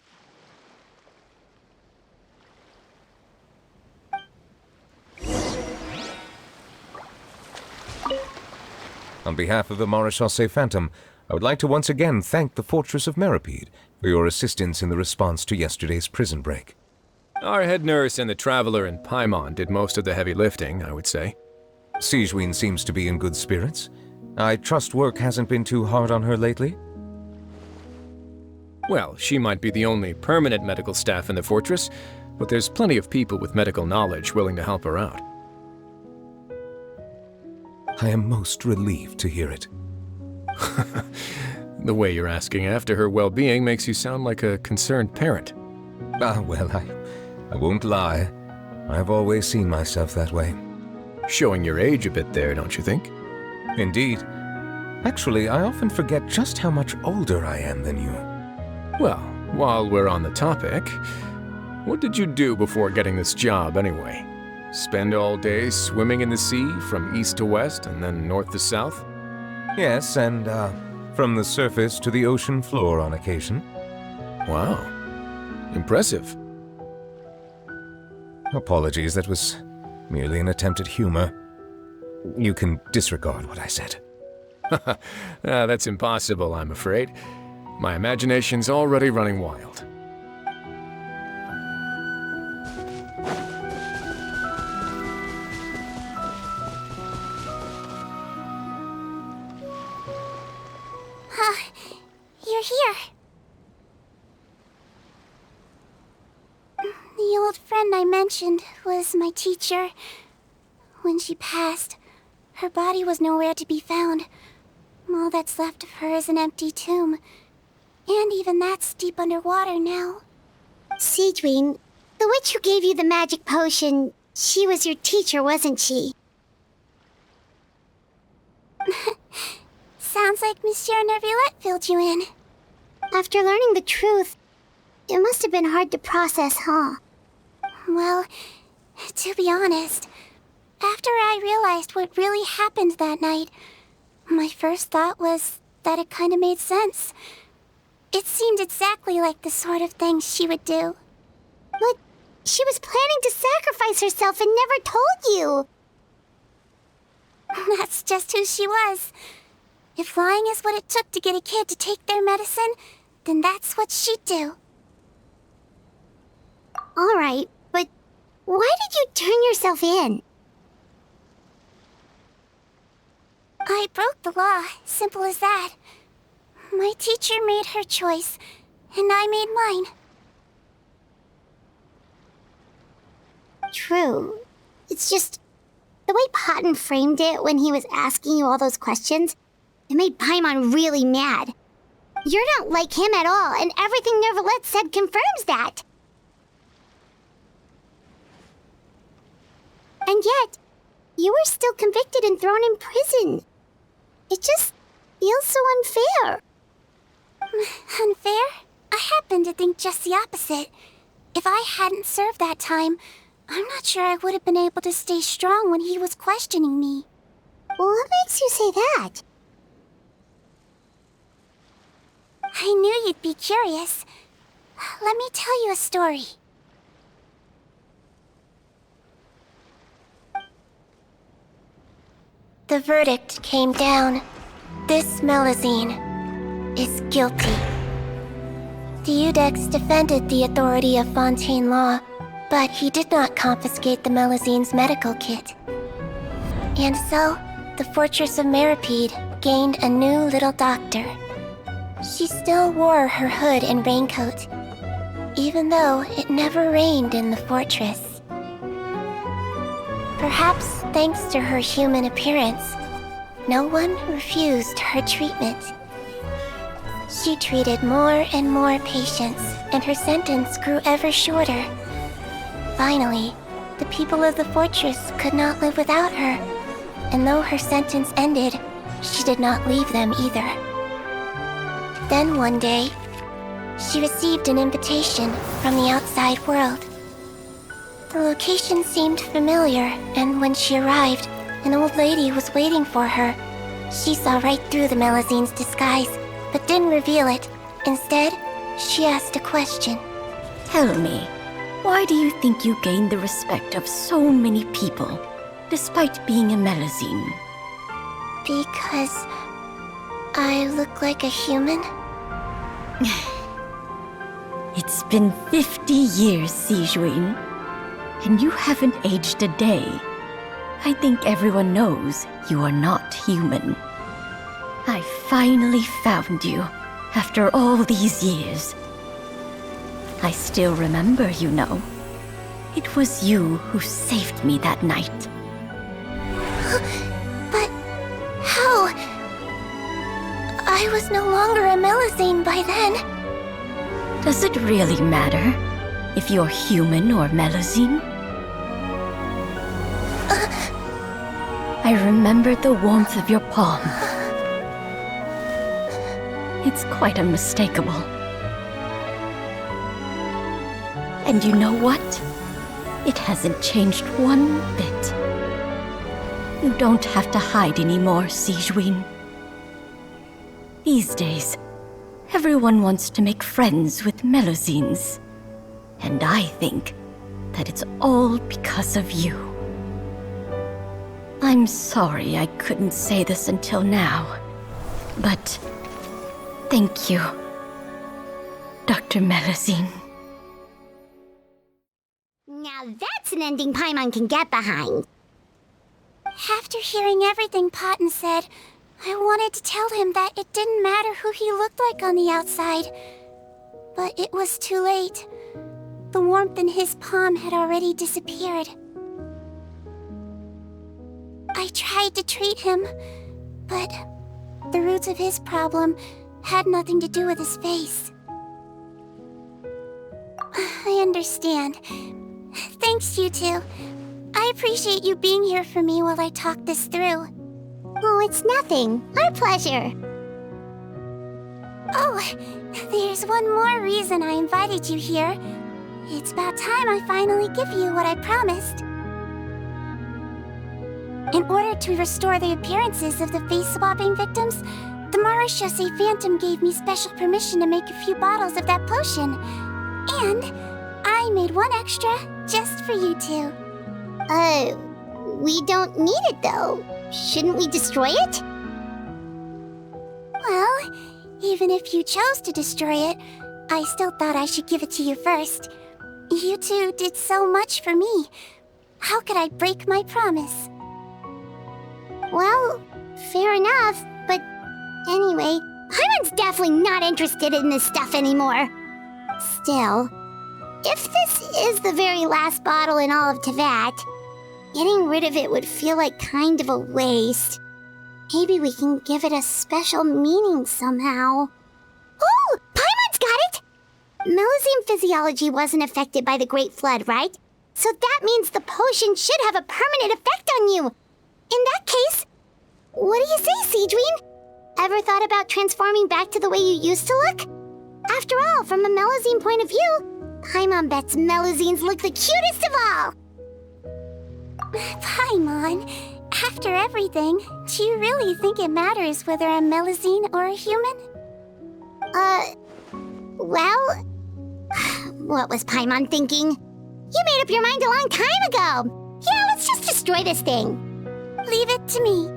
On behalf of the Maréchaussée Phantom, I would like to once again thank the Fortress of Meripede for your assistance in the response to yesterday's prison break. Our head nurse and the Traveler in Paimon did most of the heavy lifting, I would say. Sigewinne seems to be in good spirits. I trust work hasn't been too hard on her lately? Well, she might be the only permanent medical staff in the fortress, but there's plenty of people with medical knowledge willing to help her out. I am most relieved to hear it. The way you're asking after her well-being makes you sound like a concerned parent. Well, I won't lie. I've always seen myself that way. Showing your age a bit there, don't you think? Indeed. Actually, I often forget just how much older I am than you. Well, while we're on the topic, what did you do before getting this job anyway? Spend all day swimming in the sea from east to west and then north to south? Yes, and from the surface to the ocean floor on occasion. Wow. Impressive. Apologies, that was merely an attempt at humor. You can disregard what I said. That's impossible, I'm afraid. My imagination's already running wild. You're here. The old friend I mentioned was my teacher. When she passed, her body was nowhere to be found. All that's left of her is an empty tomb. And even that's deep underwater now. Sigewinne, the witch who gave you the magic potion, she was your teacher, wasn't she? Sounds like Monsieur Neuvillette filled you in. After learning the truth, it must have been hard to process, huh? Well, to be honest, after I realized what really happened that night, my first thought was that it kind of made sense. It seemed exactly like the sort of thing she would do. But she was planning to sacrifice herself and never told you. That's just who she was. If lying is what it took to get a kid to take their medicine, then that's what she'd do. All right, but why did you turn yourself in? I broke the law, simple as that. My teacher made her choice, and I made mine. True. It's just the way Potton framed it when he was asking you all those questions, it made Paimon really mad. You're not like him at all, and everything Neuvillette said confirms that. And yet, you were still convicted and thrown in prison. It just feels so unfair. Unfair? I happen to think just the opposite. If I hadn't served that time, I'm not sure I would have been able to stay strong when he was questioning me. What makes you say that? I knew you'd be curious. Let me tell you a story. The verdict came down. This Melazine is guilty. The Eudex defended the authority of Fontaine Law, but he did not confiscate the Melazine's medical kit. And so, the Fortress of Meripede gained a new little doctor. She still wore her hood and raincoat, even though it never rained in the fortress. Perhaps thanks to her human appearance, no one refused her treatment. She treated more and more patients, and her sentence grew ever shorter. Finally, the people of the fortress could not live without her, and though her sentence ended, she did not leave them either. Then one day, she received an invitation from the outside world. The location seemed familiar, and when she arrived, an old lady was waiting for her. She saw right through the Melazine's disguise, but didn't reveal it. Instead, she asked a question. Tell me, why do you think you gained the respect of so many people, despite being a Melazine? Because I look like a human? It's been 50 years, Sigewinne, and you haven't aged a day. I think everyone knows you are not human. I finally found you, after all these years. I still remember, you know. It was you who saved me that night. But how? I was no longer a Melazine by then. Does it really matter if you're human or Melazine? I remember the warmth of your palm. It's quite unmistakable. And you know what? It hasn't changed one bit. You don't have to hide anymore, Sigewinne. These days, everyone wants to make friends with Melazines. And I think that it's all because of you. I'm sorry I couldn't say this until now, but thank you, Dr. Melazine. Now that's an ending Paimon can get behind. After hearing everything Potten said, I wanted to tell him that it didn't matter who he looked like on the outside. But it was too late. The warmth in his palm had already disappeared. I tried to treat him, but the roots of his problem had nothing to do with his face. I understand. Thanks, you two. I appreciate you being here for me while I talk this through. Oh, it's nothing. Our pleasure. Oh, there's one more reason I invited you here. It's about time I finally give you what I promised. In order to restore the appearances of the face-swapping victims, the Marechaussee Phantom gave me special permission to make a few bottles of that potion. And I made one extra just for you two. We don't need it though. Shouldn't we destroy it? Well, even if you chose to destroy it, I still thought I should give it to you first. You two did so much for me. How could I break my promise? Well, fair enough, but anyway, Paimon's definitely not interested in this stuff anymore. Still, if this is the very last bottle in all of Teyvat, getting rid of it would feel like kind of a waste. Maybe we can give it a special meaning somehow. Oh, Paimon's got it! Melazine physiology wasn't affected by the Great Flood, right? So that means the potion should have a permanent effect on you. In that case, what do you say, Sigewinne? Ever thought about transforming back to the way you used to look? After all, from a Melazine point of view, Paimon bets Melazines look the cutest of all. Paimon, after everything, do you really think it matters whether I'm Melazine or a human? Well, What was Paimon thinking? You made up your mind a long time ago. Yeah, let's just destroy this thing. Leave it to me.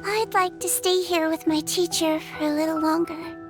I'd like to stay here with my teacher for a little longer.